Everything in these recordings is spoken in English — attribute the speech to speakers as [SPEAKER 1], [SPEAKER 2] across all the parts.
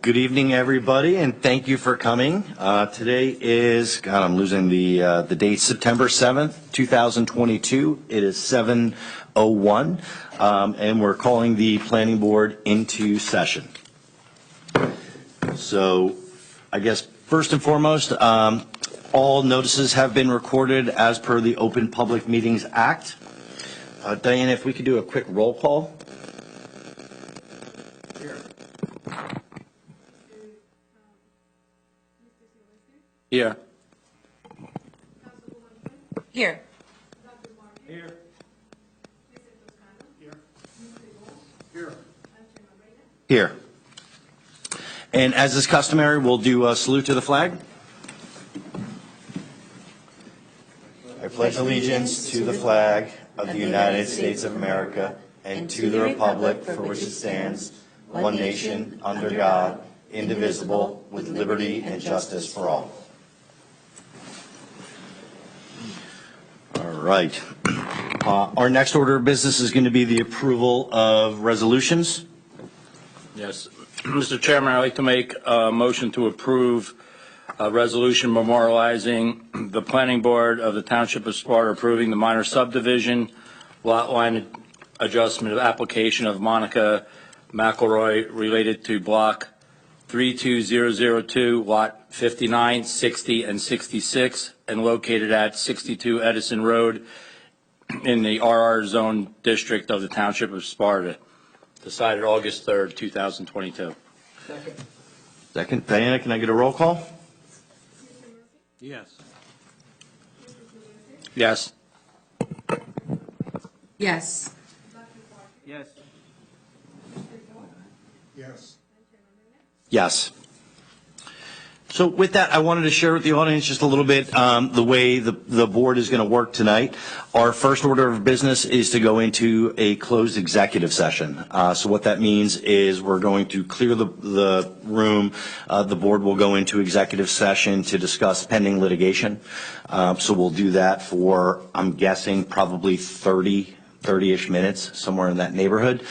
[SPEAKER 1] Good evening, everybody, and thank you for coming. Today is, God, I'm losing the date, September 7th, 2022. It is 7:01, and we're calling the planning board into session. So I guess first and foremost, all notices have been recorded as per the Open Public Meetings Act. Diana, if we could do a quick roll call.
[SPEAKER 2] Here.
[SPEAKER 3] Here.
[SPEAKER 2] Here.
[SPEAKER 1] Here. And as is customary, we'll do a salute to the flag. I pledge allegiance to the flag of the United States of America and to the republic for which it stands, one nation, under God, indivisible, with liberty and justice for all. All right. Our next order of business is going to be the approval of resolutions.
[SPEAKER 2] Yes. Mr. Chairman, I'd like to make a motion to approve a resolution memorializing the Planning Board of the Township of Sparta approving the minor subdivision lot line adjustment of application of Monica McElroy related to block 32002, lot 59, 60, and 66, and located at 62 Edison Road in the RR Zone District of the Township of Sparta. Decided August 3rd, 2022.
[SPEAKER 1] Second. Diana, can I get a roll call?
[SPEAKER 2] Yes. Yes.
[SPEAKER 3] Yes.
[SPEAKER 2] Yes.
[SPEAKER 4] Yes.
[SPEAKER 1] Yes. So with that, I wanted to share with the audience just a little bit the way the board is going to work tonight. Our first order of business is to go into a closed executive session. So what that means is we're going to clear the room. The board will go into executive session to discuss pending litigation. So we'll do that for, I'm guessing, probably 30-ish minutes, somewhere in that neighborhood.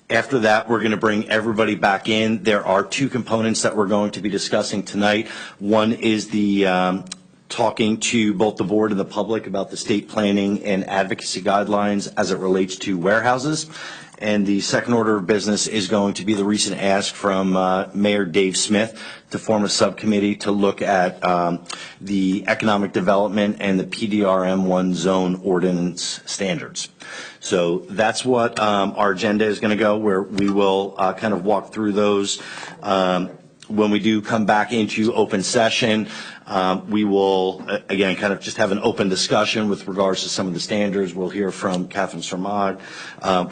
[SPEAKER 1] After that, we're going to bring everybody back in. There are two components that we're going to be discussing tonight. One is the talking to both the board and the public about the state planning and advocacy guidelines as it relates to warehouses. And the second order of business is going to be the recent ask from Mayor Dave Smith to form a subcommittee to look at the economic development and the PDRM1 zone ordinance standards. So that's what our agenda is going to go, where we will kind of walk through those. When we do come back into open session, we will, again, kind of just have an open discussion with regards to some of the standards. We'll hear from Catherine Sermag.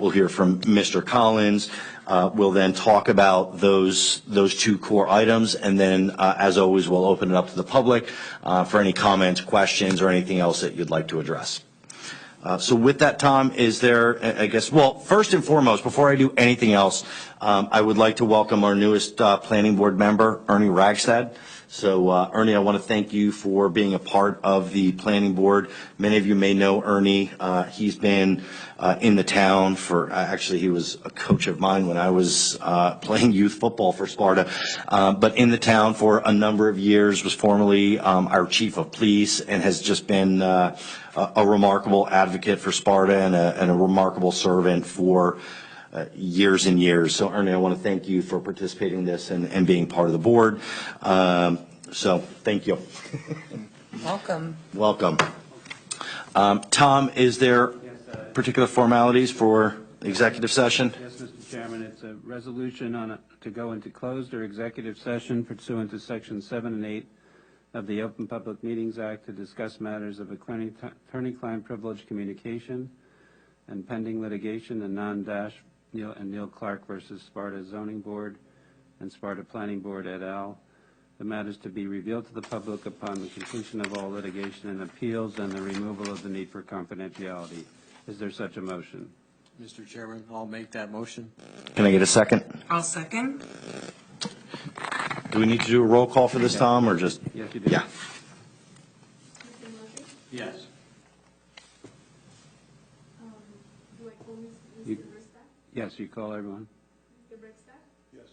[SPEAKER 1] We'll hear from Mr. Collins. We'll then talk about those two core items, and then, as always, we'll open it up to the public for any comments, questions, or anything else that you'd like to address. So with that, Tom, is there, I guess, well, first and foremost, before I do anything else, I would like to welcome our newest planning board member, Ernie Ragstad. So, Ernie, I want to thank you for being a part of the planning board. Many of you may know Ernie. He's been in the town for, actually, he was a coach of mine when I was playing youth football for Sparta, but in the town for a number of years, was formerly our chief of police, and has just been a remarkable advocate for Sparta and a remarkable servant for years and years. So, Ernie, I want to thank you for participating in this and being part of the board. So, thank you.
[SPEAKER 3] Welcome.
[SPEAKER 1] Welcome. Tom, is there particular formalities for executive session?
[SPEAKER 5] Yes, Mr. Chairman. It's a resolution to go into closed or executive session pursuant to Section 7 and 8 of the Open Public Meetings Act to discuss matters of attorney-client privilege communication and pending litigation and Neil Clark versus Sparta Zoning Board and Sparta Planning Board et al. The matters to be revealed to the public upon the completion of all litigation and appeals and the removal of the need for confidentiality. Is there such a motion?
[SPEAKER 4] Mr. Chairman, I'll make that motion.
[SPEAKER 1] Can I get a second?
[SPEAKER 3] I'll second.
[SPEAKER 1] Do we need to do a roll call for this, Tom, or just?
[SPEAKER 5] Yes, you do.
[SPEAKER 1] Yeah.
[SPEAKER 5] Yes.
[SPEAKER 6] Do I call Mr.
[SPEAKER 5] You-
[SPEAKER 6] Brickstaff?
[SPEAKER 5] Yes, you call everyone.
[SPEAKER 6] Mr. Brickstaff?
[SPEAKER 4] Yes.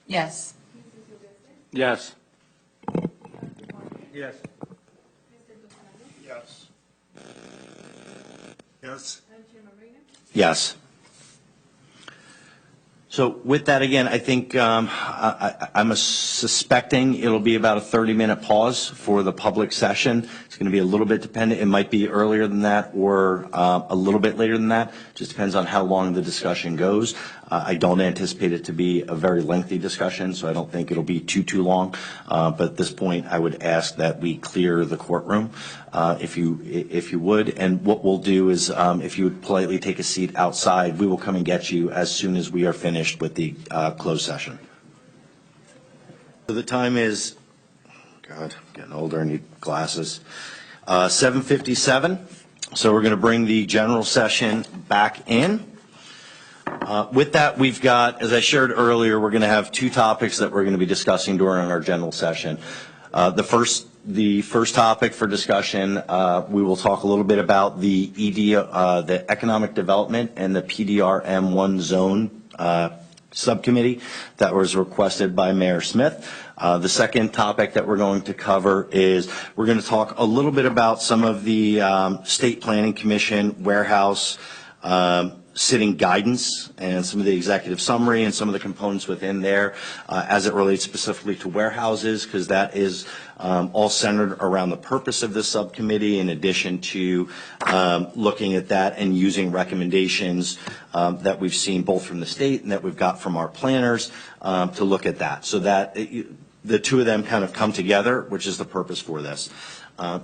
[SPEAKER 3] Yes.
[SPEAKER 2] Yes.
[SPEAKER 5] Yes.
[SPEAKER 2] Yes.
[SPEAKER 4] Yes.
[SPEAKER 1] Yes. So with that, again, I think I'm suspecting it'll be about a 30-minute pause for the public session. It's going to be a little bit dependent. It might be earlier than that or a little bit later than that. Just depends on how long the discussion goes. I don't anticipate it to be a very lengthy discussion, so I don't think it'll be too long. But at this point, I would ask that we clear the courtroom, if you would. And what we'll do is, if you would politely take a seat outside, we will come and get you as soon as we are finished with the closed session. So the time is, God, I'm getting older, I need glasses. 7:57. So we're going to bring the general session back in. With that, we've got, as I shared earlier, we're going to have two topics that we're going to be discussing during our general session. The first topic for discussion, we will talk a little bit about the the economic development and the PDRM1 zone subcommittee that was requested by Mayor Smith. The second topic that we're going to cover is we're going to talk a little bit about some of the State Planning Commission warehouse sitting guidance and some of the executive summary and some of the components within there as it relates specifically to warehouses, because that is all centered around the purpose of this subcommittee, in addition to looking at that and using recommendations that we've seen both from the state and that we've got from our planners to look at that. So that the two of them kind of come together, which is the purpose for this.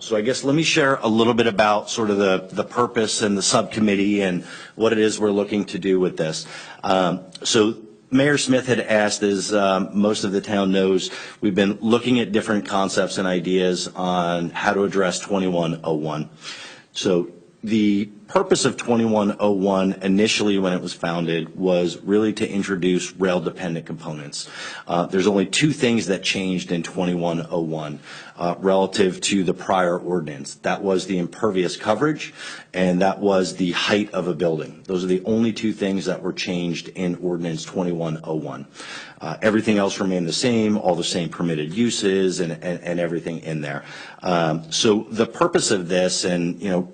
[SPEAKER 1] So I guess let me share a little bit about sort of the purpose and the subcommittee and what it is we're looking to do with this. So Mayor Smith had asked, as most of the town knows, we've been looking at different concepts and ideas on how to address 2101. So the purpose of 2101 initially when it was founded was really to introduce rail-dependent components. There's only two things that changed in 2101 relative to the prior ordinance. That was the impervious coverage and that was the height of a building. Those are the only two things that were changed in ordinance 2101. Everything else remained the same, all the same permitted uses and everything in there. So the purpose of this, and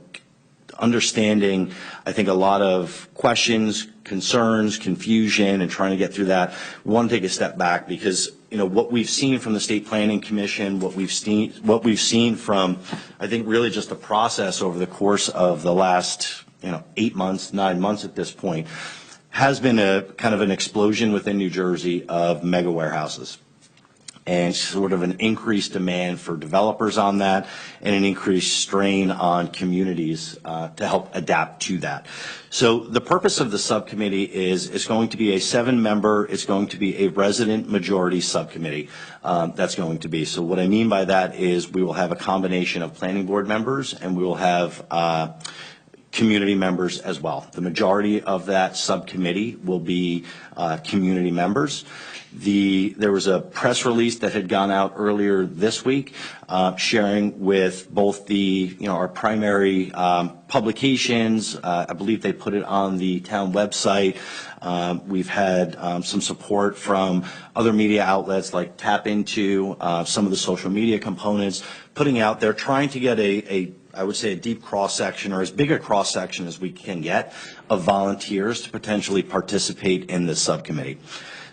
[SPEAKER 1] understanding, I think, a lot of questions, concerns, confusion, and trying to get through that, we want to take a step back because, what we've seen from the State Planning Commission, what we've seen from, I think, really just the process over the course of the last, 8 months, 9 months at this point, has been a kind of an explosion within New Jersey of mega warehouses. And sort of an increased demand for developers on that and an increased strain on communities to help adapt to that. So the purpose of the subcommittee is it's going to be a 7-member, it's going to be a resident majority subcommittee that's going to be. So what I mean by that is we will have a combination of planning board members and we will have community members as well. The majority of that subcommittee will be community members. There was a press release that had gone out earlier this week sharing with both our primary publications. I believe they put it on the town website. We've had some support from other media outlets like Tap Into, some of the social media components, putting out there, trying to get I would say a deep cross-section or as big a cross-section as we can get of volunteers to potentially participate in this subcommittee.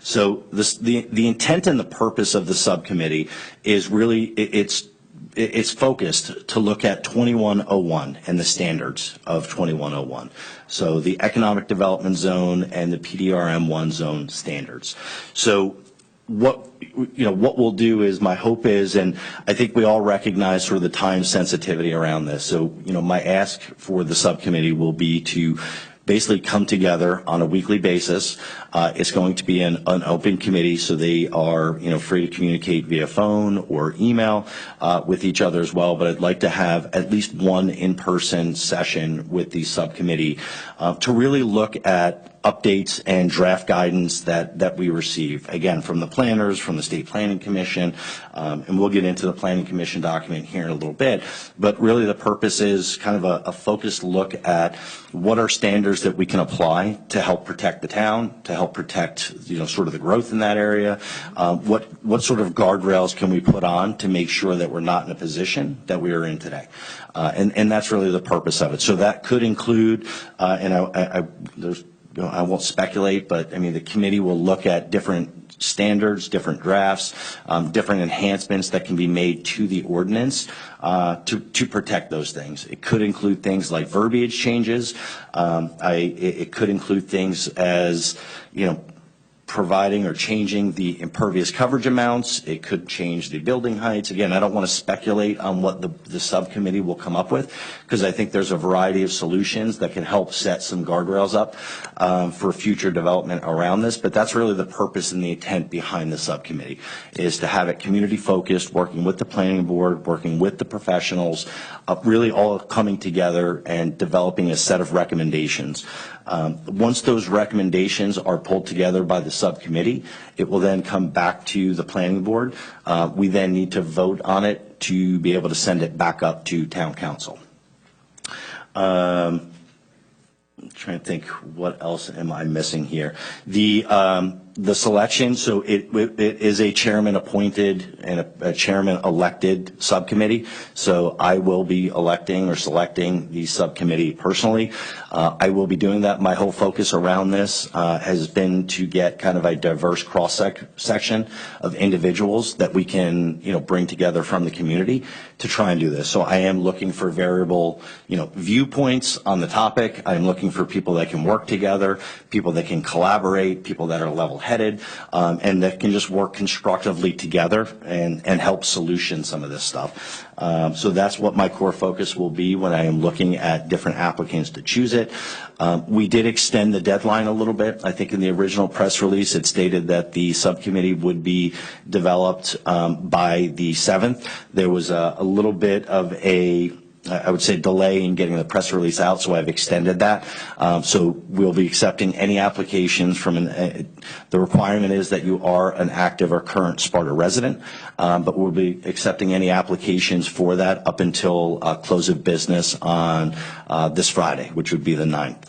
[SPEAKER 1] So the intent and the purpose of the subcommittee is really, it's focused to look at 2101 and the standards of 2101. So the economic development zone and the PDRM1 zone standards. So what we'll do is, my hope is, and I think we all recognize sort of the time sensitivity around this. So, my ask for the subcommittee will be to basically come together on a weekly basis. It's going to be an open committee, so they are, free to communicate via phone or email with each other as well. But I'd like to have at least one in-person session with the subcommittee to really look at updates and draft guidance that we receive, again, from the planners, from the State Planning Commission, and we'll get into the Planning Commission document here in a little bit, but really the purpose is kind of a focused look at what are standards that we can apply to help protect the town, to help protect, sort of the growth in that area. What sort of guardrails can we put on to make sure that we're not in a position that we are in today? And that's really the purpose of it. So that could include, and I won't speculate, but I mean, the committee will look at different standards, different drafts, different enhancements that can be made to the ordinance to protect those things. It could include things like verbiage changes. It could include things as, providing or changing the impervious coverage amounts. It could change the building heights. Again, I don't want to speculate on what the subcommittee will come up with, because I think there's a variety of solutions that can help set some guardrails up for future development around this. But that's really the purpose and the intent behind the subcommittee, is to have it community focused, working with the planning board, working with the professionals, really all coming together and developing a set of recommendations. Once those recommendations are pulled together by the subcommittee, it will then come back to the planning board. We then need to vote on it to be able to send it back up to town council. I'm trying to think, what else am I missing here? The selection, so it is a chairman appointed and a chairman elected subcommittee. So I will be electing or selecting the subcommittee personally. I will be doing that. My whole focus around this has been to get kind of a diverse cross-section of individuals that we can, bring together from the community to try and do this. So I am looking for variable, viewpoints on the topic. I'm looking for people that can work together, people that can collaborate, people that are level-headed, and that can just work constructively together and help solution some of this stuff. So that's what my core focus will be when I am looking at different applicants to choose it. We did extend the deadline a little bit. I think in the original press release, it stated that the subcommittee would be developed by the 7th. There was a little bit of I would say, delay in getting the press release out, so I've extended that. So we'll be accepting any applications from the requirement is that you are an active or current Sparta resident, but we'll be accepting any applications for that up until close of business on this Friday, which would be the 9th.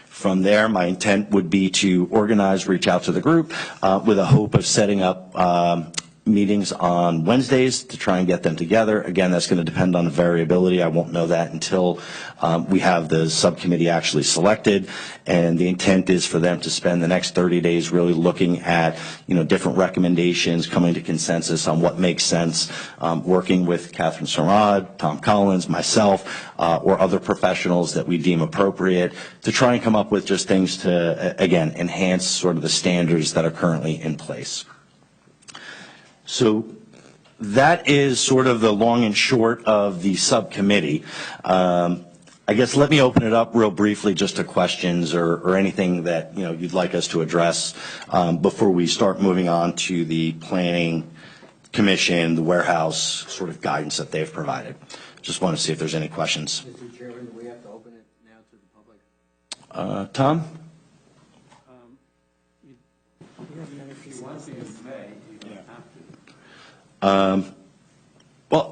[SPEAKER 1] From there, my intent would be to organize, reach out to the group with a hope of setting up meetings on Wednesdays to try and get them together. Again, that's going to depend on the variability. I won't know that until we have the subcommittee actually selected, and the intent is for them to spend the next 30 days really looking at, different recommendations, coming to consensus on what makes sense, working with Catherine Sarad, Tom Collins, myself, or other professionals that we deem appropriate to try and come up with just things to, again, enhance sort of the standards that are currently in place. So that is sort of the long and short of the subcommittee. I guess let me open it up real briefly just to questions or anything that you'd like us to address before we start moving on to the Planning Commission, the warehouse sort of guidance that they've provided. Just want to see if there's any questions.
[SPEAKER 4] Mr. Chairman, do we have to open it now to the public?
[SPEAKER 1] Tom?
[SPEAKER 5] If you want to, you may. You don't have to.
[SPEAKER 1] Well,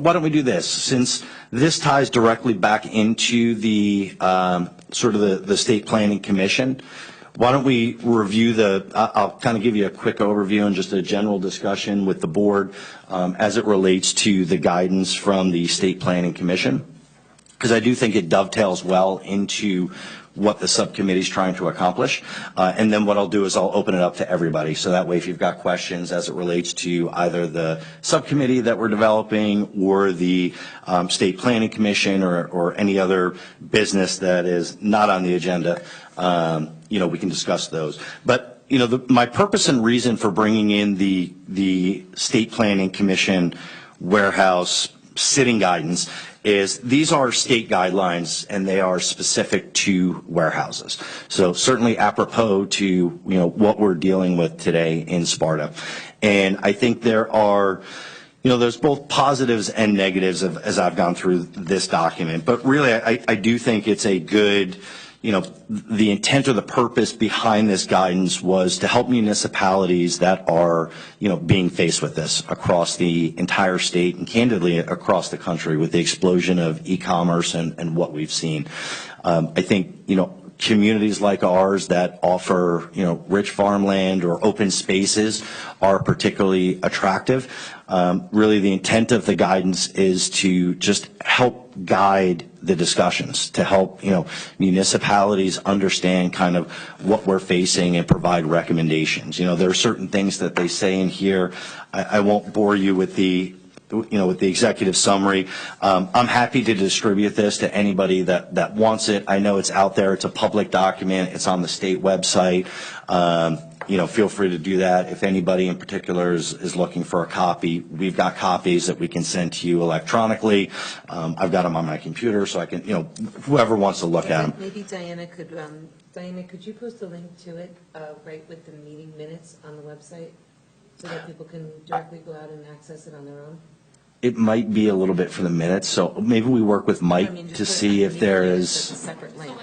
[SPEAKER 1] why don't we do this? Since this ties directly back into the sort of the State Planning Commission, why don't we review I'll kind of give you a quick overview and just a general discussion with the board as it relates to the guidance from the State Planning Commission, because I do think it dovetails well into what the subcommittee is trying to accomplish. And then what I'll do is I'll open it up to everybody. So that way, if you've got questions as it relates to either the subcommittee that we're developing or the State Planning Commission or any other business that is not on the agenda, we can discuss those. But, my purpose and reason for bringing in the State Planning Commission warehouse sitting guidance is these are state guidelines and they are specific to warehouses. So certainly apropos to, what we're dealing with today in Sparta. And I think there are, there's both positives and negatives as I've gone through this document, but really I do think it's a good, the intent or the purpose behind this guidance was to help municipalities that are, being faced with this across the entire state and candidly across the country with the explosion of e-commerce and what we've seen. I think, communities like ours that offer, rich farmland or open spaces are particularly attractive. Really, the intent of the guidance is to just help guide the discussions, to help, municipalities understand kind of what we're facing and provide recommendations. There are certain things that they say in here. I won't bore you with the executive summary. I'm happy to distribute this to anybody that wants it. I know it's out there. It's a public document. It's on the state website. Feel free to do that. If anybody in particular is looking for a copy, we've got copies that we can send to you electronically. I've got them on my computer, so I can, whoever wants to look at them.
[SPEAKER 3] Maybe Diana, could you post a link to it right with the meeting minutes on the website so that people can directly go out and access it on their own?
[SPEAKER 1] It might be a little bit for the minutes, so maybe we work with Mike to see if there is.
[SPEAKER 3] A separate link.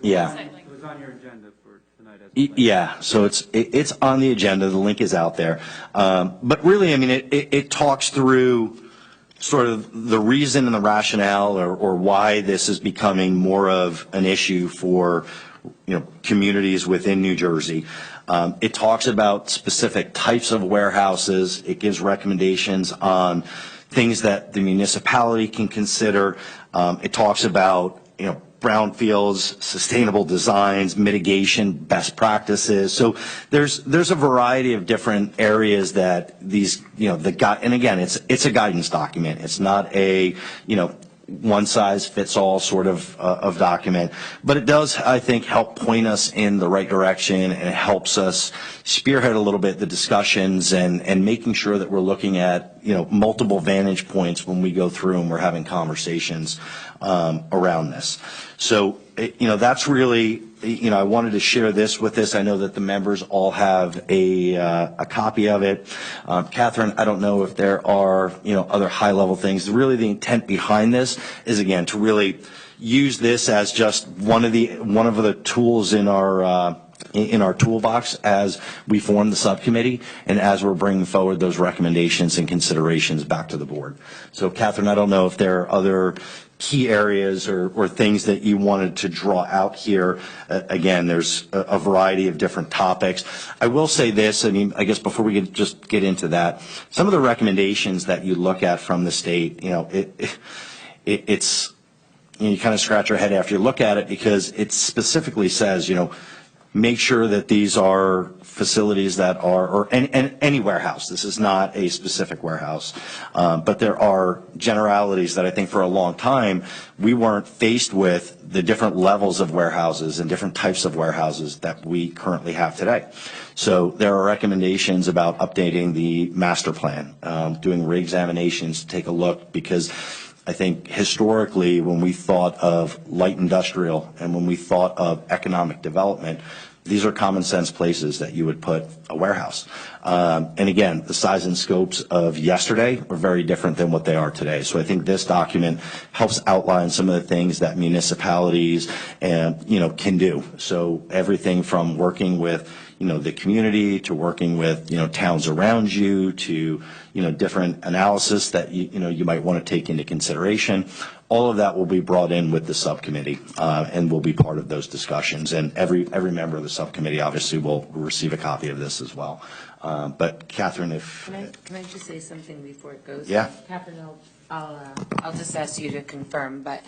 [SPEAKER 1] Yeah.
[SPEAKER 5] It was on your agenda for tonight.
[SPEAKER 1] Yeah, so it's on the agenda. The link is out there. But really, it talks through sort of the reason and the rationale or why this is becoming more of an issue for, communities within New Jersey. It talks about specific types of warehouses. It gives recommendations on things that the municipality can consider. It talks about, brownfields, sustainable designs, mitigation, best practices. So there's a variety of different areas that these, and again, it's a guidance document. It's not a, one size fits all sort of document, but it does, I think, help point us in the right direction, and it helps us spearhead a little bit the discussions and making sure that we're looking at, multiple vantage points when we go through and we're having conversations around this. So, that's really, I wanted to share this with this. I know that the members all have a copy of it. Catherine, I don't know if there are, other high-level things. Really, the intent behind this is, again, to really use this as just one of the tools in our toolbox as we form the subcommittee and as we're bringing forward those recommendations and considerations back to the board. So, Catherine, I don't know if there are other key areas or things that you wanted to draw out here. Again, there's a variety of different topics. I will say this, I guess before we just get into that, some of the recommendations that you look at from the state, it's, you kind of scratch your head after you look at it because it specifically says, make sure that these are facilities that are, or any warehouse. This is not a specific warehouse. But there are generalities that I think for a long time, we weren't faced with the different levels of warehouses and different types of warehouses that we currently have today. So there are recommendations about updating the master plan, doing reexaminations to take a look, because I think historically when we thought of light industrial and when we thought of economic development, these are common sense places that you would put a warehouse. And again, the size and scopes of yesterday are very different than what they are today. So I think this document helps outline some of the things that municipalities can do. So everything from working with the community to working with towns around you to different analysis that you might want to take into consideration. All of that will be brought in with the subcommittee and will be part of those discussions. And every member of the subcommittee obviously will receive a copy of this as well. But Catherine, if
[SPEAKER 3] Can I just say something before it goes?
[SPEAKER 1] Yeah.
[SPEAKER 3] Catherine, I'll just ask you to confirm, but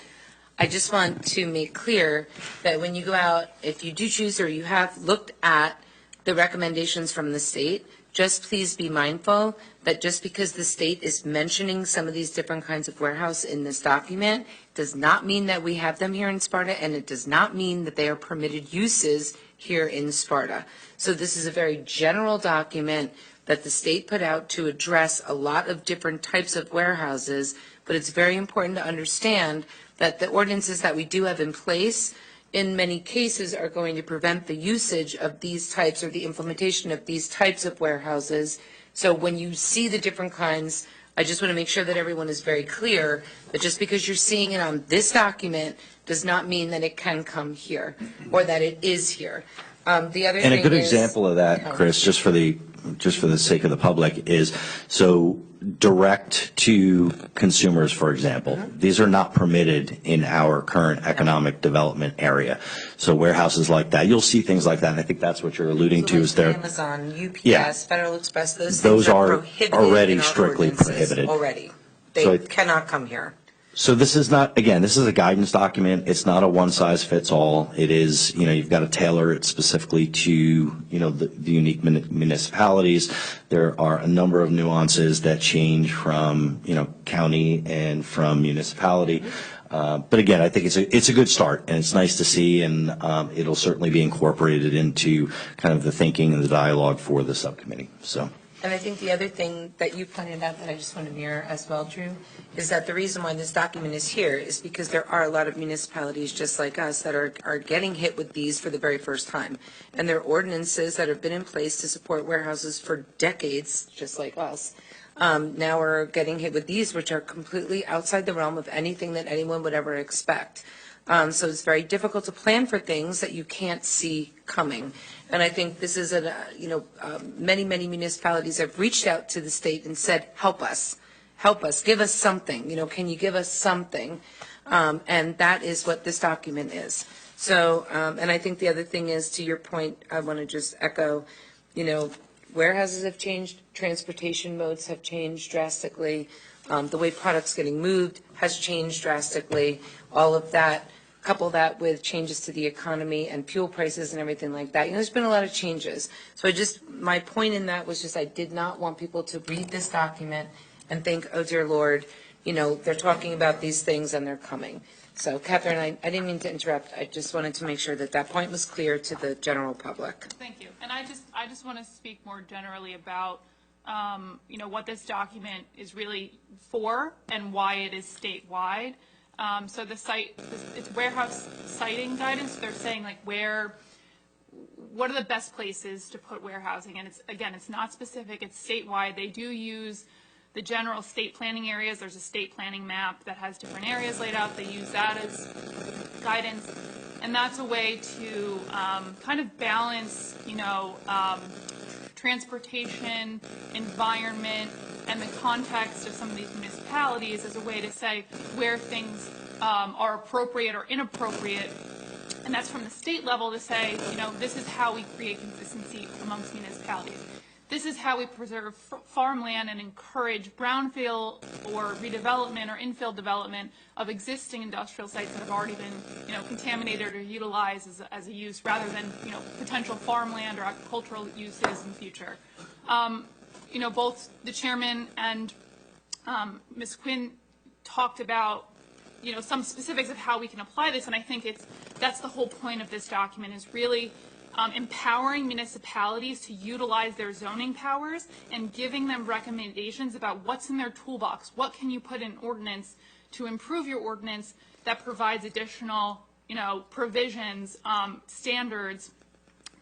[SPEAKER 3] I just want to make clear that when you go out, if you do choose or you have looked at the recommendations from the state, just please be mindful that just because the state is mentioning some of these different kinds of warehouse in this document does not mean that we have them here in Sparta, and it does not mean that they are permitted uses here in Sparta. So this is a very general document that the state put out to address a lot of different types of warehouses, but it's very important to understand that the ordinances that we do have in place in many cases are going to prevent the usage of these types or the implementation of these types of warehouses. So when you see the different kinds I just want to make sure that everyone is very clear that just because you're seeing it on this document does not mean that it can come here or that it is here. The other
[SPEAKER 1] And
[SPEAKER 3] thing
[SPEAKER 1] a good
[SPEAKER 3] is,
[SPEAKER 1] example of that, Chris, just for the sake of the public, is so direct to consumers, for example. These are not permitted in our current economic development area. So warehouses like that, you'll see things like that. And I think that's what you're alluding to. Is there?
[SPEAKER 3] Amazon, UPS,
[SPEAKER 1] Yeah.
[SPEAKER 3] Federal Express, those
[SPEAKER 1] Those
[SPEAKER 3] things are
[SPEAKER 1] are
[SPEAKER 3] prohibited
[SPEAKER 1] already
[SPEAKER 3] in our
[SPEAKER 1] strictly
[SPEAKER 3] ordinances
[SPEAKER 1] prohibited.
[SPEAKER 3] already.
[SPEAKER 1] So
[SPEAKER 3] They cannot come here.
[SPEAKER 1] So this is not, again, this is a guidance document. It's not a one-size-fits-all. It is, you've got to tailor it specifically to, the unique municipalities. There are a number of nuances that change from, county and from municipality. But again, I think it's a good start, and it's nice to see, and it'll certainly be incorporated into kind of the thinking and the dialogue for the subcommittee. So.
[SPEAKER 3] And I think the other thing that you pointed out that I just want to mirror as well, Drew, is that the reason why this document is here is because there are a lot of municipalities just like us that are getting hit with these for the very first time. And there are ordinances that have been in place to support warehouses for decades, just like us. Now we're getting hit with these, which are completely outside the realm of anything that anyone would ever expect. So it's very difficult to plan for things that you can't see coming. And I think this is many municipalities have reached out to the state and said, help us, give us something, can you give us something? And that is what this document is. So, and I think the other thing is, to your point, I want to just echo, warehouses have changed, transportation modes have changed drastically, the way products getting moved has changed drastically, all of that. Couple that with changes to the economy and fuel prices and everything like that. There's been a lot of changes. So my point in that was just I did not want people to read this document and think, oh dear Lord, they're talking about these things and they're coming. So Catherine, I didn't mean to interrupt. I just wanted to make sure that that point was clear to the general public.
[SPEAKER 6] Thank you. And I just want to speak more generally about what this document is really for and why it is statewide. So it's warehouse siting guidance. They're saying what are the best places to put warehousing? And it's not specific, it's statewide. They do use the general state planning areas. There's a state planning map that has different areas laid out. They use that as guidance. And that's a way to kind of balance, transportation, environment, and the context of some of these municipalities as a way to say where things are appropriate or inappropriate. And that's from the state level to say, this is how we create consistency amongst municipalities. This is how we preserve farmland and encourage brownfield or redevelopment or infill development of existing industrial sites that have already been, contaminated or utilized as a use, rather than, potential farmland or agricultural uses in the future. Both the chairman and Ms. Quinn talked about, some specifics of how we can apply this, and I think that's the whole point of this document, is really empowering municipalities to utilize their zoning powers and giving them recommendations about what's in their toolbox. What can you put in ordinance to improve your ordinance that provides additional, provisions, standards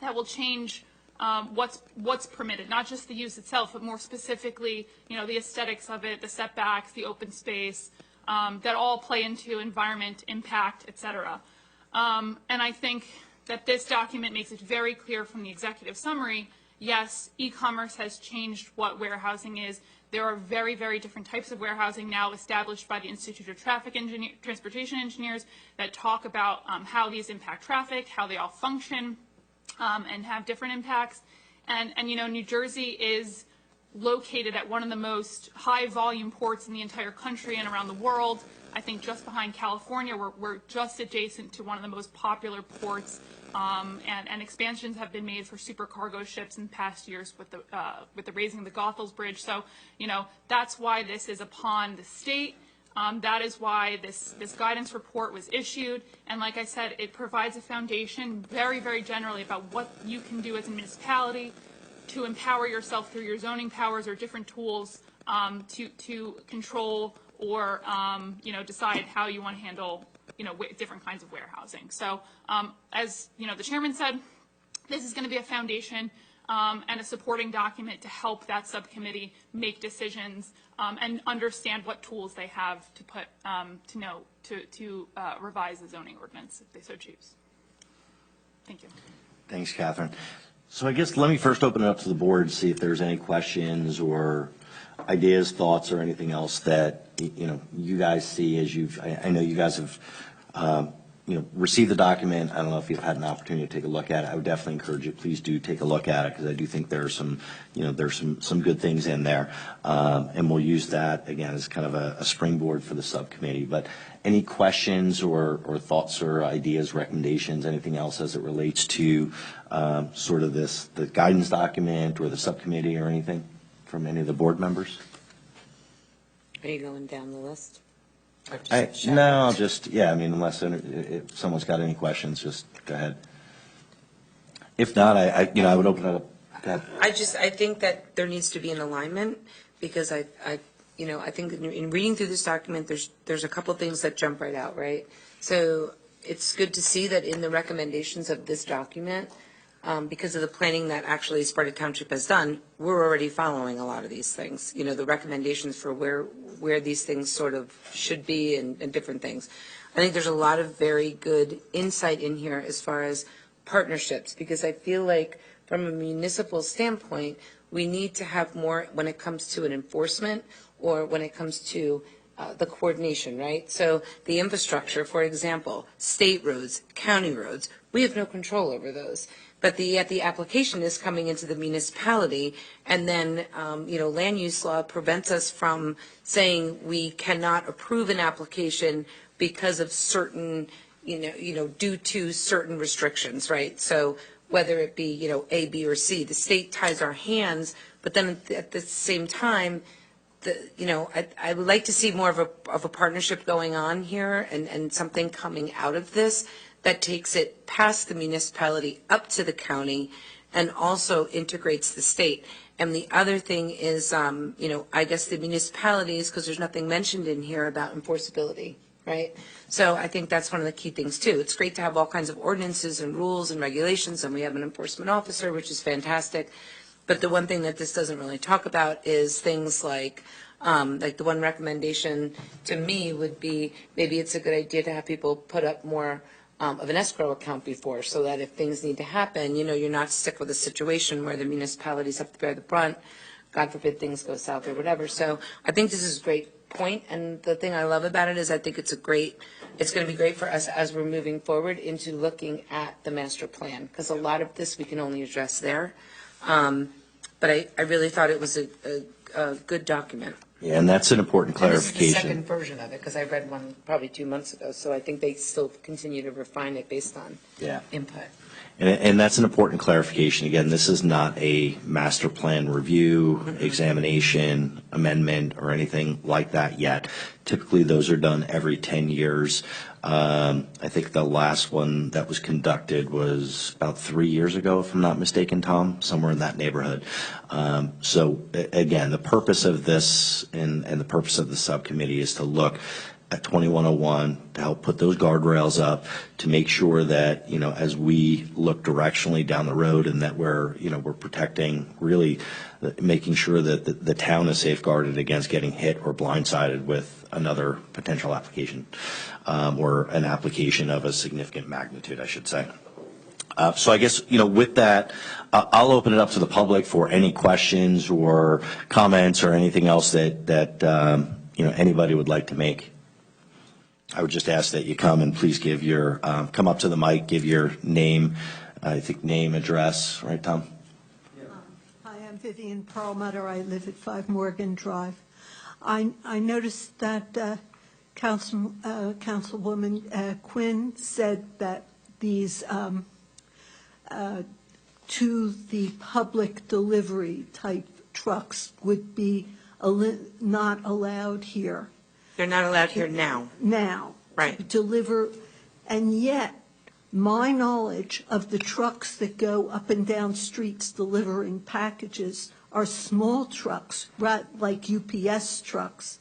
[SPEAKER 6] that will change what's permitted, not just the use itself, but more specifically, the aesthetics of it, the setbacks, the open space, that all play into environment, impact, et cetera. And I think that this document makes it very clear from the executive summary, yes, e-commerce has changed what warehousing is. There are very, very different types of warehousing now established by the Institute of Transportation Engineers that talk about how these impact traffic, how they all function, and have different impacts. And New Jersey is located at one of the most high volume ports in the entire country and around the world. I think just behind California, we're just adjacent to one of the most popular ports, and expansions have been made for supercargo ships in past years with the raising of the Goethals Bridge. So, that's why this is upon the state. That is why this guidance report was issued. And like I said, it provides a foundation very, very generally about what you can do as a municipality to empower yourself through your zoning powers or different tools to control or decide how you want to handle different kinds of warehousing. So as the chairman said, this is going to be a foundation. and a supporting document to help that subcommittee make decisions and understand what tools they have to put to revise the zoning ordinance if they so choose. Thank you.
[SPEAKER 1] Thanks, Catherine. So I guess let me first open it up to the board, see if there's any questions or ideas, thoughts, or anything else that, you guys see as I know you guys have, received the document. I don't know if you've had an opportunity to take a look at it. I would definitely encourage you, please do take a look at it, because I do think there's some good things in there. And we'll use that, again, as kind of a springboard for the subcommittee. But any questions or thoughts or ideas, recommendations, anything else as it relates to sort of the guidance document or the subcommittee or anything from any of the board members?
[SPEAKER 3] Are you going down the list?
[SPEAKER 1] Unless if someone's got any questions, just go ahead. If not, I would open it up. Go ahead.
[SPEAKER 3] I think that there needs to be an alignment, because I think in reading through this document, there's a couple of things that jump right out, right? So it's good to see that in the recommendations of this document, because of the planning that actually Sparta Township has done, we're already following a lot of these things. The recommendations for where these things sort of should be and different things. I think there's a lot of very good insight in here as far as partnerships, because I feel like from a municipal standpoint, we need to have more when it comes to an enforcement or when it comes to the coordination, right? So the infrastructure, for example, state roads, county roads, we have no control over those. But the application is coming into the municipality, and then, land use law prevents us from saying we cannot approve an application because of certain, due to certain restrictions, right? So whether it be, A, B, or C, the state ties our hands, but then at the same time, I would like to see more of a partnership going on here and something coming out of this that takes it past the municipality up to the county and also integrates the state. And the other thing is, I guess the municipalities, because there's nothing mentioned in here about enforceability, right? So I think that's one of the key things too. It's great to have all kinds of ordinances and rules and regulations, and we have an enforcement officer, which is fantastic. But the one thing that this doesn't really talk about is things like the one recommendation to me would be, maybe it's a good idea to have people put up more of an escrow account before, so that if things need to happen, you're not stuck with a situation where the municipalities have to bear the brunt. God forbid things go south or whatever. So I think this is a great point, and the thing I love about it is I think it's going to be great for us as we're moving forward into looking at the master plan, because a lot of this we can only address there. But I really thought it was a good document.
[SPEAKER 1] Yeah, and that's an important clarification.
[SPEAKER 3] This is the second version of it, because I read one probably 2 months ago, so I think they still continue to refine it based on input.
[SPEAKER 1] And that's an important clarification. Again, this is not a master plan review, examination, amendment, or anything like that yet. Typically, those are done every 10 years. I think the last one that was conducted was about 3 years ago, if I'm not mistaken, Tom, somewhere in that neighborhood. So again, the purpose of this and the purpose of the subcommittee is to look at 2101 to help put those guardrails up, to make sure that, as we look directionally down the road, and that we're protecting, really making sure that the town is safeguarded against getting hit or blindsided with another potential application, or an application of a significant magnitude, I should say. So I guess, with that, I'll open it up to the public for any questions or comments or anything else that anybody would like to make. I would just ask that you come and please give your, come up to the mic, give your name, I think name, address, right, Tom?
[SPEAKER 7] Hi, I'm Vivian Perlmutter. I live at 5 Morgan Drive. I noticed that Councilwoman Quinn said that these to the public delivery type trucks would be not allowed here.
[SPEAKER 3] They're not allowed here now.
[SPEAKER 7] Now.
[SPEAKER 3] Right.
[SPEAKER 7] To deliver, and yet my knowledge of the trucks that go up and down streets delivering packages are small trucks, right, like UPS trucks.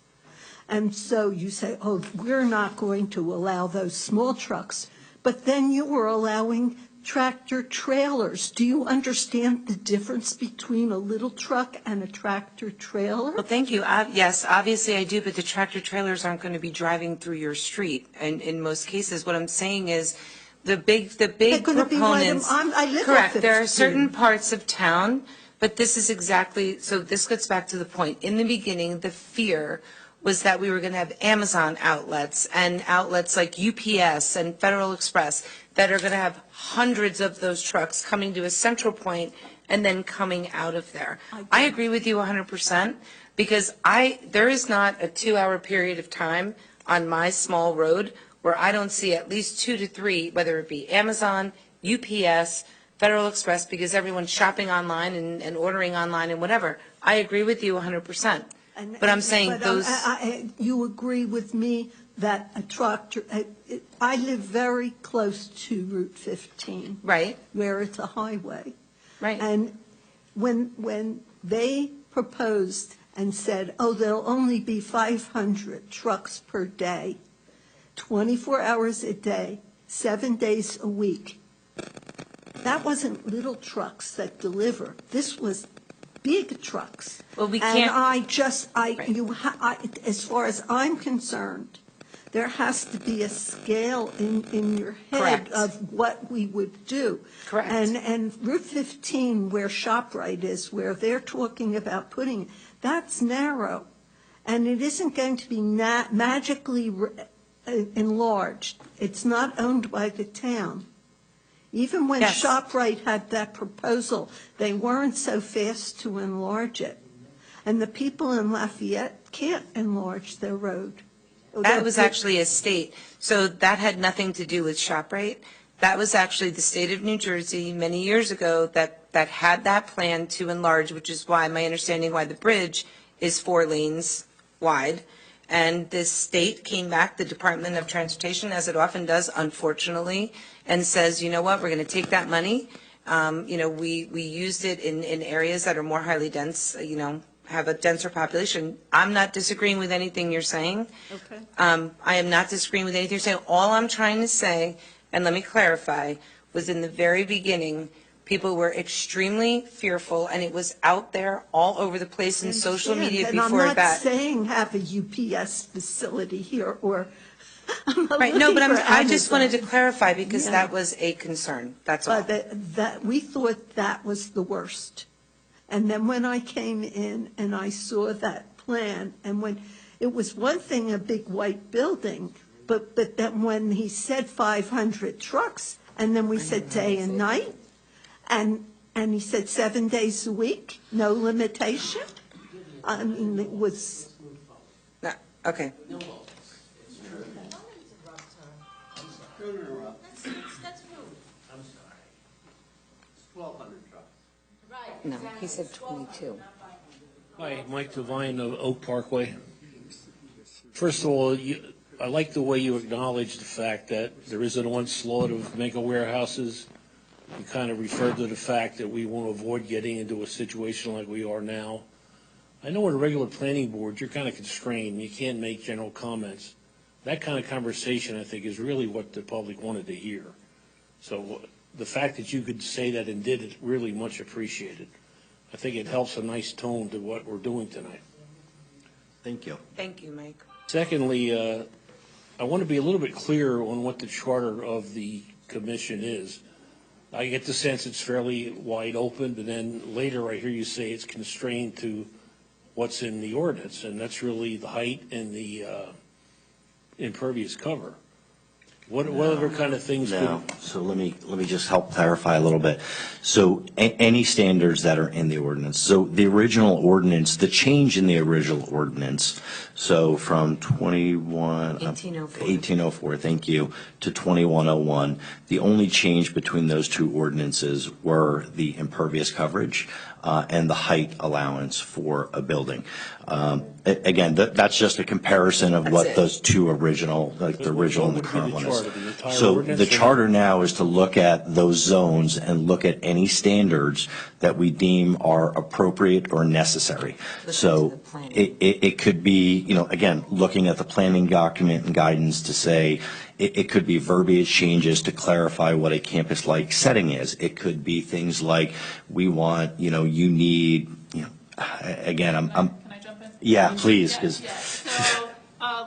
[SPEAKER 7] And so you say, oh, we're not going to allow those small trucks. But then you were allowing tractor trailers. Do you understand the difference between a little truck and a tractor trailer?
[SPEAKER 3] Well, thank you. Yes, obviously I do, but the tractor trailers aren't going to be driving through your street. And in most cases, what I'm saying is the big
[SPEAKER 7] gonna be right
[SPEAKER 3] proponents.
[SPEAKER 7] I live on
[SPEAKER 3] Correct. There are
[SPEAKER 7] 15.
[SPEAKER 3] certain parts of town, but this is exactly, so this gets back to the point. In the beginning, the fear was that we were going to have Amazon outlets and outlets like UPS and Federal Express that are going to have hundreds of those trucks coming to a central point and then coming out of there. I agree with you 100% because there is not a 2-hour period of time on my small road where I don't see at least 2 to 3, whether it be Amazon, UPS, Federal Express, because everyone's shopping online and ordering online and whatever. I agree with you 100%. But I'm saying those.
[SPEAKER 7] You agree with me that a tractor, I live very close to Route 15.
[SPEAKER 3] Right.
[SPEAKER 7] Where it's a highway.
[SPEAKER 3] Right.
[SPEAKER 7] And when they proposed and said, oh, there'll only be 500 trucks per day, 24 hours a day, 7 days a week, that wasn't little trucks that deliver. This was big trucks.
[SPEAKER 3] Well, we
[SPEAKER 7] And
[SPEAKER 3] can't.
[SPEAKER 7] as far as I'm concerned, there has to be a scale in your head
[SPEAKER 3] Correct.
[SPEAKER 7] of what we would do.
[SPEAKER 3] Correct.
[SPEAKER 7] And Route 15, where ShopRite is, where they're talking about putting, that's narrow. And it isn't going to be magically enlarged. It's not owned by the town. Even when
[SPEAKER 3] Yes.
[SPEAKER 7] ShopRite had that proposal, they weren't so fast to enlarge it. And the people in Lafayette can't enlarge their road.
[SPEAKER 3] That was actually a state. So that had nothing to do with ShopRite. That was actually the state of New Jersey many years ago that had that plan to enlarge, which is why my understanding why the bridge is 4 lanes wide. And the state came back, the Department of Transportation, as it often does, unfortunately, and says, you know what, we're going to take that money. We used it in areas that are more highly dense, have a denser population. I'm not disagreeing with anything you're saying.
[SPEAKER 7] Okay.
[SPEAKER 3] I am not disagreeing with anything you're saying. All I'm trying to say, and let me clarify, was in the very beginning, people were extremely fearful, and it was out there all over the place in social media
[SPEAKER 7] And
[SPEAKER 3] before
[SPEAKER 7] I'm not
[SPEAKER 3] that.
[SPEAKER 7] saying have a UPS facility here or.
[SPEAKER 3] Right, no, but I just wanted to
[SPEAKER 7] Amazon.
[SPEAKER 3] clarify because
[SPEAKER 7] Yeah.
[SPEAKER 3] that was a concern, that's all.
[SPEAKER 7] But that, we thought that was the worst. And then when I came in and I saw that plan, and when, it was one thing, a big white building, but then when he said 500 trucks, and then we said day and night, and he said 7 days a week, no limitation. I mean, it was,
[SPEAKER 3] No, okay.
[SPEAKER 8] That's rude.
[SPEAKER 4] I'm sorry. It's 1,200 trucks.
[SPEAKER 8] Right.
[SPEAKER 3] No,
[SPEAKER 8] exactly.
[SPEAKER 3] he said
[SPEAKER 8] It's 12,
[SPEAKER 3] 22.
[SPEAKER 8] not 500.
[SPEAKER 9] Hi, Mike Devine of Oak Parkway. First of all, I like the way you acknowledge the fact that there is an onslaught of mega warehouses. You kind of referred to the fact that we want to avoid getting into a situation like we are now. I know in a regular planning board, you're kind of constrained. You can't make general comments. That kind of conversation, I think, is really what the public wanted to hear. So the fact that you could say that and did it, really much appreciated. I think it helps a nice tone to what we're doing tonight.
[SPEAKER 1] Thank you.
[SPEAKER 3] Thank you, Mike.
[SPEAKER 9] Secondly, I want to be a little bit clearer on what the charter of the commission is. I get the sense it's fairly wide open, but then later I hear you say it's constrained to what's in the ordinance, and that's really the height and the impervious cover. What other kind of things
[SPEAKER 1] No,
[SPEAKER 9] could?
[SPEAKER 1] so let me just help clarify a little bit. So any standards that are in the ordinance, so the original ordinance, the change in the original ordinance, so from 1804, thank you, to 2101, the only change between those two ordinances were the impervious coverage and the height allowance for a building. Again, that's just a comparison of
[SPEAKER 3] That's
[SPEAKER 1] what
[SPEAKER 3] it.
[SPEAKER 1] those two original, like the original and the
[SPEAKER 9] What would be
[SPEAKER 1] current
[SPEAKER 9] the
[SPEAKER 1] one is.
[SPEAKER 9] charter, the entire
[SPEAKER 1] So
[SPEAKER 9] ordinance
[SPEAKER 1] the
[SPEAKER 9] or-
[SPEAKER 1] charter now is to look at those zones and look at any standards that we deem are appropriate or necessary.
[SPEAKER 3] Listen to
[SPEAKER 1] So
[SPEAKER 3] the plan.
[SPEAKER 1] it could be, again, looking at the planning document and guidance to say, It could be verbiage changes to clarify what a campus-like setting is. It could be things like, we want, you need, again,
[SPEAKER 6] Can I jump in?
[SPEAKER 1] yeah, please,
[SPEAKER 6] Yeah,
[SPEAKER 1] because.
[SPEAKER 6] yeah. So,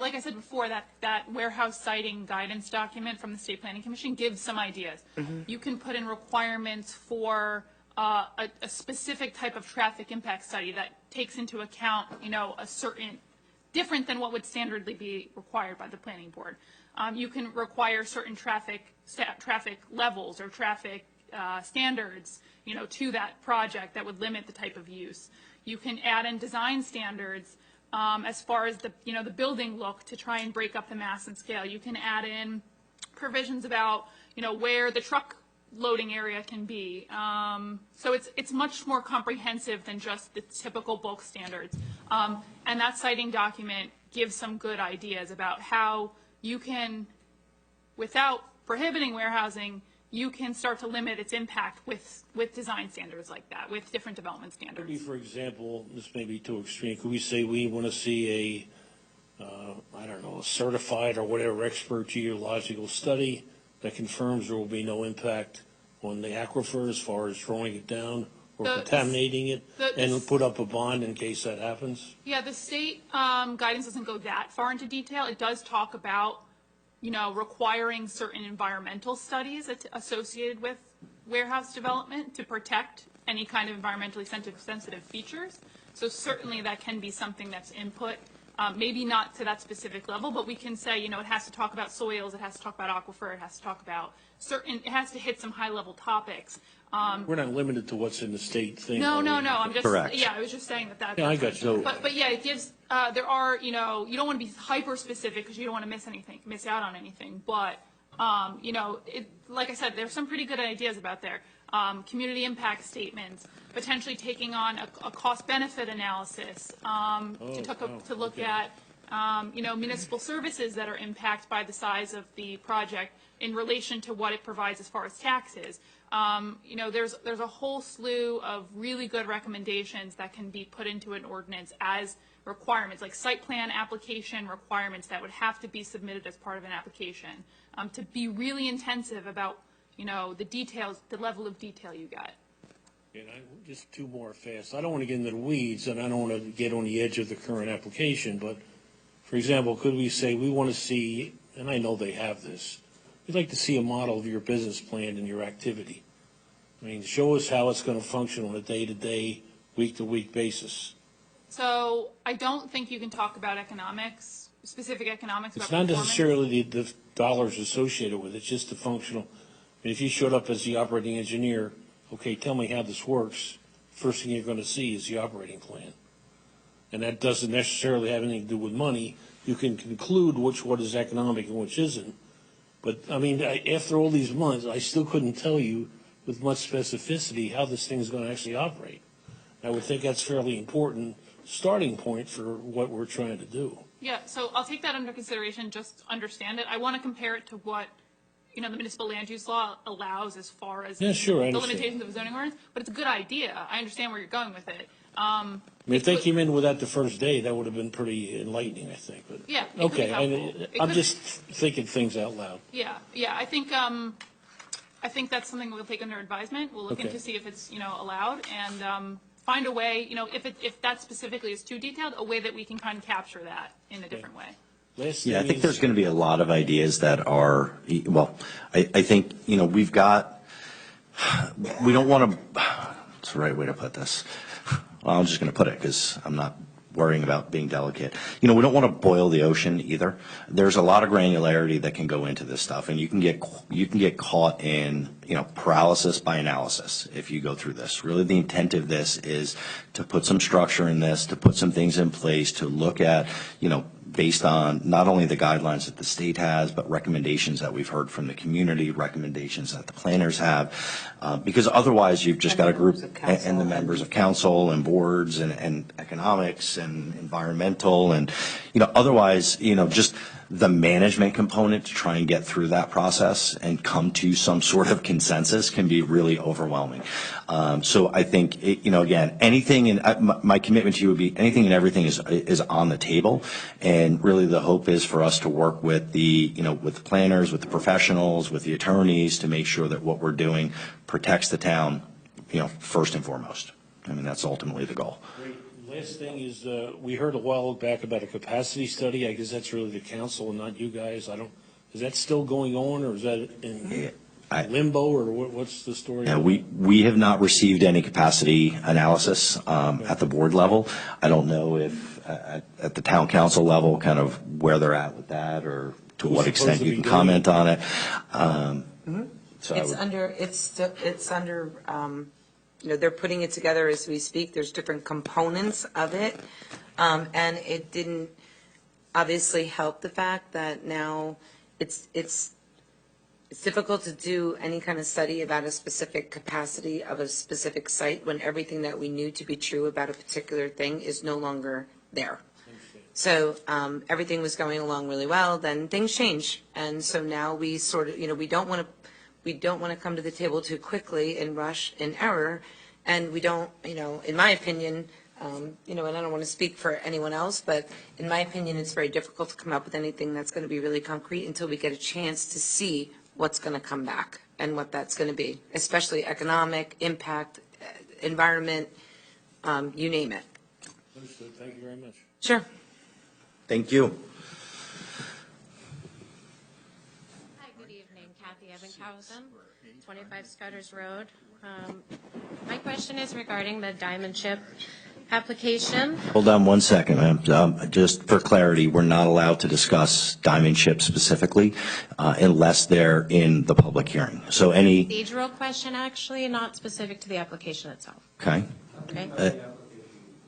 [SPEAKER 6] like I said before, that warehouse siting guidance document from the State Planning Commission gives some ideas. You can put in requirements for a specific type of traffic impact study that takes into account, a certain, different than what would standardly be required by the planning board. You can require certain traffic levels or traffic standards, to that project that would limit the type of use. You can add in design standards as far as the building look to try and break up the mass and scale. You can add in provisions about, where the truck loading area can be. So it's much more comprehensive than just the typical bulk standards. And that siting document gives some good ideas about how you can, without prohibiting warehousing, you can start to limit its impact with design standards like that, with different development standards.
[SPEAKER 9] Maybe, for example, this may be too extreme, could we say we want to see a certified or whatever expert geological study that confirms there will be no impact on the aquifer as far as drawing it down or contaminating it, and put up a bond in case that happens?
[SPEAKER 6] Yeah, the state guidance doesn't go that far into detail. It does talk about, requiring certain environmental studies associated with warehouse development to protect any kind of environmentally sensitive features. So certainly that can be something that's input, maybe not to that specific level, but we can say, it has to talk about soils, it has to talk about aquifer, it has to talk about it has to hit some high-level topics.
[SPEAKER 9] We're not limited to what's in the state thing.
[SPEAKER 6] No,
[SPEAKER 9] are we?
[SPEAKER 6] I'm just,
[SPEAKER 1] Correct.
[SPEAKER 6] yeah, I was just saying that.
[SPEAKER 9] Yeah, I got you.
[SPEAKER 6] But yeah, it gives, there are, you don't want to be hyper-specific because you don't want to miss out on anything. But, like I said, there's some pretty good ideas about there. Community impact statements, potentially taking on a cost-benefit analysis to look at, municipal services that are impacted by the size of the project in relation to what it provides as far as taxes. There's a whole slew of really good recommendations that can be put into an ordinance as requirements, like site plan application requirements that would have to be submitted as part of an application, to be really intensive about, the details, the level of detail you get.
[SPEAKER 9] And just two more fast. I don't want to get into the weeds, and I don't want to get on the edge of the current application, but, for example, could we say we want to see, and I know they have this, we'd like to see a model of your business plan and your activity. I mean, show us how it's going to function on a day-to-day, week-to-week basis.
[SPEAKER 6] So I don't think you can talk about economics, specific economics.
[SPEAKER 9] It's
[SPEAKER 6] about
[SPEAKER 9] not
[SPEAKER 6] performance.
[SPEAKER 9] necessarily the dollars associated with it, it's just the functional. I mean, if you showed up as the operating engineer, okay, tell me how this works, first thing you're going to see is the operating plan. And that doesn't necessarily have anything to do with money. You can conclude what is economic and which isn't. But, I mean, after all these months, I still couldn't tell you with much specificity how this thing is going to actually operate. I would think that's fairly important starting point for what we're trying to do.
[SPEAKER 6] Yeah, so I'll take that under consideration, just understand it. I want to compare it to what, the municipal land use law allows as far as
[SPEAKER 9] Yeah, sure, I
[SPEAKER 6] the
[SPEAKER 9] understand.
[SPEAKER 6] limitations of a zoning ordinance, but it's a good idea. I understand where you're going with it.
[SPEAKER 9] I mean, if they came in with that the first day, that would have been pretty enlightening, I think. But
[SPEAKER 6] Yeah, it could be
[SPEAKER 9] okay,
[SPEAKER 6] helpful.
[SPEAKER 9] I'm just thinking things out loud.
[SPEAKER 6] Yeah, I think that's something we'll take under advisement. We'll look
[SPEAKER 9] Okay.
[SPEAKER 6] into see if it's, allowed, and find a way, if that specifically is too detailed, a way that we can kind of capture that in a different way.
[SPEAKER 9] Last
[SPEAKER 1] Yeah, I
[SPEAKER 9] thing
[SPEAKER 1] think
[SPEAKER 9] is-
[SPEAKER 1] there's going to be a lot of ideas that are, well, I think, we've got, we don't want to, what's the right way to put this? Well, I'm just going to put it because I'm not worrying about being delicate. We don't want to boil the ocean either. There's a lot of granularity that can go into this stuff, and you can get caught in, paralysis by analysis if you go through this. Really, the intent of this is to put some structure in this, to put some things in place, to look at, based on not only the guidelines that the state has, but recommendations that we've heard from the community, recommendations that the planners have, because otherwise you've just got a group, and the members of council and boards and economics and environmental, and, otherwise, just the management component to try and get through that process and come to some sort of consensus can be really overwhelming. So I think, again, anything, and my commitment to you would be anything and everything is on the table. And really the hope is for us to work with with the planners, with the professionals, with the attorneys to make sure that what we're doing protects the town, first and foremost. I mean, that's ultimately the goal.
[SPEAKER 9] Great. Last thing is, we heard a while back about a capacity study. I guess that's really the council and not you guys. Is that still going on, or is that in limbo, or what's the story?
[SPEAKER 1] Yeah, we have not received any capacity analysis at the board level. I don't know if at the town council level, kind of where they're at with that, or to what extent you can comment on it. So
[SPEAKER 3] It's under, they're putting it together as we speak. There's different components of it. And it didn't obviously help the fact that now it's difficult to do any kind of study about a specific capacity of a specific site when everything that we knew to be true about a particular thing is no longer there. So everything was going along really well, then things change. And so now we sort of, we don't want to come to the table too quickly and rush in error. And we don't, in my opinion, and I don't want to speak for anyone else, but in my opinion, it's very difficult to come up with anything that's going to be really concrete until we get a chance to see what's going to come back and what that's going to be, especially economic impact, environment, you name it.
[SPEAKER 9] Understood. Thank you very much.
[SPEAKER 3] Sure.
[SPEAKER 1] Thank you.
[SPEAKER 10] Hi, good evening. Kathy Ebenhausen, 25 Scudder's Road. My question is regarding the Diamond Chip application.
[SPEAKER 1] Hold on one second, ma'am. Just for clarity, we're not allowed to discuss Diamond Chip specifically unless they're in the public hearing. So any.
[SPEAKER 10] Procedural question, actually, not specific to the application itself.
[SPEAKER 1] Okay.
[SPEAKER 10] Okay.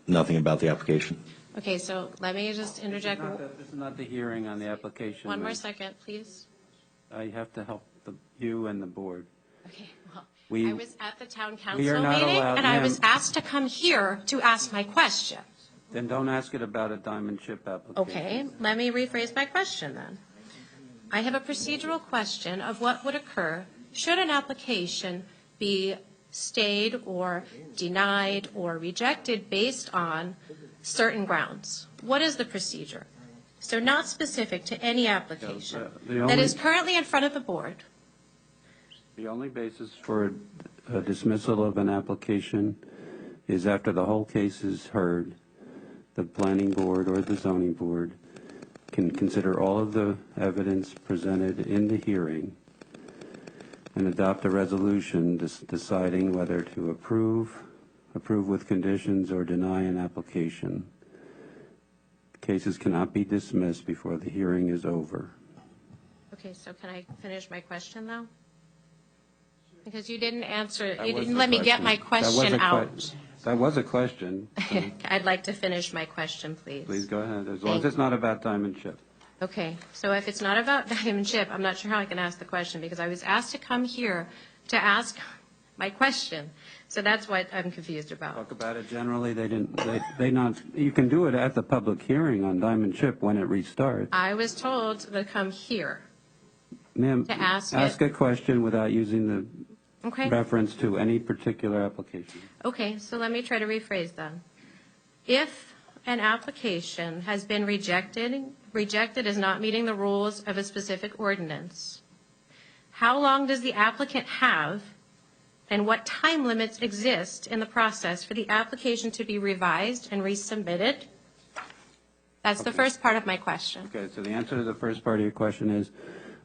[SPEAKER 1] Nothing about the application.
[SPEAKER 10] Okay, so let me just interject.
[SPEAKER 5] This is not the hearing on the application.
[SPEAKER 10] One more
[SPEAKER 5] ma'am.
[SPEAKER 10] second, please.
[SPEAKER 5] I have to help you and the board.
[SPEAKER 10] Okay, well,
[SPEAKER 5] We-
[SPEAKER 10] I was at the town
[SPEAKER 5] we
[SPEAKER 10] council
[SPEAKER 5] are not
[SPEAKER 10] meeting,
[SPEAKER 5] allowed,
[SPEAKER 10] and I
[SPEAKER 5] ma'am.
[SPEAKER 10] was asked to come here to ask my question.
[SPEAKER 5] Then don't ask it about a Diamond Chip application.
[SPEAKER 10] Okay, let me rephrase my question then. I have a procedural question of what would occur should an application be stayed or denied or rejected based on certain grounds. What is the procedure? So not specific to any application that is currently in front of the board.
[SPEAKER 5] The only basis for a dismissal of an application is after the whole case is heard, the planning board or the zoning board can consider all of the evidence presented in the hearing and adopt a resolution deciding whether to approve with conditions, or deny an application. Cases cannot be dismissed before the hearing is over.
[SPEAKER 10] Okay, so can I finish my question though? Because you didn't answer,
[SPEAKER 5] That
[SPEAKER 10] you
[SPEAKER 5] was
[SPEAKER 10] didn't
[SPEAKER 5] the
[SPEAKER 10] let me get my
[SPEAKER 5] question.
[SPEAKER 10] question out.
[SPEAKER 5] That was a question.
[SPEAKER 10] I'd like to finish my question, please.
[SPEAKER 5] Please go ahead, as long as it's not about Diamond Chip.
[SPEAKER 10] Okay, so if it's not about Diamond Chip, I'm not sure how I can ask the question because I was asked to come here to ask my question. So that's what I'm confused about.
[SPEAKER 5] Talk about it generally, you can do it at the public hearing on Diamond Chip when it restarts.
[SPEAKER 10] I was told to come here.
[SPEAKER 5] Ma'am,
[SPEAKER 10] To ask
[SPEAKER 5] a question without using the
[SPEAKER 10] Okay.
[SPEAKER 5] reference to any particular application.
[SPEAKER 10] Okay, so let me try to rephrase then. If an application has been rejected as not meeting the rules of a specific ordinance, how long does the applicant have and what time limits exist in the process for the application to be revised and resubmitted? That's the first part of my question.
[SPEAKER 5] Okay, so the answer to the first part of your question is,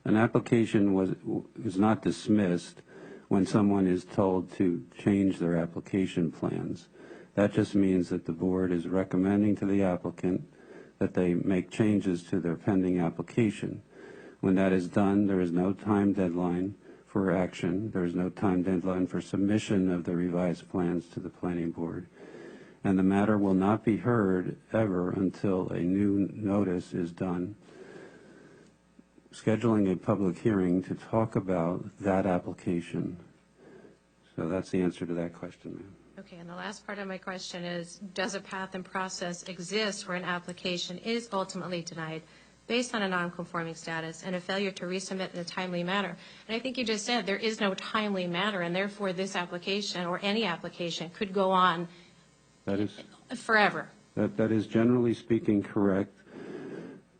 [SPEAKER 5] an application was not dismissed when someone is told to change their application plans. That just means that the board is recommending to the applicant that they make changes to their pending application. When that is done, there is no time deadline for action. There is no time deadline for submission of the revised plans to the planning board. And the matter will not be heard ever until a new notice is done, scheduling a public hearing to talk about that application. So that's the answer to that question, ma'am.
[SPEAKER 10] Okay, and the last part of my question is, does a path and process exist where an application is ultimately denied based on a nonconforming status and a failure to resubmit in a timely manner. And I think you just said there is no timely manner, and therefore this application or any application could go on
[SPEAKER 5] That is,
[SPEAKER 10] forever.
[SPEAKER 5] that is generally speaking correct.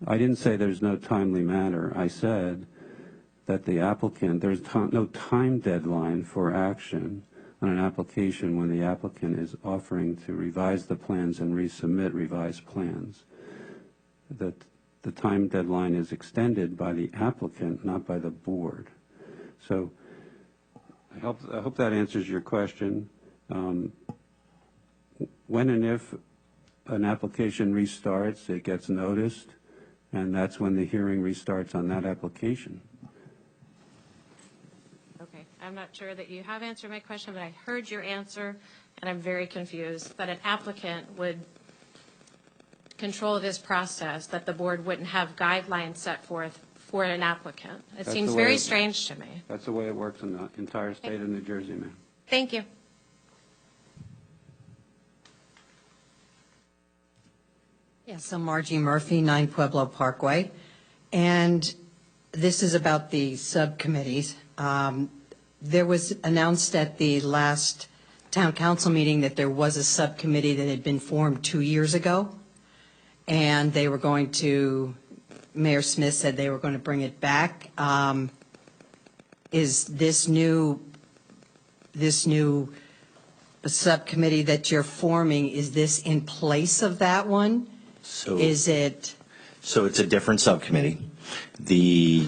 [SPEAKER 5] I didn't say there's no timely manner. I said that the applicant, there's no time deadline for action on an application when the applicant is offering to revise the plans and resubmit revised plans. That the time deadline is extended by the applicant, not by the board. So I hope that answers your question. When and if an application restarts, it gets noticed, and that's when the hearing restarts on that application.
[SPEAKER 10] Okay, I'm not sure that you have answered my question, but I heard your answer, and I'm very confused that an applicant would control this process, that the board wouldn't have guidelines set forth for an applicant. It
[SPEAKER 5] That's
[SPEAKER 10] seems
[SPEAKER 5] the way
[SPEAKER 10] very
[SPEAKER 5] it-
[SPEAKER 10] strange to me.
[SPEAKER 5] That's the way it works in the entire state of New Jersey, ma'am.
[SPEAKER 10] Thank you.
[SPEAKER 4] Yes, I'm Margie Murphy, 9 Pueblo Parkway, and this is about the subcommittees. There was announced at the last town council meeting that there was a subcommittee that had been formed 2 years ago, and they were going to, Mayor Smith said they were going to bring it back. Is this new subcommittee that you're forming, is this in place of that one?
[SPEAKER 1] So,
[SPEAKER 4] Is it?
[SPEAKER 1] so it's a different subcommittee. The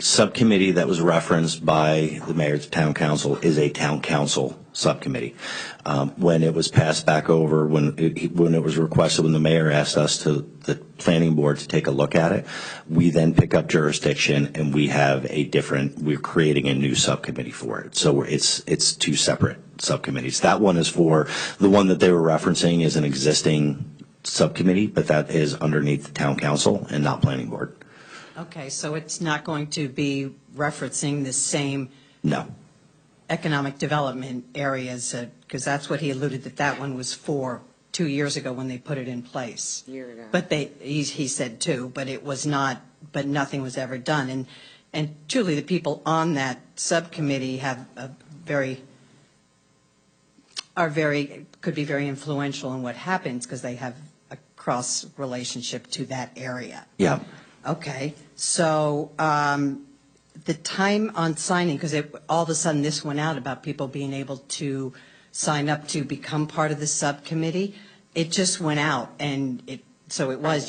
[SPEAKER 1] subcommittee that was referenced by the mayor's town council is a town council subcommittee. When it was passed back over, when it was requested, when the mayor asked us the planning board to take a look at it, we then pick up jurisdiction and we're creating a new subcommittee for it. So it's two separate subcommittees. That one is for, the one that they were referencing is an existing subcommittee, but that is underneath the town council and not planning board.
[SPEAKER 4] Okay, so it's not going to be referencing the same
[SPEAKER 1] No.
[SPEAKER 4] economic development areas, because that's what he alluded that one was for 2 years ago when they put it in place.
[SPEAKER 3] Year ago.
[SPEAKER 4] But he said two, but it was not, but nothing was ever done. And truly, the people on that subcommittee could be very influential in what happens because they have a cross relationship to that area.
[SPEAKER 1] Yeah.
[SPEAKER 4] Okay, so the time on signing, because all of a sudden this went out about people being able to sign up to become part of the subcommittee, it just went out, and you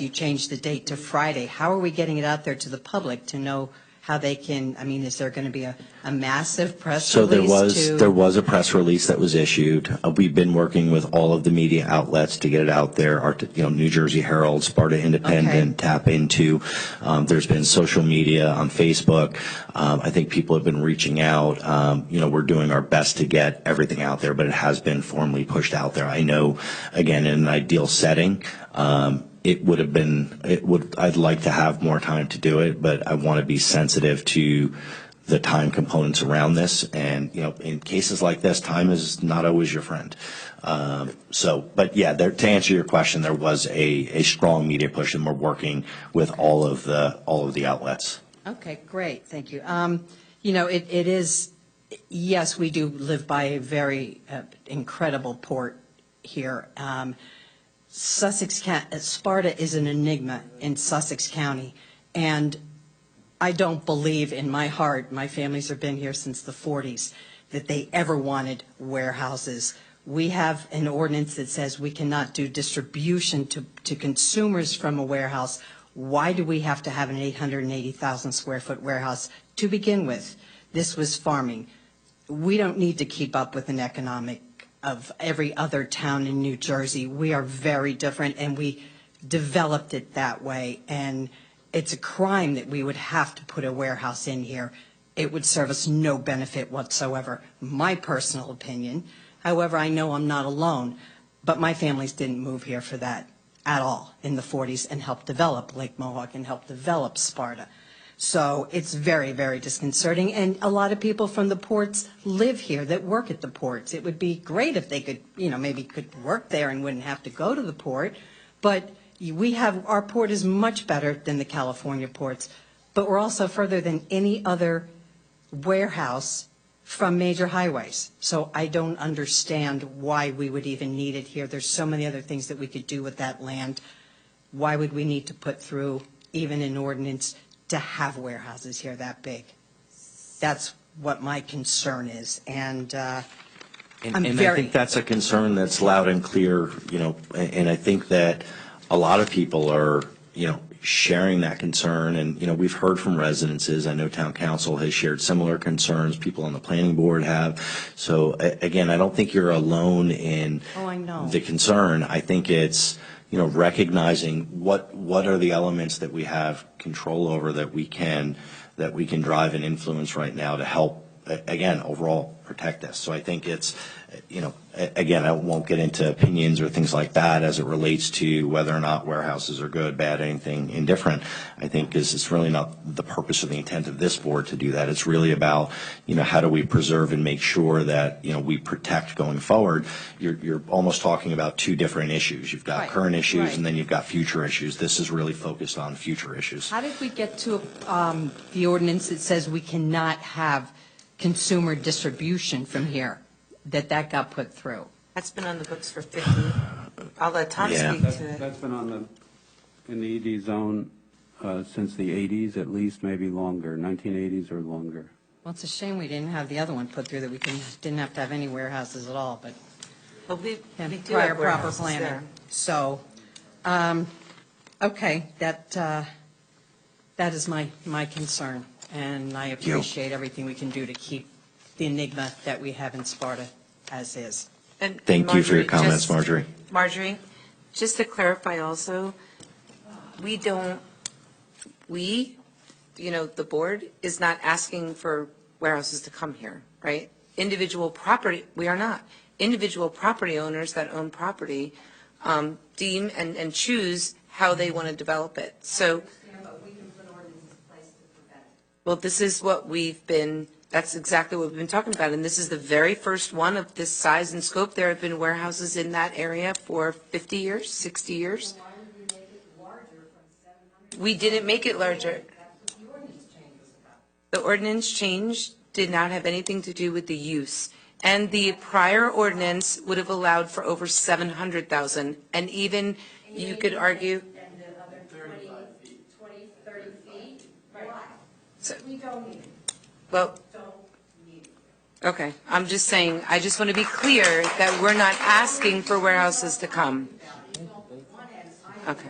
[SPEAKER 4] changed the date to Friday. How are we getting it out there to the public to know how they can, is there going to be a massive press
[SPEAKER 1] So
[SPEAKER 4] release?
[SPEAKER 1] there was a press release that was issued. We've been working with all of the media outlets to get it out there. Our, New Jersey Herald, Sparta Independent, Tap Into. There's been social media on Facebook. I think people have been reaching out. We're doing our best to get everything out there, but it has been formally pushed out there. I know, again, in an ideal setting, I'd like to have more time to do it, but I want to be sensitive to the time components around this. And, in cases like this, time is not always your friend. But yeah, to answer your question, there was a strong media push, and we're working with all of the outlets.
[SPEAKER 4] Okay, great, thank you. It is, yes, we do live by a very incredible port here. Sparta is an enigma in Sussex County, and I don't believe in my heart, my families have been here since the 40s, that they ever wanted warehouses. We have an ordinance that says we cannot do distribution to consumers from a warehouse. Why do we have to have an 880,000 square foot warehouse to begin with? This was farming. We don't need to keep up with an economic of every other town in New Jersey. We are very different, and we developed it that way. And it's a crime that we would have to put a warehouse in here. It would serve us no benefit whatsoever, my personal opinion. However, I know I'm not alone, but my families didn't move here for that at all in the 40s and helped develop Lake Mohawk and helped develop Sparta. So it's very, very disconcerting. And a lot of people from the ports live here that work at the ports. It would be great if they could, maybe could work there and wouldn't have to go to the port. But Our port is much better than the California ports, but we're also further than any other warehouse from major highways. So I don't understand why we would even need it here. There's so many other things that we could do with that land. Why would we need to put through even an ordinance to have warehouses here that big? That's what my concern is, and
[SPEAKER 1] And I think that's a concern that's loud and clear, and I think that a lot of people are, sharing that concern. And, we've heard from residences. I know town council has shared similar concerns. People on the planning board have. So again, I don't think you're alone in
[SPEAKER 4] I know.
[SPEAKER 1] the concern. I think it's, recognizing what are the elements that we have control over that we can drive and influence right now to help, again, overall protect this. So I think it's, again, I won't get into opinions or things like that as it relates to whether or not warehouses are good, bad, anything indifferent. I think it's really not the purpose or the intent of this board to do that. It's really about, how do we preserve and make sure that, we protect going forward. You're almost talking about two different issues. You've got
[SPEAKER 4] Right,
[SPEAKER 1] current issues
[SPEAKER 4] right.
[SPEAKER 1] and then you've got future issues. This is really focused on future issues.
[SPEAKER 4] How did we get to the ordinance that says we cannot have consumer distribution from here, that got put through?
[SPEAKER 3] That's been on the books for 50. I'll let Tom
[SPEAKER 1] Yeah.
[SPEAKER 3] speak to it.
[SPEAKER 5] That's been in the ED zone since the 80s, at least, maybe longer, 1980s or longer.
[SPEAKER 4] Well, it's a shame we didn't have the other one put through, that we didn't have to have any warehouses at all, but
[SPEAKER 3] But we do
[SPEAKER 4] prior
[SPEAKER 3] have
[SPEAKER 4] proper
[SPEAKER 3] warehouses
[SPEAKER 4] planning.
[SPEAKER 3] there.
[SPEAKER 4] So, okay, that is my concern, and I appreciate everything we can do to keep the enigma that we have in Sparta as is.
[SPEAKER 3] And
[SPEAKER 1] Thank you for your
[SPEAKER 3] Marjorie,
[SPEAKER 1] comments, Marjorie.
[SPEAKER 3] Marjorie, just to clarify also, the board is not asking for warehouses to come here, right? We are not. Individual property owners that own property deem and choose how they want to develop it. So, well, this is what that's exactly what we've been talking about. And this is the very first one of this size and scope. There have been warehouses in that area for 50 years, 60 years. We didn't make it larger. The ordinance change did not have anything to do with the use. And the prior ordinance would have allowed for over 700,000. And even, you could argue.
[SPEAKER 8] And the other 20, 30 feet? Right.
[SPEAKER 3] So-
[SPEAKER 8] We don't need it.
[SPEAKER 3] Well,
[SPEAKER 8] Don't need it.
[SPEAKER 3] okay, I'm just saying, I just want to be clear that we're not asking for warehouses to come. Okay.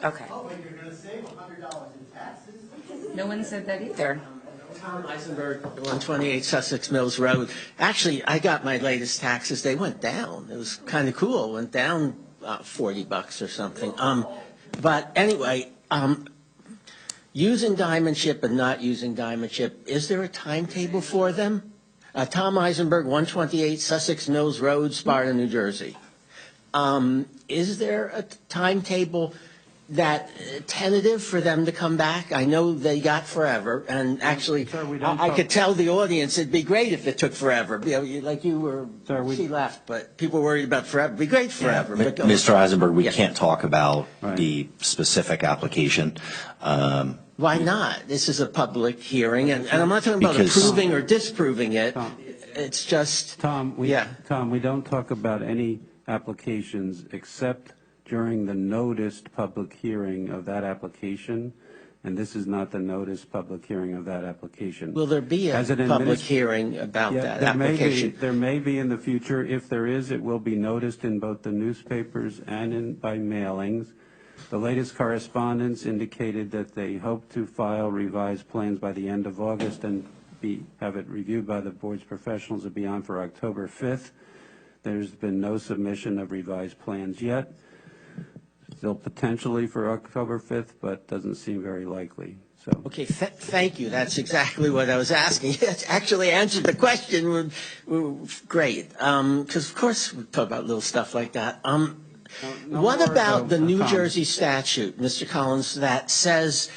[SPEAKER 3] Okay.
[SPEAKER 11] Oh, but you're going to save $100 in taxes?
[SPEAKER 3] No one said that either.
[SPEAKER 12] Tom Eisenberg, 128 Sussex Mills Road. Actually, I got my latest taxes. They went down. It was kind of cool. Went down $40 or something. But anyway, using Diamond Ship and not using Diamond Ship, is there a timetable for them? Tom Eisenberg, 128 Sussex Mills Road, Sparta, New Jersey. Is there a timetable that tentative for them to come back? I know they got forever, and actually,
[SPEAKER 5] Sir, we
[SPEAKER 12] I
[SPEAKER 5] don't
[SPEAKER 12] could tell the audience it'd be great if it took forever. Like you were,
[SPEAKER 5] Sir,
[SPEAKER 12] she left, but people were worried about forever. It'd be great forever. But go
[SPEAKER 1] Mr. Eisenberg, we
[SPEAKER 12] Yeah.
[SPEAKER 1] can't talk about
[SPEAKER 5] Right.
[SPEAKER 1] the specific application.
[SPEAKER 12] Why not? This is a public hearing, and I'm not talking about
[SPEAKER 1] Because-
[SPEAKER 12] approving or disproving it.
[SPEAKER 5] Tom.
[SPEAKER 12] It's just,
[SPEAKER 5] Tom, we
[SPEAKER 12] Yeah.
[SPEAKER 5] don't talk about any applications except during the noticed public hearing of that application, and this is not the noticed public hearing of that application.
[SPEAKER 12] will there be a
[SPEAKER 5] As an
[SPEAKER 12] public
[SPEAKER 5] adminis-
[SPEAKER 12] hearing about
[SPEAKER 5] Yeah,
[SPEAKER 12] that
[SPEAKER 5] there may be-
[SPEAKER 12] application?
[SPEAKER 5] There may be in the future. If there is, it will be noticed in both the newspapers and by mailings. The latest correspondence indicated that they hope to file revised plans by the end of August and have it reviewed by the board's professionals and be on for October 5th. There's been no submission of revised plans yet. Still potentially for October 5th, but doesn't seem very likely. So,
[SPEAKER 12] Okay, thank you. That's exactly what I was asking. It actually answered the question. Great. Because, of course, we talk about little stuff like that. What
[SPEAKER 5] more,
[SPEAKER 12] about the New
[SPEAKER 5] Tom.
[SPEAKER 12] Jersey statute, Mr. Collins, that says,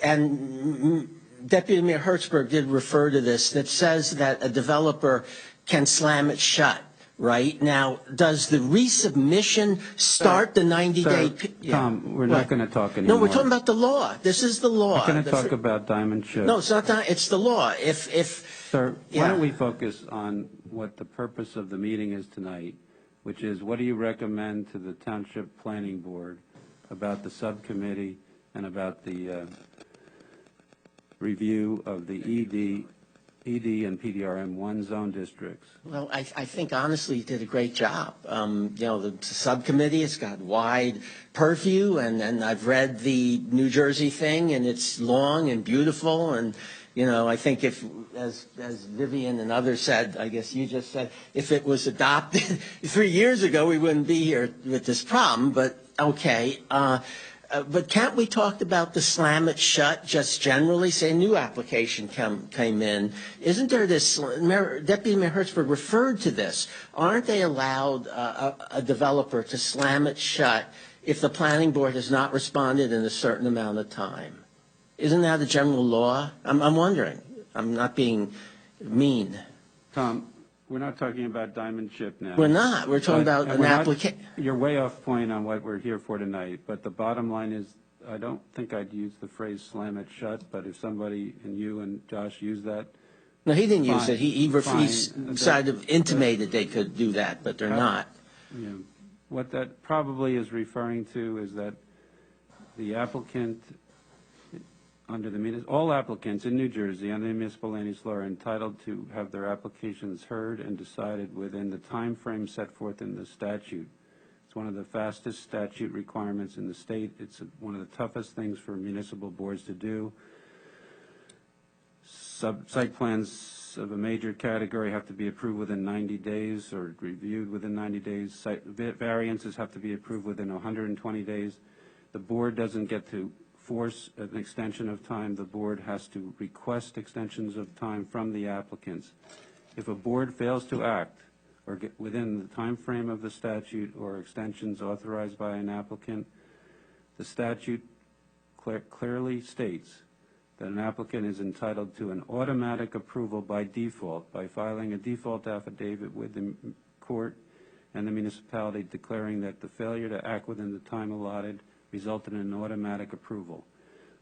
[SPEAKER 12] and Deputy Mayor Hertzberg did refer to this, that says that a developer can slam it shut right? Now, does the resubmission start the 90-day?
[SPEAKER 5] Tom, we're not going to talk anymore.
[SPEAKER 12] No, we're talking about the law. This is the law.
[SPEAKER 5] We're going to talk about Diamond Chip.
[SPEAKER 12] No, it's not that. It's the law.
[SPEAKER 5] Sir,
[SPEAKER 12] Yeah.
[SPEAKER 5] why don't we focus on what the purpose of the meeting is tonight, which is what do you recommend to the Township Planning Board about the subcommittee and about the review of the ED and PDRM1 zone districts?
[SPEAKER 12] Well, I think honestly you did a great job. The subcommittee has got wide purview, and I've read the New Jersey thing, and it's long and beautiful, and I think if, as Vivian and others said, I guess you just said, if it was adopted 3 years ago, we wouldn't be here with this problem, but okay. But can't we talk about the slam it shut just generally? Say a new application came in. Isn't there this, Deputy Mayor Hertzberg referred to this. Aren't they allowed a developer to slam it shut if the planning board has not responded in a certain amount of time? Isn't that the general law? I'm wondering. I'm not being mean.
[SPEAKER 5] Tom, we're not talking about Diamond Chip now.
[SPEAKER 12] We're not. We're talking about an application.
[SPEAKER 5] You're way off point on what we're here for tonight, but the bottom line is I don't think I'd use the phrase slam it shut, but if somebody, and you and Josh use that.
[SPEAKER 12] No, he didn't use
[SPEAKER 5] fine,
[SPEAKER 12] it. He intimated they could do that, but they're not.
[SPEAKER 5] What that probably is referring to is that the applicant, all applicants in New Jersey under the municipal land use law are entitled to have their applications heard and decided within the time frame set forth in the statute. It's one of the fastest statute requirements in the state. It's one of the toughest things for municipal boards to do. Site plans of a major category have to be approved within 90 days or reviewed within 90 days. Site variances have to be approved within 120 days. The board doesn't get to force an extension of time. The board has to request extensions of time from the applicants. If a board fails to act or get within the time frame of the statute or extensions authorized by an applicant, the statute clearly states that an applicant is entitled to an automatic approval by default by filing a default affidavit with the court and the municipality declaring that the failure to act within the time allotted resulted in an automatic approval.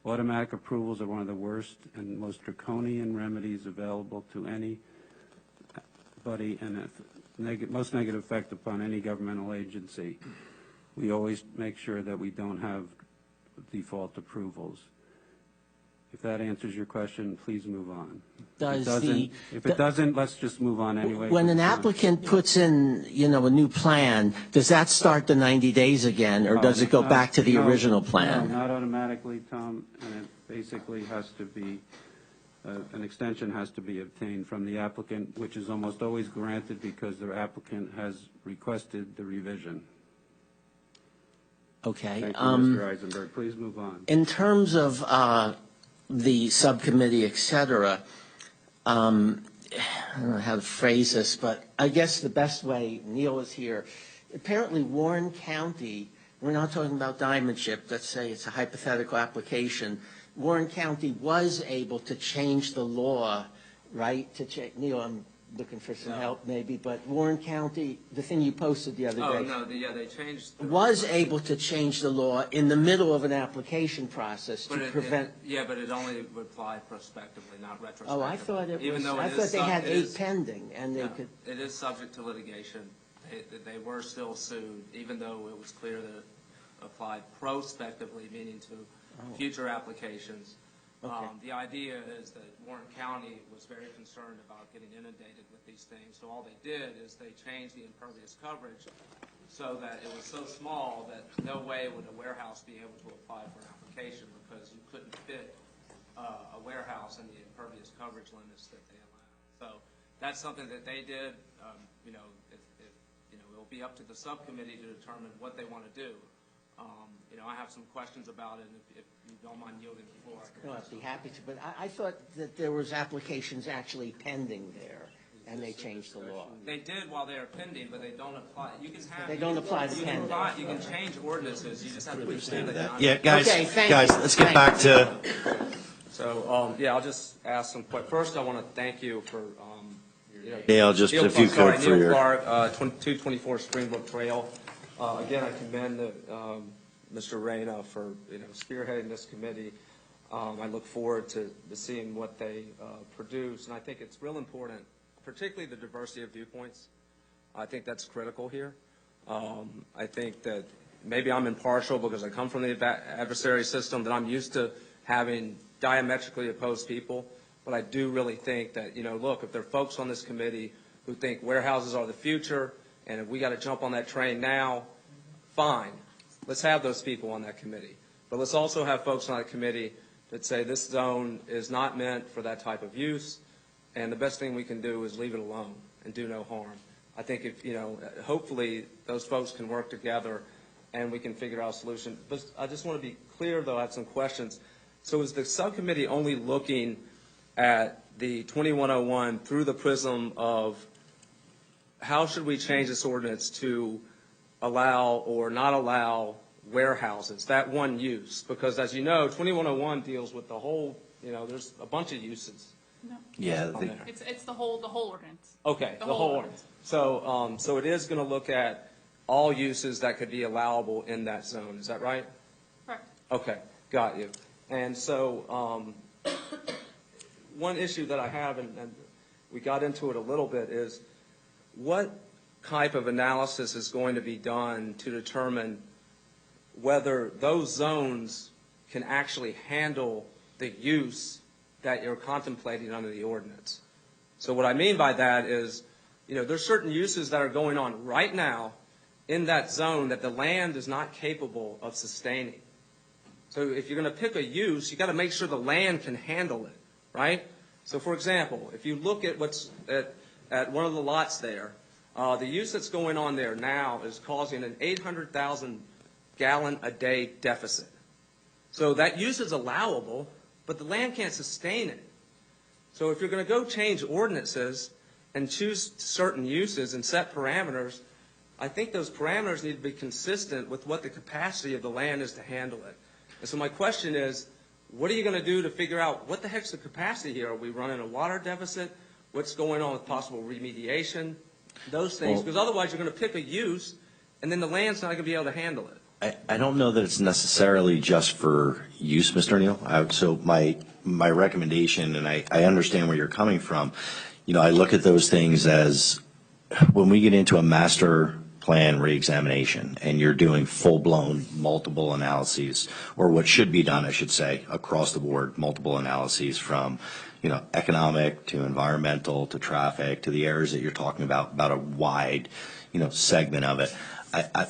[SPEAKER 5] Automatic approvals are one of the worst and most draconian remedies available to anybody and most negative effect upon any governmental agency. We always make sure that we don't have default approvals. If that answers your question, please move on. If it doesn't, let's just move on anyway.
[SPEAKER 12] When an applicant puts in, a new plan, does that start the 90 days again, or does it go back to the original plan?
[SPEAKER 5] No, not automatically, Tom, and it basically has to be, an extension has to be obtained from the applicant, which is almost always granted because the applicant has requested the revision.
[SPEAKER 12] Okay.
[SPEAKER 5] Thank you, Mr. Eisenberg. Please move on.
[SPEAKER 12] In terms of the subcommittee, et cetera, I don't know how to phrase this, but I guess the best way, Neil is here, apparently Warren County, we're not talking about Diamond Chip, let's say it's a hypothetical application, Warren County was able to change the law, right? Neil, I'm looking for some help maybe, but Warren County, the thing you posted the other day.
[SPEAKER 13] They changed.
[SPEAKER 12] Was able to change the law in the middle of an application process to prevent.
[SPEAKER 13] But it only would apply prospectively, not retrospectively.
[SPEAKER 12] Oh, I thought it was.
[SPEAKER 13] Even though
[SPEAKER 12] I thought they had 8 pending, and they could.
[SPEAKER 13] It is subject to litigation. They were still sued, even though it was clear that it applied prospectively, meaning to future applications.
[SPEAKER 12] Okay.
[SPEAKER 13] The idea is that Warren County was very concerned about getting inundated with these things, so all they did is they changed the impervious coverage so that it was so small that no way would a warehouse be able to apply for an application because you couldn't fit a warehouse in the impervious coverage limits that they allow. So that's something that they did. It will be up to the subcommittee to determine what they want to do. I have some questions about it, and if you don't mind yielding the floor.
[SPEAKER 12] No, I'd be happy to, but I thought that there was applications actually pending there, and they changed the law.
[SPEAKER 13] They did while they are pending, but they don't apply. You can have.
[SPEAKER 12] They don't apply to pending.
[SPEAKER 13] You can change ordinances. You just have to understand that.
[SPEAKER 1] Yeah, guys,
[SPEAKER 12] Okay,
[SPEAKER 1] let's get back to.
[SPEAKER 13] So, I'll just ask some questions. First, I want to thank you for
[SPEAKER 1] Dale, just a few
[SPEAKER 13] Sorry,
[SPEAKER 1] code for
[SPEAKER 13] Neil
[SPEAKER 1] your.
[SPEAKER 13] Clark, 224 Springbrook Trail. Again, I commend Mr. Reyna for, spearheading this committee. I look forward to seeing what they produce, and I think it's real important, particularly the diversity of viewpoints. I think that's critical here. I think that maybe I'm impartial because I come from the adversary system, that I'm used to having diametrically opposed people. But I do really think that, look, if there are folks on this committee who think warehouses are the future, and if we got to jump on that train now, fine. Let's have those people on that committee. But let's also have folks on that committee that say this zone is not meant for that type of use, and the best thing we can do is leave it alone and do no harm. I think if, hopefully those folks can work together and we can figure out a solution. But I just want to be clear, though, I have some questions. So is the subcommittee only looking at the 2101 through the prism of how should we change this ordinance to allow or not allow warehouses, that one use? Because as you know, 2101 deals with the whole, there's a bunch of uses.
[SPEAKER 6] No.
[SPEAKER 1] Yeah.
[SPEAKER 6] It's the whole ordinance.
[SPEAKER 13] Okay, the whole ordinance. So, so it is going to look at all uses that could be allowable in that zone. Is that right?
[SPEAKER 6] Correct.
[SPEAKER 13] Okay, got you. And so, one issue that I have, and we got into it a little bit, is what type of analysis is going to be done to determine whether those zones can actually handle the use that you're contemplating under the ordinance? So what I mean by that is, there's certain uses that are going on right now in that zone that the land is not capable of sustaining. So if you're going to pick a use, you got to make sure the land can handle it, right? So for example, if you look at what's at one of the lots there, the use that's going on there now is causing an 800,000 gallon a day deficit. So that use is allowable, but the land can't sustain it. So if you're going to go change ordinances and choose certain uses and set parameters, I think those parameters need to be consistent with what the capacity of the land is to handle it. And so my question is, what are you going to do to figure out what the heck's the capacity here? Are we running a water deficit? What's going on with possible remediation? Those things, because otherwise you're going to pick a use and then the land's not going to be able to handle it.
[SPEAKER 1] I don't know that it's necessarily just for use, Mr. Neal. So my recommendation, and I understand where you're coming from, I look at those things as when we get into a master plan reexamination and you're doing full-blown multiple analyses, or what should be done, I should say, across the board, multiple analyses from economic to environmental to traffic to the areas that you're talking about a wide, segment of it.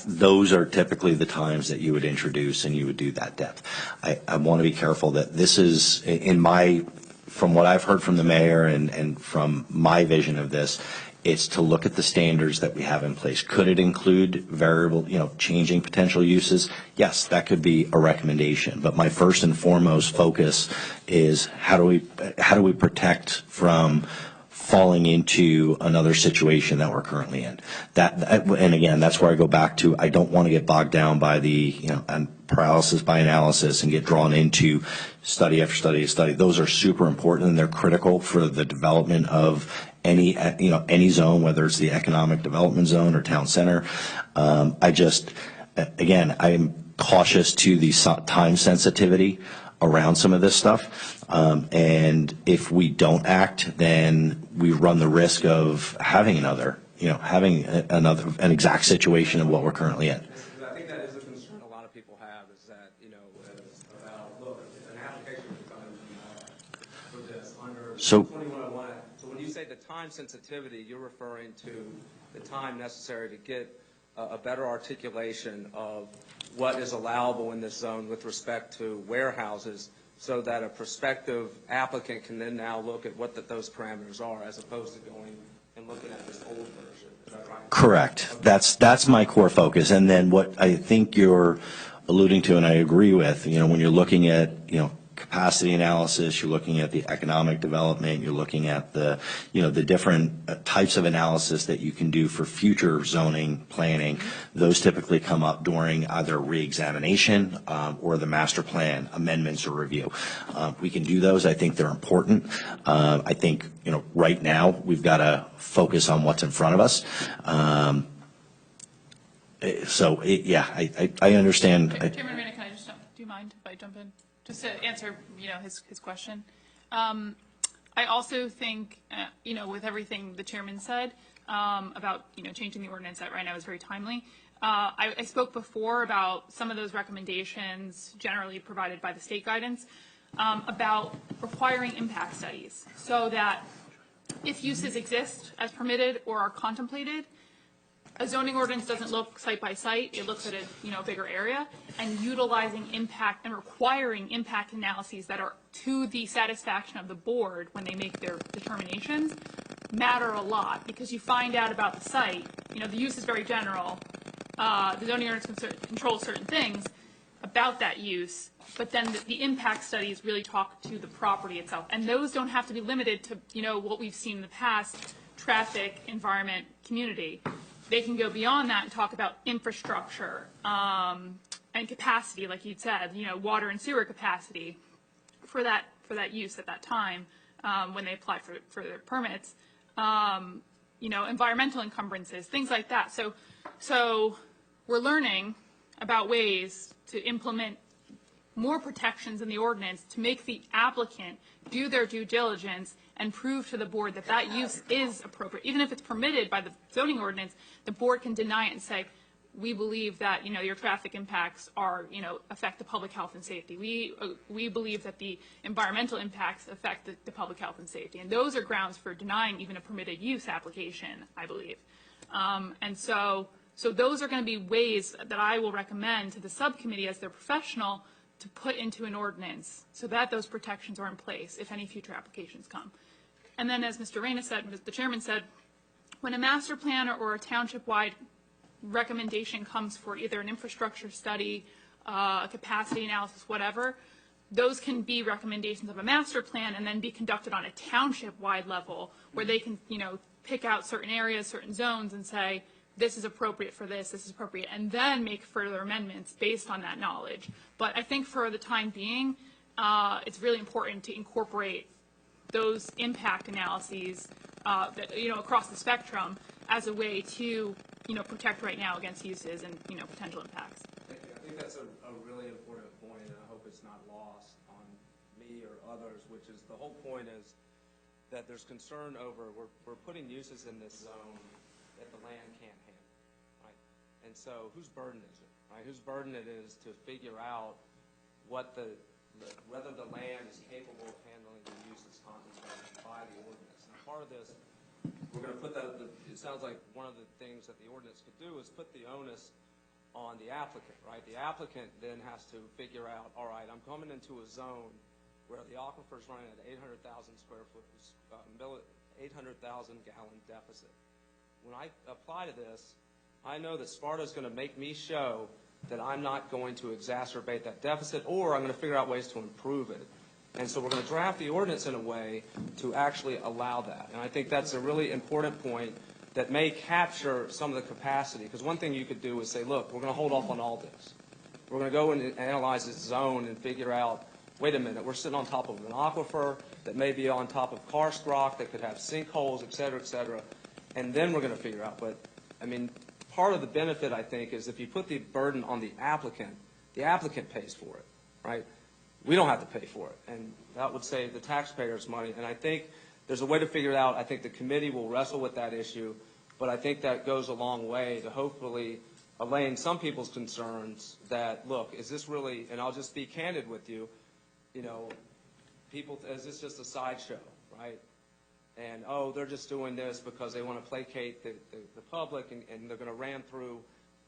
[SPEAKER 1] Those are typically the times that you would introduce and you would do that depth. I want to be careful that this is, from what I've heard from the mayor and from my vision of this, it's to look at the standards that we have in place. Could it include variable, changing potential uses? Yes, that could be a recommendation. But my first and foremost focus is how do we protect from falling into another situation that we're currently in. And again, that's where I go back to, I don't want to get bogged down by the, and paralysis by analysis and get drawn into study after study after study. Those are super important and they're critical for the development of any zone, whether it's the economic development zone or town center. I'm cautious to the time sensitivity around some of this stuff. And if we don't act, then we run the risk of having an exact situation of what we're currently in.
[SPEAKER 13] I think that is a concern a lot of people have, is that, look, an application is done for this under 2101. So when you say the time sensitivity, you're referring to the time necessary to get a better articulation of what is allowable in this zone with respect to warehouses, so that a prospective applicant can then now look at what those parameters are, as opposed to going and looking at this old version. Is that right?
[SPEAKER 1] Correct. Okay. That's my core focus. And then what I think you're alluding to, and I agree with, when you're looking at, capacity analysis, you're looking at the economic development, you're looking at the, the different types of analysis that you can do for future zoning planning. Those typically come up during either reexamination or the master plan amendments or review. We can do those. I think they're important. I think, right now we've got to focus on what's in front of us. I understand.
[SPEAKER 6] Chairman Arena, can I just do you mind if I jump in? Just to answer, his question. I also think, with everything the chairman said about, changing the ordinance, that right now is very timely. I spoke before about some of those recommendations generally provided by the state guidance about requiring impact studies so that if uses exist as permitted or are contemplated, a zoning ordinance doesn't look site by site. It looks at a bigger area, and utilizing impact and requiring impact analyses that are to the satisfaction of the board when they make their determinations matter a lot, because you find out about the site. The use is very general. The zoning ordinance controls certain things about that use, but then the impact studies really talk to the property itself, and those don't have to be limited to what we've seen in the past: traffic, environment, community. They can go beyond that and talk about infrastructure and capacity, like you'd said, water and sewer capacity for that use at that time when they apply for their permits. Environmental encumbrances, things like that. So we're learning about ways to implement more protections in the ordinance to make the applicant do their due diligence and prove to the board that that use is appropriate. Even if it's permitted by the zoning ordinance, the board can deny it and say, we believe that, your traffic impacts are, affect the public health and safety. We believe that the environmental impacts affect the public health and safety. And those are grounds for denying even a permitted use application, I believe. So those are going to be ways that I will recommend to the subcommittee as their professional to put into an ordinance so that those protections are in place if any future applications come. And then, as Mr. Reyna said, the chairman said, when a master plan or a township-wide recommendation comes for either an infrastructure study, a capacity analysis, whatever, those can be recommendations of a master plan and then be conducted on a township-wide level where they can, pick out certain areas, certain zones and say, this is appropriate for this is appropriate, and then make further amendments based on that knowledge. But I think for the time being, it's really important to incorporate those impact analyses across the spectrum as a way to protect right now against uses and potential impacts.
[SPEAKER 13] Thank you. I think that's a really important point, and I hope it's not lost on me or others, which is the whole point is that there's concern over we're putting uses in this zone that the land can't handle, right? And so whose burden is it, right? Whose burden it is to figure out whether the land is capable of handling the uses contemplated by the ordinance. And part of this, we're going to put that, it sounds like one of the things that the ordinance could do is put the onus on the applicant, right? The applicant then has to figure out, all right, I'm coming into a zone where the aquifer is running at 800,000 square foot, 800,000 gallon deficit. When I apply to this, I know that Sparta is going to make me show that I'm not going to exacerbate that deficit, or I'm going to figure out ways to improve it. And so we're going to draft the ordinance in a way to actually allow that. And I think that's a really important point that may capture some of the capacity. Because one thing you could do is say, look, we're going to hold off on all this. We're going to go and analyze this zone and figure out, wait a minute, we're sitting on top of an aquifer that may be on top of karst rock that could have sinkholes, et cetera, et cetera. And then we're going to figure out. But, I mean, part of the benefit, I think, is if you put the burden on the applicant pays for it, right? We don't have to pay for it. And that would save the taxpayers money. And I think there's a way to figure it out. I think the committee will wrestle with that issue. But I think that goes a long way to hopefully allaying some people's concerns that, look, is this really, and I'll just be candid with you, people, is this just a sideshow, right? And, oh, they're just doing this because they want to placate the public, and they're going to ram through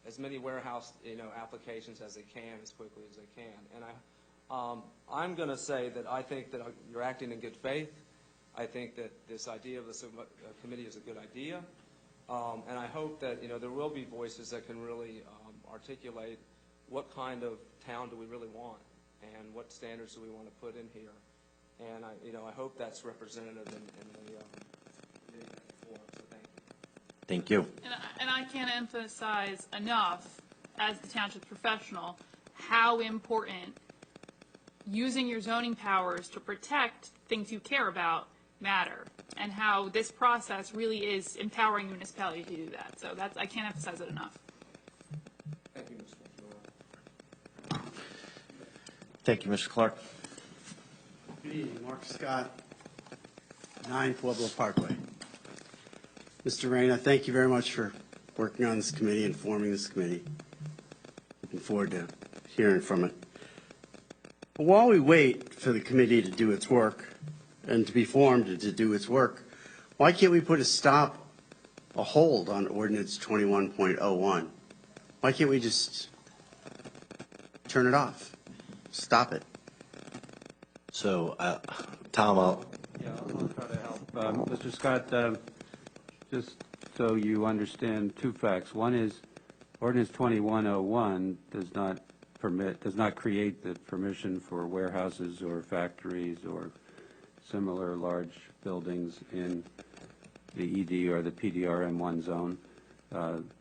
[SPEAKER 13] as many warehouse, applications as they can, as quickly as they can. And I'm going to say that I think that you're acting in good faith. I think that this idea of the committee is a good idea. And I hope that, there will be voices that can really articulate what kind of town do we really want. and what standards do we want to put in here. And I hope that's representative in the form, so thank you.
[SPEAKER 1] Thank you.
[SPEAKER 6] And I can't emphasize enough, as the township professional, how important using your zoning powers to protect things you care about matter, and how this process really is empowering the municipality to do that. So I can't emphasize it enough.
[SPEAKER 13] Thank you, Mr. McMillan.
[SPEAKER 1] Thank you, Mr. Clark.
[SPEAKER 14] Good evening, Mark Scott, 9 Pueblo Parkway. Mr. Reyna, thank you very much for working on this committee and forming this committee. Looking forward to hearing from it. But while we wait for the committee to do its work and to be formed and to do its work, why can't we put a hold on ordinance 21.01? Why can't we just turn it off, stop it?
[SPEAKER 1] So, Tom,
[SPEAKER 5] I'll try to help. Mr. Scott, just so you understand two facts. One is ordinance 2101 does not create the permission for warehouses or factories or similar large buildings in the ED or the PDRM1 zone.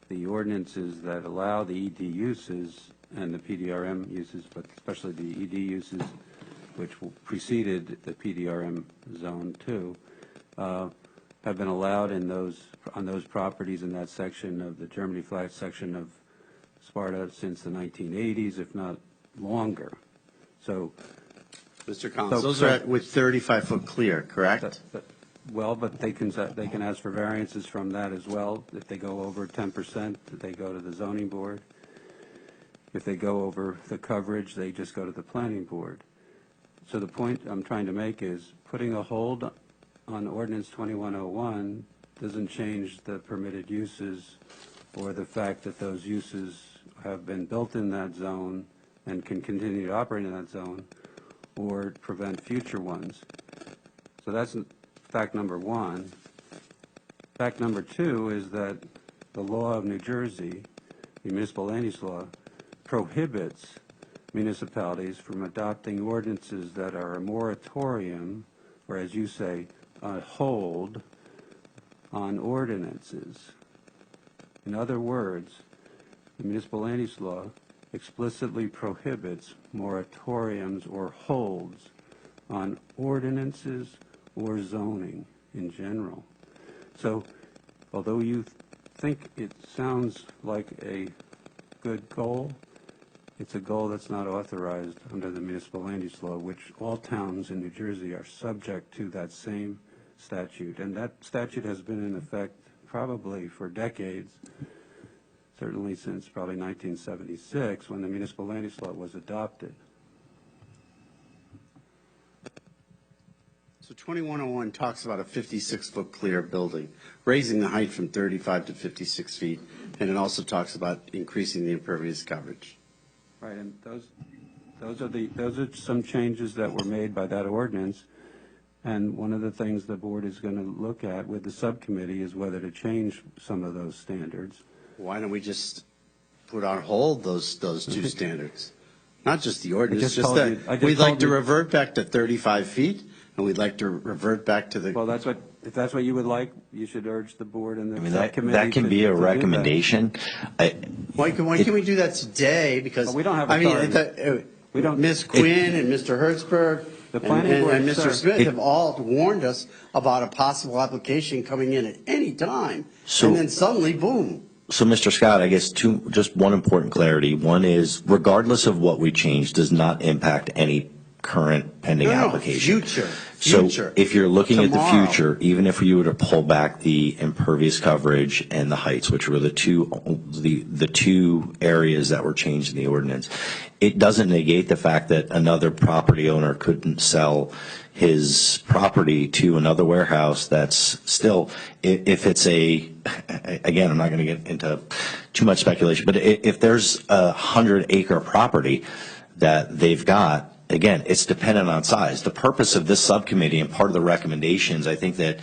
[SPEAKER 5] The ordinances that allow the ED uses and the PDRM uses, but especially the ED uses, which preceded the PDRM zone 2, have been allowed on those properties in that section of the Germany flag section of Sparta since the 1980s, if not longer. So,
[SPEAKER 14] Mr. Collins, those are with 35-foot clear, correct?
[SPEAKER 5] But they can ask for variances from that as well. If they go over 10%, they go to the zoning board. If they go over the coverage, they just go to the planning board. So the point I'm trying to make is putting a hold on ordinance 2101 doesn't change the permitted uses or the fact that those uses have been built in that zone and can continue to operate in that zone or prevent future ones. So that's fact number one. Fact number two is that the law of New Jersey, the municipal land use law, prohibits municipalities from adopting ordinances that are a moratorium, or as you say, a hold on ordinances. In other words, the municipal land use law explicitly prohibits moratoriums or holds on ordinances or zoning in general. So, although you think it sounds like a good goal, it's a goal that's not authorized under the municipal land use law, which all towns in New Jersey are subject to that same statute. And that statute has been in effect probably for decades, certainly since probably 1976 when the municipal land use law was adopted.
[SPEAKER 14] So 2101 talks about a 56-foot clear building, raising the height from 35 to 56 feet, and it also talks about increasing the impervious coverage.
[SPEAKER 5] Right, and those are some changes that were made by that ordinance. And one of the things the board is going to look at with the subcommittee is whether to change some of those standards.
[SPEAKER 14] Why don't we just put on hold those two standards? Not just the ordinance, just that we'd like to revert back to 35 feet, and we'd like to revert back to the...
[SPEAKER 5] Well, if that's what you would like, you should urge the board and the subcommittee.
[SPEAKER 1] That can be a recommendation.
[SPEAKER 14] Why can we do that today? Because
[SPEAKER 5] we don't have
[SPEAKER 14] Ms. Quinn and Mr. Hertzberg and Mr. Smith have all warned us about a possible application coming in at any time, and then suddenly, boom.
[SPEAKER 1] So, Mr. Scott, I guess just one important clarity. One is, regardless of what we change, does not impact any current pending application.
[SPEAKER 14] Future.
[SPEAKER 1] So if you're looking at the
[SPEAKER 14] Tomorrow.
[SPEAKER 1] future, even if you were to pull back the impervious coverage and the heights, which were the two areas that were changed in the ordinance, it doesn't negate the fact that another property owner couldn't sell his property to another warehouse that's still, if it's again, I'm not going to get into too much speculation, but if there's a 100-acre property that they've got, again, it's dependent on size. The purpose of this subcommittee and part of the recommendations, I think that,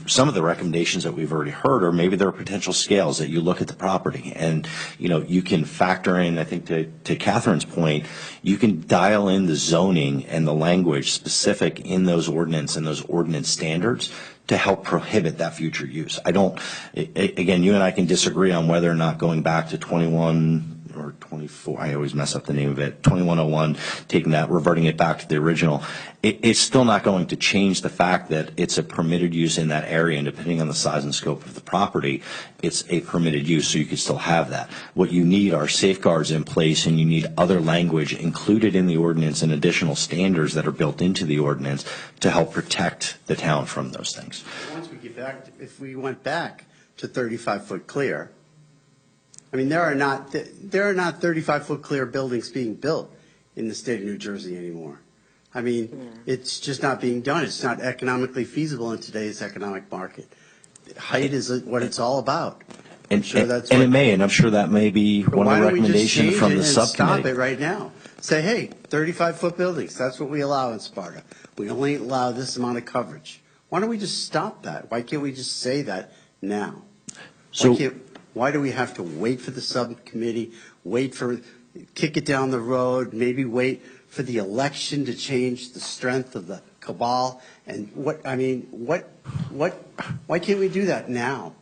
[SPEAKER 1] some of the recommendations that we've already heard, or maybe there are potential scales that you look at the property and, you can factor in, I think to Catherine's point, you can dial in the zoning and the language specific in those ordinance and those ordinance standards to help prohibit that future use. Again, you and I can disagree on whether or not going back to 21 or 24, I always mess up the name of it, 2101, taking that, reverting it back to the original, it's still not going to change the fact that it's a permitted use in that area, and depending on the size and scope of the property, it's a permitted use, so you can still have that. What you need are safeguards in place, and you need other language included in the ordinance and additional standards that are built into the ordinance to help protect the town from those things.
[SPEAKER 14] Once we get back, if we went back to 35-foot clear, I mean, there are not 35-foot clear buildings being built in the state of New Jersey anymore. I mean, it's just not being done. It's not economically feasible in today's economic market. Height is what it's all about.
[SPEAKER 1] And I'm sure that may be one of the recommendations from the subcommittee.
[SPEAKER 14] Stop it right now. Say, hey, 35-foot buildings, that's what we allow in Sparta. We only allow this amount of coverage. Why don't we just stop that? Why can't we just say that now? Why do we have to wait for the subcommittee, kick it down the road, maybe wait for the election to change the strength of the cabal? And why can't we do that now?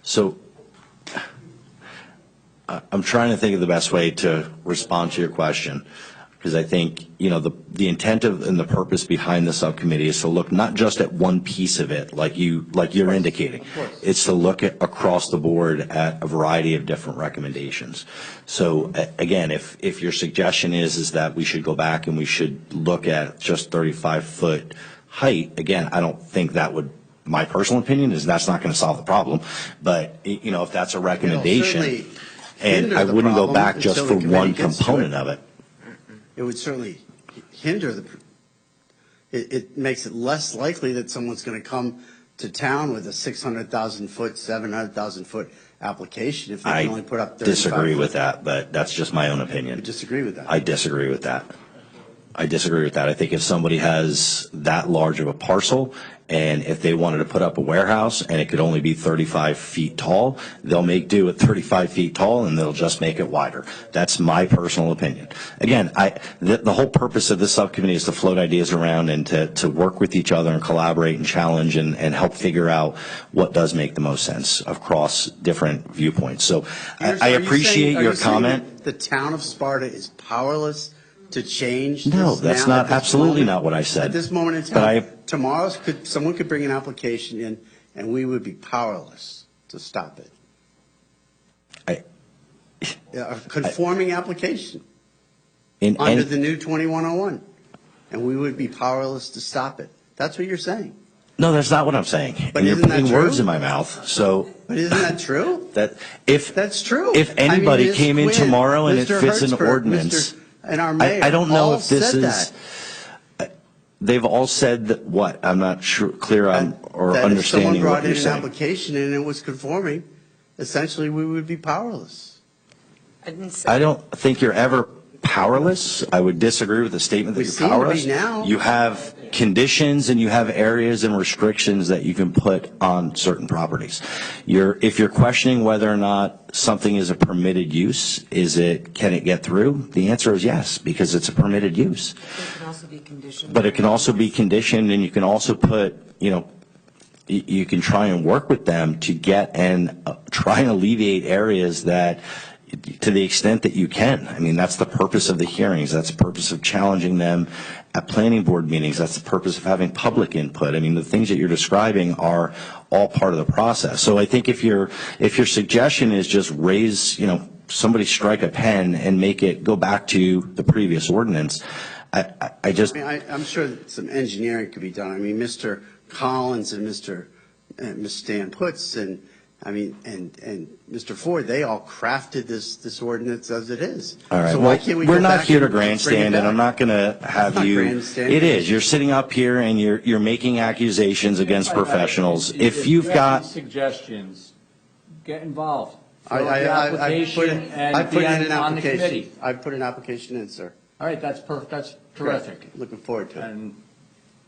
[SPEAKER 1] So I'm trying to think of the best way to respond to your question, because I think, the intent and the purpose behind the subcommittee is to look not just at one piece of it, like you're indicating. It's to look at across the board at a variety of different recommendations. So again, if your suggestion is that we should go back and we should look at just 35-foot height, again, I don't think that would. My personal opinion is that's not going to solve the problem. But if that's a recommendation, and I wouldn't go back just for one component of it.
[SPEAKER 14] It would certainly hinder it makes it less likely that someone's going to come to town with a 600,000-foot, 700,000-foot application if they can only put up 35.
[SPEAKER 1] I disagree with that, but that's just my own opinion.
[SPEAKER 14] You disagree with that?
[SPEAKER 1] I disagree with that. I think if somebody has that large of a parcel, and if they wanted to put up a warehouse and it could only be 35 feet tall, they'll make do at 35 feet tall and they'll just make it wider. That's my personal opinion. Again, the whole purpose of this subcommittee is to float ideas around and to work with each other and collaborate and challenge and help figure out what does make the most sense across different viewpoints. So I appreciate your comment.
[SPEAKER 14] The town of Sparta is powerless to change this?
[SPEAKER 1] No, that's not absolutely not what I said.
[SPEAKER 14] At this moment in time, tomorrow someone could bring an application in and we would be powerless to stop it. A conforming application under the new 2101, and we would be powerless to stop it. That's what you're saying.
[SPEAKER 1] No, that's not what I'm saying.
[SPEAKER 14] But
[SPEAKER 1] and you're
[SPEAKER 14] isn't that
[SPEAKER 1] putting
[SPEAKER 14] true?
[SPEAKER 1] words in my mouth.
[SPEAKER 14] But isn't that true?
[SPEAKER 1] That's
[SPEAKER 14] true.
[SPEAKER 1] If anybody came in tomorrow and it fits an
[SPEAKER 14] Hertzberg,
[SPEAKER 1] ordinance.
[SPEAKER 14] And our mayor
[SPEAKER 1] I don't know
[SPEAKER 14] all
[SPEAKER 1] if this
[SPEAKER 14] said
[SPEAKER 1] is.
[SPEAKER 14] that.
[SPEAKER 1] They've all said that what? I'm not clear on or understanding what you're saying.
[SPEAKER 14] If someone brought in an application and it was conforming, essentially we would be powerless.
[SPEAKER 1] I don't think you're ever powerless. I would disagree with the statement that you're powerless.
[SPEAKER 14] We seem to be now.
[SPEAKER 1] You have conditions and you have areas and restrictions that you can put on certain properties. If you're questioning whether or not something is a permitted use, can it get through? The answer is yes, because it's a permitted use.
[SPEAKER 3] It can also be conditioned.
[SPEAKER 1] But it can also be conditioned, and you can also put, you can try and work with them to get and try and alleviate areas that, to the extent that you can. I mean, that's the purpose of the hearings. That's the purpose of challenging them at planning board meetings. That's the purpose of having public input. I mean, the things that you're describing are all part of the process. So I think if your suggestion is just raise, somebody strike a pen and make it go back to the previous ordinance,
[SPEAKER 14] I'm sure that some engineering could be done. I mean, Mr. Collins and Ms. Stan Putz and Mr. Ford, they all crafted this ordinance as it is.
[SPEAKER 1] All right.
[SPEAKER 14] So why can't we
[SPEAKER 1] we're
[SPEAKER 14] go
[SPEAKER 1] not
[SPEAKER 14] back
[SPEAKER 1] here to
[SPEAKER 14] and bring it
[SPEAKER 1] grandstand, and I'm
[SPEAKER 14] back?
[SPEAKER 1] not going to have you. It is. You're sitting up here and you're making accusations against professionals. If you've got
[SPEAKER 15] suggestions, get involved.
[SPEAKER 14] I
[SPEAKER 2] Fill out the application and
[SPEAKER 14] I put
[SPEAKER 2] be
[SPEAKER 14] in an
[SPEAKER 2] on the
[SPEAKER 14] application.
[SPEAKER 2] committee.
[SPEAKER 14] I put an application in, sir.
[SPEAKER 2] All right, that's terrific.
[SPEAKER 14] Great. Looking forward to it.
[SPEAKER 2] And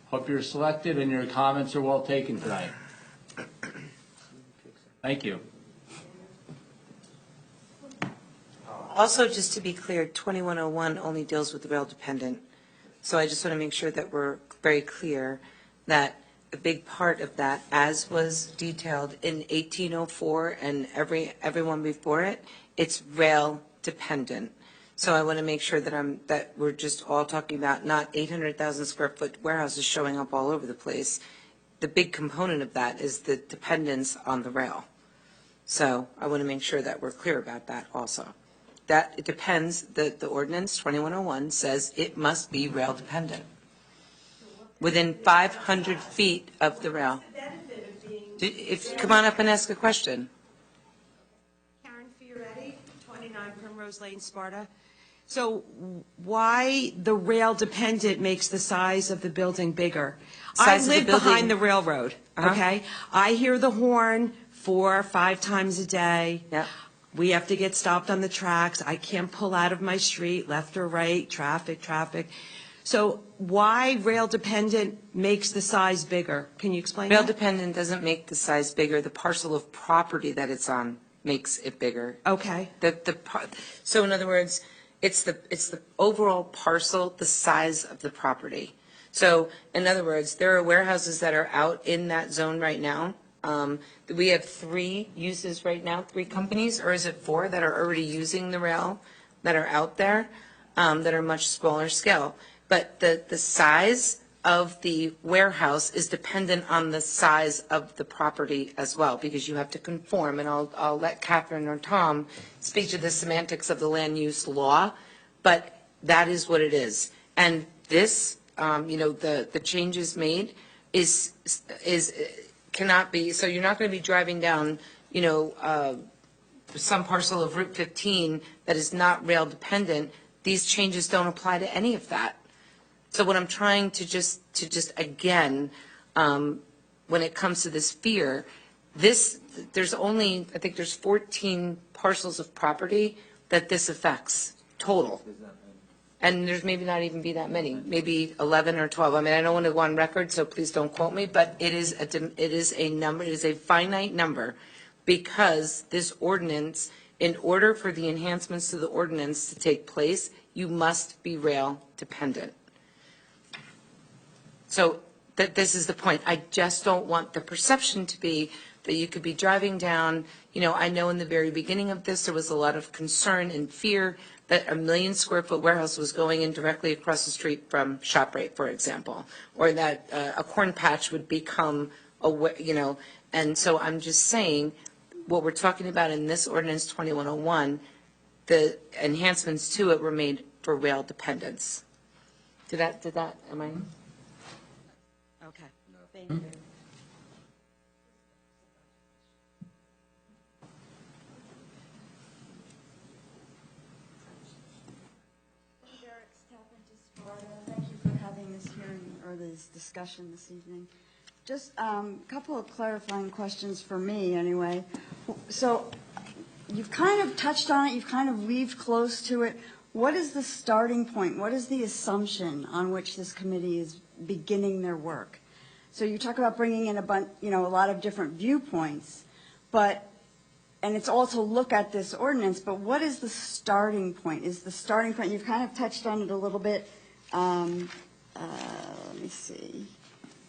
[SPEAKER 2] hope you're selected and your comments are well taken tonight. Thank you.
[SPEAKER 3] Also, just to be clear, 2101 only deals with the rail dependent. So I just want to make sure that we're very clear that a big part of that, as was detailed in 1804 and everyone before it, it's rail dependent. So I want to make sure that we're just all talking about not 800,000 square foot warehouses showing up all over the place. The big component of that is the dependence on the rail. So I want to make sure that we're clear about that also. That it depends, the ordinance 2101 says it must be rail dependent. Within 500 feet of the rail. Come on up and ask a question.
[SPEAKER 15] Karen Fioretti, 29 Primrose Lane, Sparta. So why the rail dependent makes the size of the building bigger? I live behind the railroad, okay? I hear the horn 4 or 5 times a day.
[SPEAKER 3] Yeah.
[SPEAKER 15] We have to get stopped on the tracks. I can't pull out of my street, left or right, traffic. So why rail dependent makes the size bigger? Can you explain
[SPEAKER 3] Rail
[SPEAKER 15] that?
[SPEAKER 3] dependent doesn't make the size bigger. The parcel of property that it's on makes it bigger.
[SPEAKER 15] Okay.
[SPEAKER 3] So in other words, it's the overall parcel, the size of the property. So in other words, there are warehouses that are out in that zone right now. We have 3 uses right now, 3 companies, or is it 4 that are already using the rail that are out there that are much smaller scale. But the size of the warehouse is dependent on the size of the property as well, because you have to conform, and I'll let Catherine or Tom speak to the semantics of the land use law, but that is what it is. And this, the changes made is cannot be, so you're not going to be driving down, some parcel of Route 15 that is not rail dependent. These changes don't apply to any of that. So what I'm trying to just again, when it comes to this fear, there's only, I think there's 14 parcels of property that this affects total. And there's maybe not even be that many, maybe 11 or 12. I mean, I don't want to go on record, so please don't quote me, but it is a number, it is a finite number, because this ordinance, in order for the enhancements to the ordinance to take place, you must be rail dependent. So this is the point. I just don't want the perception to be that you could be driving down, I know in the very beginning of this, there was a lot of concern and fear that a 1 million square foot warehouse was going in directly across the street from ShopRite, for example, or that a corn patch would become and so I'm just saying, what we're talking about in this ordinance 2101, the enhancements to it were made for rail dependence. Am I?
[SPEAKER 15] Okay. Thank you.
[SPEAKER 16] Thank you for having this hearing or this discussion this evening. Just a couple of clarifying questions for me, anyway. So you've kind of touched on it, you've kind of weaved close to it. What is the starting point? What is the assumption on which this committee is beginning their work? So you talk about bringing in a lot of different viewpoints, and it's all to look at this ordinance, but what is the starting point? Is the starting point, you've kind of touched on it a little bit. Let me see.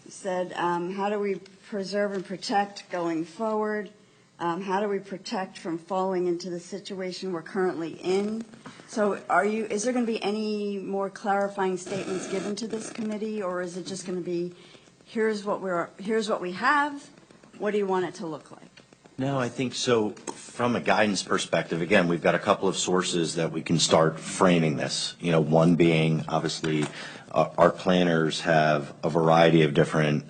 [SPEAKER 16] You said, how do we preserve and protect going forward? How do we protect from falling into the situation we're currently in? So is there going to be any more clarifying statements given to this committee, or is it just going to be, here's what we have, what do you want it to look like?
[SPEAKER 1] No, I think so. From a guidance perspective, again, we've got a couple of sources that we can start framing this. One being, obviously, our planners have a variety of different,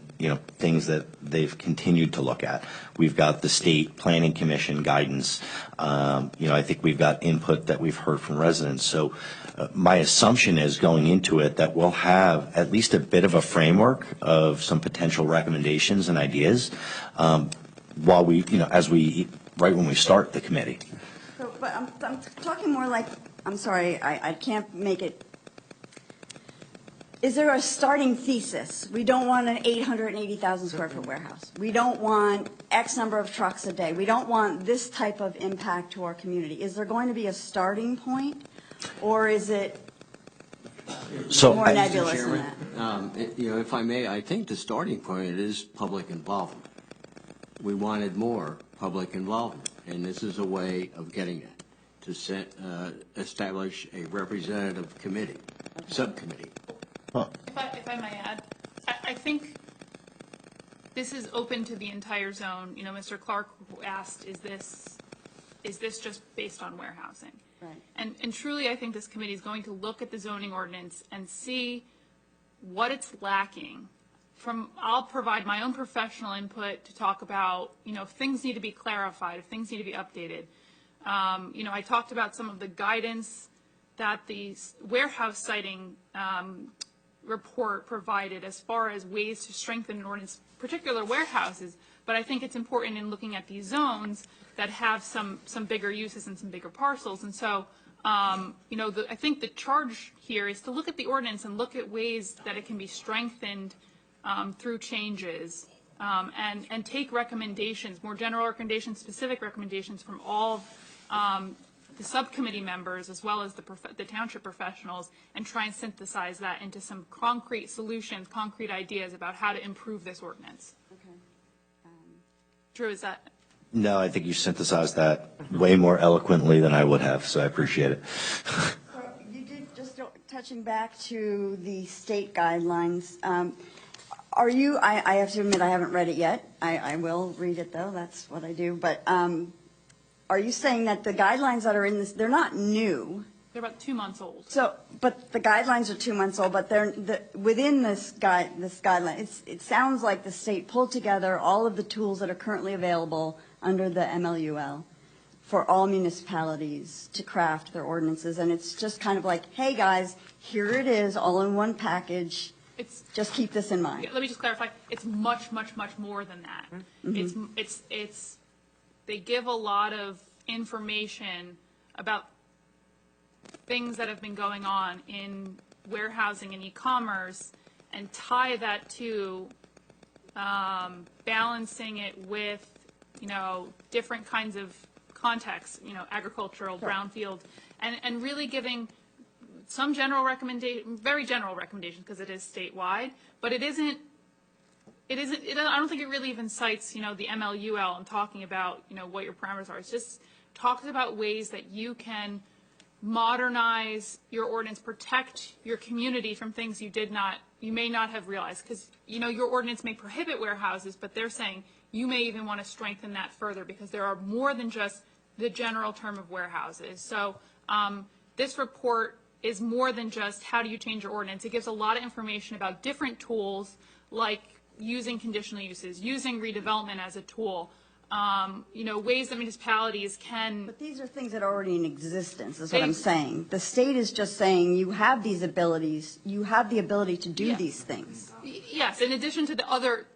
[SPEAKER 1] things that they've continued to look at. We've got the State Planning Commission guidance. I think we've got input that we've heard from residents. So my assumption is going into it that we'll have at least a bit of a framework of some potential recommendations and ideas. While we, as we right when we start the committee.
[SPEAKER 16] So, but I'm talking more like, I'm sorry, I can't make it. Is there a starting thesis? We don't want an 880,000 square foot warehouse. We don't want X number of trucks a day. We don't want this type of impact to our community. Is there going to be a starting point, or is it more nebulous than that?
[SPEAKER 17] You know, if I may, I think the starting point is public involvement. We wanted more public involvement, and this is a way of getting it, to establish a representative committee, subcommittee.
[SPEAKER 6] If I may add, I think this is open to the entire zone. You know, Mr. Clark asked, is this just based on warehousing?
[SPEAKER 16] Right.
[SPEAKER 6] And truly, I think this committee is going to look at the zoning ordinance and see what it's lacking. I'll provide my own professional input to talk about, you know, if things need to be clarified, if things need to be updated. You know, I talked about some of the guidance that the warehouse siting report provided as far as ways to strengthen an ordinance, particular warehouses, but I think it's important in looking at these zones that have some bigger uses and some bigger parcels. And so, you know, I think the charge here is to look at the ordinance and look at ways that it can be strengthened through changes, and take recommendations, more general recommendations, specific recommendations from all the subcommittee members as well as the township professionals, and try and synthesize that into some concrete solutions, concrete ideas about how to improve this ordinance.
[SPEAKER 16] Okay.
[SPEAKER 6] Drew, is that?
[SPEAKER 1] No, I think you synthesized that way more eloquently than I would have, so I appreciate it.
[SPEAKER 16] You did, just touching back to the state guidelines. Are you, I have to admit I haven't read it yet. I will read it though, that's what I do. But are you saying that the guidelines that are in this, they're not new?
[SPEAKER 6] They're about 2 months old.
[SPEAKER 16] So, but the guidelines are 2 months old, but they're within this guideline. It sounds like the state pulled together all of the tools that are currently available under the MLUL for all municipalities to craft their ordinances, and it's just kind of like, hey guys, here it is, all in one package. Just keep this in mind.
[SPEAKER 6] Let me just clarify. It's much, much, much more than that.
[SPEAKER 16] Mm-hmm.
[SPEAKER 6] They give a lot of information about things that have been going on in warehousing and e-commerce, and tie that to balancing it with, you know, different kinds of contexts, you know, agricultural, brownfield, and really giving some general recommendation, very general recommendations, because it is statewide, but I don't think it really even cites, you know, the MLUL and talking about, you know, what your parameters are. It's just talks about ways that you can modernize your ordinance, protect your community from things you may not have realized, because, you know, your ordinance may prohibit warehouses, but they're saying you may even want to strengthen that further, because there are more than just the general term of warehouses. So this report is more than just how do you change your ordinance. It gives a lot of information about different tools, like using conditional uses, using redevelopment as a tool, you know, ways that municipalities can.
[SPEAKER 16] But these are things that are already in existence, is what I'm saying. The state is just saying you have these abilities, you have the ability to do these things.
[SPEAKER 6] Yes, in addition to the other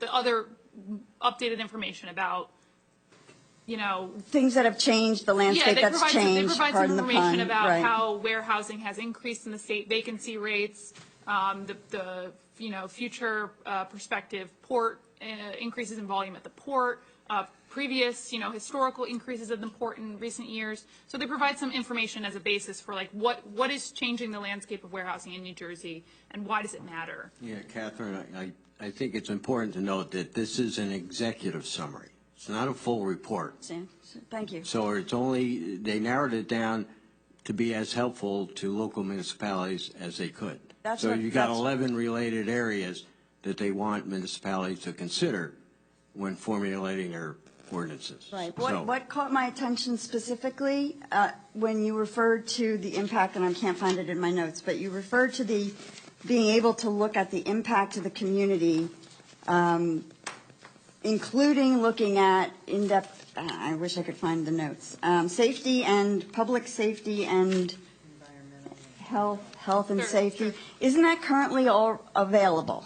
[SPEAKER 6] updated information about, you know,
[SPEAKER 16] things that have changed, the landscape that's changed,
[SPEAKER 6] they provide
[SPEAKER 16] pardon
[SPEAKER 6] some
[SPEAKER 16] the
[SPEAKER 6] information
[SPEAKER 16] pun,
[SPEAKER 6] about
[SPEAKER 16] right.
[SPEAKER 6] how warehousing has increased in the state, vacancy rates, the you know, future perspective port increases in volume at the port, previous, you know, historical increases in the port in recent years. So they provide some information as a basis for, like, what is changing the landscape of warehousing in New Jersey, and why does it matter?
[SPEAKER 17] Yeah, Catherine, I think it's important to note that this is an executive summary. It's not a full report.
[SPEAKER 16] Thank you.
[SPEAKER 17] So it's only, they narrowed it down to be as helpful to local municipalities as they could. So you got 11 related areas that they want municipalities to consider when formulating their ordinances.
[SPEAKER 16] Right.
[SPEAKER 17] So,
[SPEAKER 16] What caught my attention specifically when you referred to the impact, and I can't find it in my notes, but you referred to the being able to look at the impact to the community, including looking at in-depth, I wish I could find the notes, safety and public safety and health and safety. Isn't that currently all available?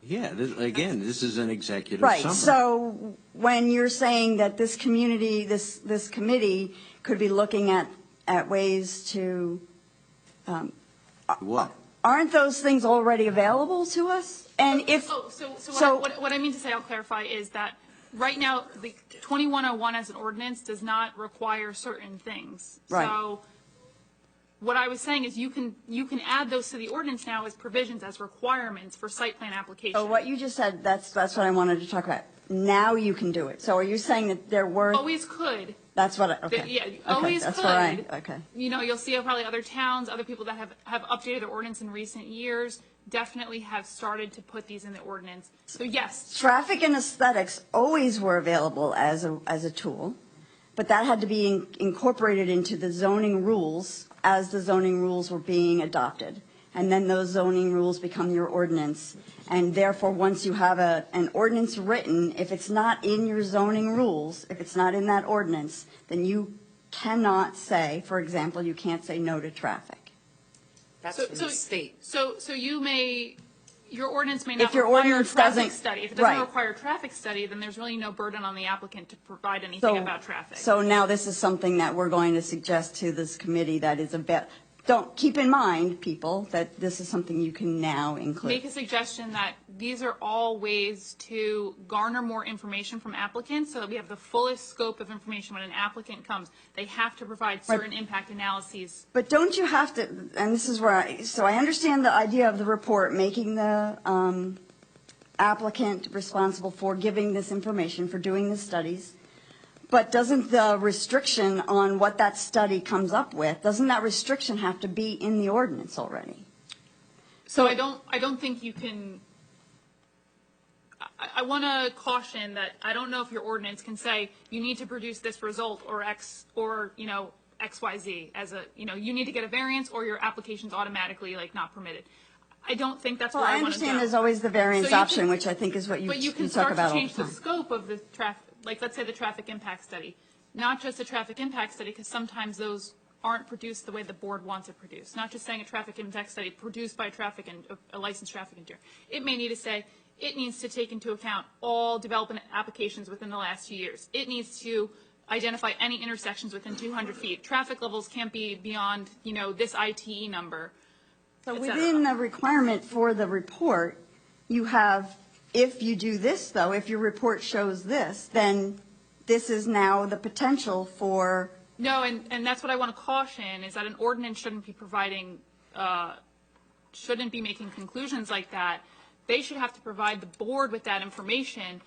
[SPEAKER 17] Yeah, this is an executive
[SPEAKER 16] Right,
[SPEAKER 17] summary.
[SPEAKER 16] so when you're saying that this community, this committee could be looking at ways to,
[SPEAKER 17] What?
[SPEAKER 16] aren't those things already available to us? And if,
[SPEAKER 6] What I mean to say, I'll clarify, is that right now, the 2101 as an ordinance does not require certain things.
[SPEAKER 16] Right.
[SPEAKER 6] So what I was saying is you can add those to the ordinance now as provisions, as requirements for site plan application.
[SPEAKER 16] so what you just said, that's what I wanted to talk about. Now you can do it. So are you saying that there were?
[SPEAKER 6] Always could.
[SPEAKER 16] That's what I, okay.
[SPEAKER 6] Yeah,
[SPEAKER 16] Okay,
[SPEAKER 6] always
[SPEAKER 16] that's
[SPEAKER 6] could.
[SPEAKER 16] where okay.
[SPEAKER 6] You know, you'll see probably other towns, other people that have updated their ordinance in recent years, definitely have started to put these in the ordinance. So yes.
[SPEAKER 16] Traffic and aesthetics always were available as a tool, but that had to be incorporated into the zoning rules as the zoning rules were being adopted. And then those zoning rules become your ordinance. And therefore, once you have an ordinance written, if it's not in your zoning rules, if it's not in that ordinance, then you cannot say, for example, you can't say no to traffic.
[SPEAKER 3] That's from the state.
[SPEAKER 6] So you may, your ordinance may not
[SPEAKER 16] If your
[SPEAKER 6] require a
[SPEAKER 16] ordinance
[SPEAKER 6] traffic
[SPEAKER 16] doesn't-
[SPEAKER 6] study. If it doesn't
[SPEAKER 16] right.
[SPEAKER 6] require a traffic study, then there's really no burden on the applicant to provide anything about traffic.
[SPEAKER 16] So now this is something that we're going to suggest to this committee that is don't keep in mind, people, that this is something you can now include.
[SPEAKER 6] Make a suggestion that these are all ways to garner more information from applicants so that we have the fullest scope of information when an applicant comes. They have to provide certain impact analyses.
[SPEAKER 16] But don't you have to, and this is where so I understand the idea of the report, making the applicant responsible for giving this information, for doing the studies. But doesn't the restriction on what that study comes up with, doesn't that restriction have to be in the ordinance already?
[SPEAKER 6] So I don't think you can, I want to caution that I don't know if your ordinance can say you need to produce this result or X or, you know, XYZ as a, you know, you need to get a variance or your application's automatically like not permitted. I don't think that's where I want to go.
[SPEAKER 16] I understand there's always the variance option, which I think is what you talk about all the time.
[SPEAKER 6] But you can start to change the scope of the traffic, like let's say the traffic impact study. Not just a traffic impact study, because sometimes those aren't produced the way the board wants it produced. Not just saying a traffic impact study produced by a licensed traffic engineer. It may need to say, it needs to take into account all development applications within the last 2 years. It needs to identify any intersections within 200 feet. Traffic levels can't be beyond, you know, this ITE number.
[SPEAKER 16] So within the requirement for the report, you have, if you do this though, if your report shows this, then this is now the potential for.
[SPEAKER 6] No, and that's what I want to caution, is that an ordinance shouldn't be providing, shouldn't be making conclusions like that. They should have to provide the board with that information.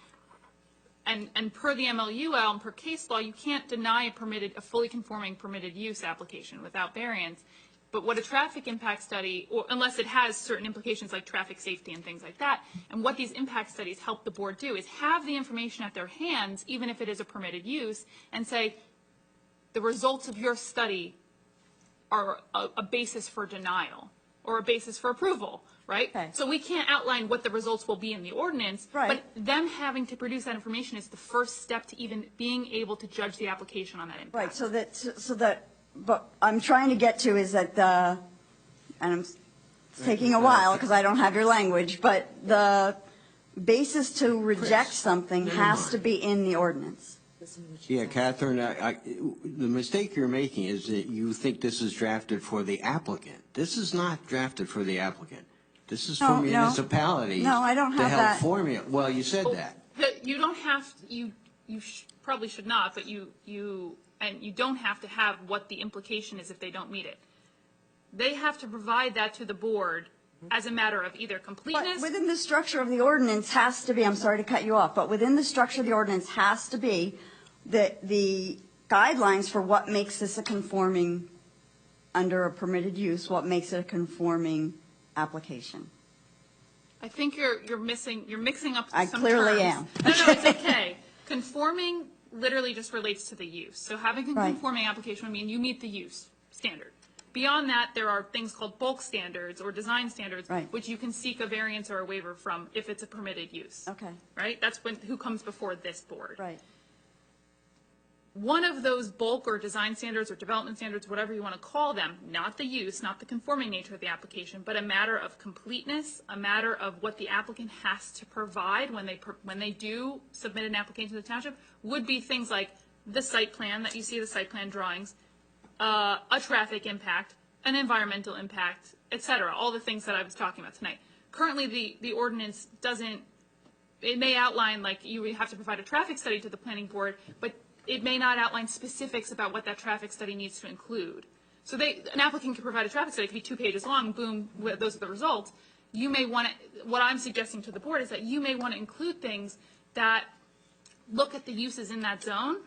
[SPEAKER 6] And per the MLUL and per case law, you can't deny a fully conforming permitted use application without variance. But what a traffic impact study, or unless it has certain implications like traffic safety and things like that, and what these impact studies help the board do is have the information at their hands, even if it is a permitted use, and say, the results of your study are a basis for denial or a basis for approval, right? Okay. So we can't outline what the results will be in the ordinance, but them having to produce that information is the first step to even being able to judge the application on that impact.
[SPEAKER 16] Right, so that, but I'm trying to get to is that and it's taking a while because I don't have your language, but the basis to reject something has to be in the ordinance.
[SPEAKER 17] Yeah, Catherine, the mistake you're making is that you think this is drafted for the applicant. This is not drafted for the applicant. This is for municipalities.
[SPEAKER 16] No, I don't have
[SPEAKER 17] to help
[SPEAKER 16] that.
[SPEAKER 17] formulate. Well, you said that.
[SPEAKER 6] You don't have, you probably should not, but you don't have to have what the implication is if they don't meet it. They have to provide that to the board as a matter of either completeness.
[SPEAKER 16] But within the structure of the ordinance has to be, I'm sorry to cut you off, but within the structure of the ordinance has to be the guidelines for what makes this a conforming, under a permitted use, what makes it a conforming application.
[SPEAKER 6] I think you're mixing up some terms.
[SPEAKER 16] I clearly am.
[SPEAKER 6] No, it's okay. Conforming literally just relates to the use. So having a conforming application would mean you meet the use standard. Beyond that, there are things called bulk standards or design standards, which you can seek a variance or a waiver from if it's a permitted use.
[SPEAKER 16] Okay.
[SPEAKER 6] Right? That's who comes before this board.
[SPEAKER 16] Right.
[SPEAKER 6] one of those bulk or design standards or development standards, whatever you want to call them, not the use, not the conforming nature of the application, but a matter of completeness, a matter of what the applicant has to provide when they do submit an application to the township, would be things like the site plan that you see, the site plan drawings, a traffic impact, an environmental impact, et cetera, all the things that I was talking about tonight. Currently, the ordinance doesn't, it may outline like you have to provide a traffic study to the planning board, but it may not outline specifics about what that traffic study needs to include. So an applicant can provide a traffic study, it could be 2 pages long, boom, those are the results. You may want to, what I'm suggesting to the board is that you may want to include things that look at the uses in that zone,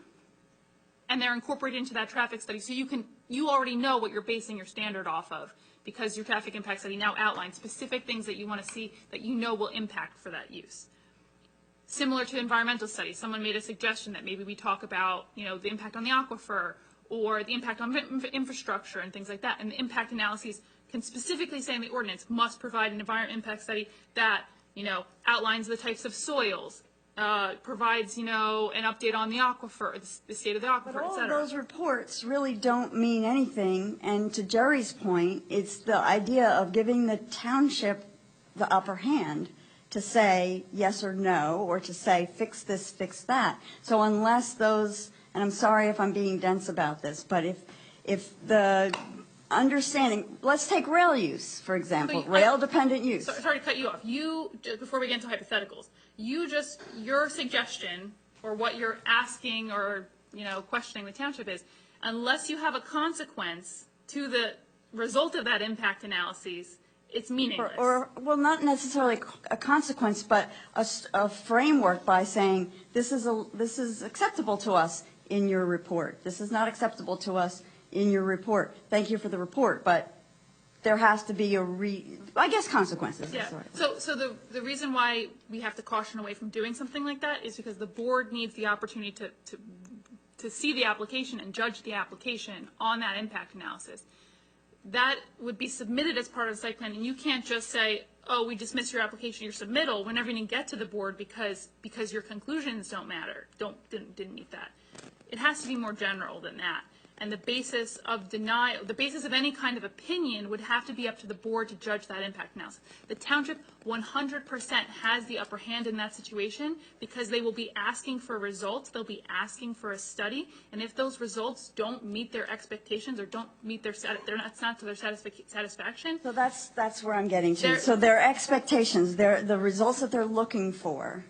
[SPEAKER 6] and they're incorporated into that traffic study, so you already know what you're basing your standard off of, because your traffic impact study now outlines specific things that you want to see that you know will impact for that use. Similar to environmental studies, someone made a suggestion that maybe we talk about, the impact on the aquifer or the impact on infrastructure and things like that. And the impact analyses can specifically say in the ordinance must provide an environmental impact study that, outlines the types of soils, provides, an update on the aquifer, the state of the aquifer,
[SPEAKER 16] But
[SPEAKER 6] et
[SPEAKER 16] all of
[SPEAKER 6] cetera.
[SPEAKER 16] those reports really don't mean anything, and to Jerry's point, it's the idea of giving the township the upper hand to say yes or no, or to say fix this, fix that. So unless those, and I'm sorry if I'm being dense about this, but if the understanding, let's take rail use, for example, rail-dependent use.
[SPEAKER 6] Sorry to cut you off. Before we get into hypotheticals, your suggestion, or what you're asking or, questioning the township is, unless you have a consequence to the result of that impact analysis, it's meaningless.
[SPEAKER 16] Well, not necessarily a consequence, but a framework by saying, this is acceptable to us in your report. This is not acceptable to us in your report. Thank you for the report, but there has to be consequences.
[SPEAKER 6] Yeah. So the reason why we have to caution away from doing something like that is because the board needs the opportunity to see the application and judge the application on that impact analysis. That would be submitted as part of the site plan, and you can't just say, oh, we dismiss your application, your submittal, whenever you get to the board because your conclusions don't matter, didn't meet that. It has to be more general than that. And the basis of any kind of opinion would have to be up to the board to judge that impact analysis. The township 100% has the upper hand in that situation because they will be asking for results, they'll be asking for a study, and if those results don't meet their expectations or don't meet it's not to their satisfaction.
[SPEAKER 16] So that's where I'm getting to. So their expectations, the results that they're looking for,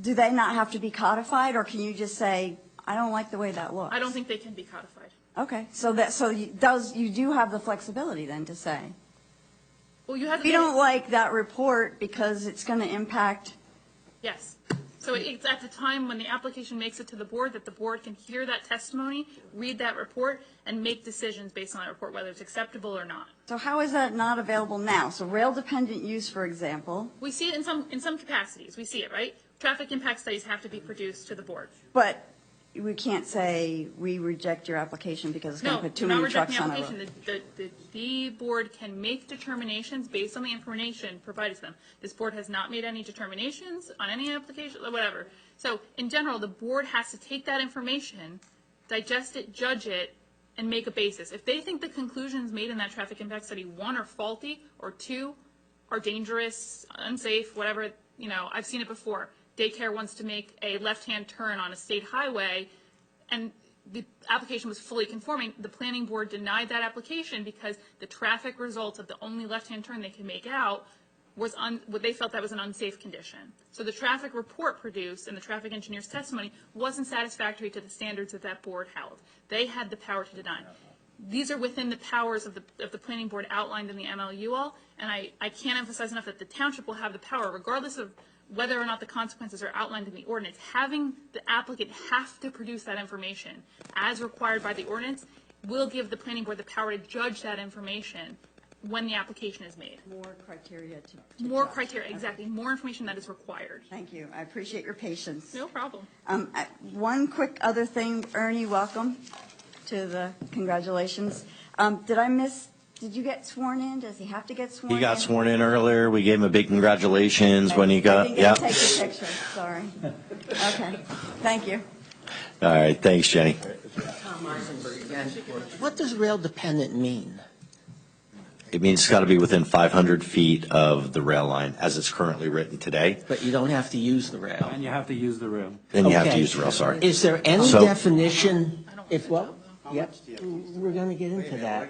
[SPEAKER 16] do they not have to be codified, or can you just say, I don't like the way that looks?
[SPEAKER 6] I don't think they can be codified.
[SPEAKER 16] Okay, so you do have the flexibility then to say,
[SPEAKER 6] well, you have.
[SPEAKER 16] We don't like that report because it's going to impact.
[SPEAKER 6] Yes. So it's at the time when the application makes it to the board that the board can hear that testimony, read that report, and make decisions based on that report, whether it's acceptable or not.
[SPEAKER 16] So how is that not available now? So rail-dependent use, for example.
[SPEAKER 6] We see it in some capacities. We see it, right? Traffic impact studies have to be produced to the board.
[SPEAKER 16] But we can't say we reject your application because it's going to put too many trucks on a road.
[SPEAKER 6] The board can make determinations based on the information provided to them. This board has not made any determinations on any application, or whatever. So in general, the board has to take that information, digest it, judge it, and make a basis. If they think the conclusions made in that traffic impact study, 1, are faulty, or 2, are dangerous, unsafe, whatever, I've seen it before. Daycare wants to make a left-hand turn on a state highway, and the application was fully conforming. The planning board denied that application because the traffic results of the only left-hand turn they could make out was they felt that was an unsafe condition. So the traffic report produced and the traffic engineer's testimony wasn't satisfactory to the standards that that board held. They had the power to deny. These are within the powers of the planning board outlined in the MLUL, and I can't emphasize enough that the township will have the power, regardless of whether or not the consequences are outlined in the ordinance. Having the applicant have to produce that information as required by the ordinance will give the planning board the power to judge that information when the application is made.
[SPEAKER 16] More criteria to
[SPEAKER 6] more
[SPEAKER 16] judge.
[SPEAKER 6] criteria, exactly. More information that is required.
[SPEAKER 16] Thank you. I appreciate your patience.
[SPEAKER 6] No problem.
[SPEAKER 16] One quick other thing, Ernie, welcome to the congratulations. Did you get sworn in? Does he have to get sworn in?
[SPEAKER 1] He got sworn in earlier. We gave him a big congratulations when he got.
[SPEAKER 16] I didn't get to take the picture. Sorry. Okay. Thank you.
[SPEAKER 1] All right, thanks, Jenny.
[SPEAKER 12] Tom Eisenberg again. What does rail dependent mean?
[SPEAKER 1] It means it's got to be within 500 feet of the rail line as it's currently written today.
[SPEAKER 12] But you don't have to use the rail.
[SPEAKER 5] And you have to use the rail.
[SPEAKER 1] Then you have to
[SPEAKER 12] Okay.
[SPEAKER 1] use the rail, sorry.
[SPEAKER 12] Is there any
[SPEAKER 1] So-
[SPEAKER 12] definition, if what? Yep, we're going to get into that.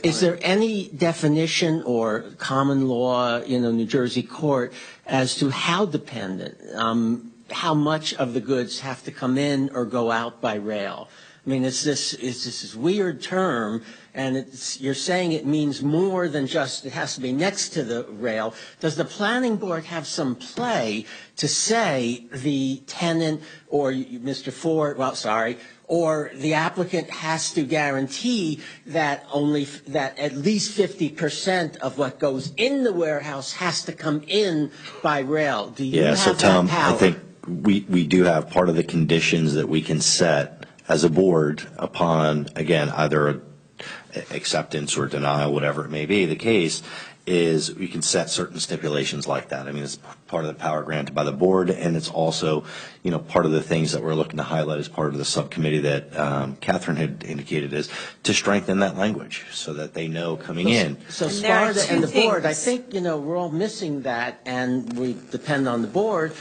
[SPEAKER 12] Is there any definition or common law, New Jersey court, as to how dependent, how much of the goods have to come in or go out by rail? I mean, it's this weird term, and you're saying it means more than just it has to be next to the rail. Does the planning board have some play to say the tenant or Mr. Ford, or the applicant has to guarantee that at least 50% of what goes in the warehouse has to come in by rail? Do you have
[SPEAKER 1] so
[SPEAKER 12] that
[SPEAKER 1] Tom,
[SPEAKER 12] power?
[SPEAKER 1] I think we do have part of the conditions that we can set as a board upon, again, either acceptance or denial, whatever it may be the case, is we can set certain stipulations like that. I mean, it's part of the power granted by the board, and it's also, part of the things that we're looking to highlight as part of the subcommittee that Catherine had indicated is to strengthen that language so that they know coming in.
[SPEAKER 12] So Sparta and the board, I think, we're all missing that, and we depend on the board.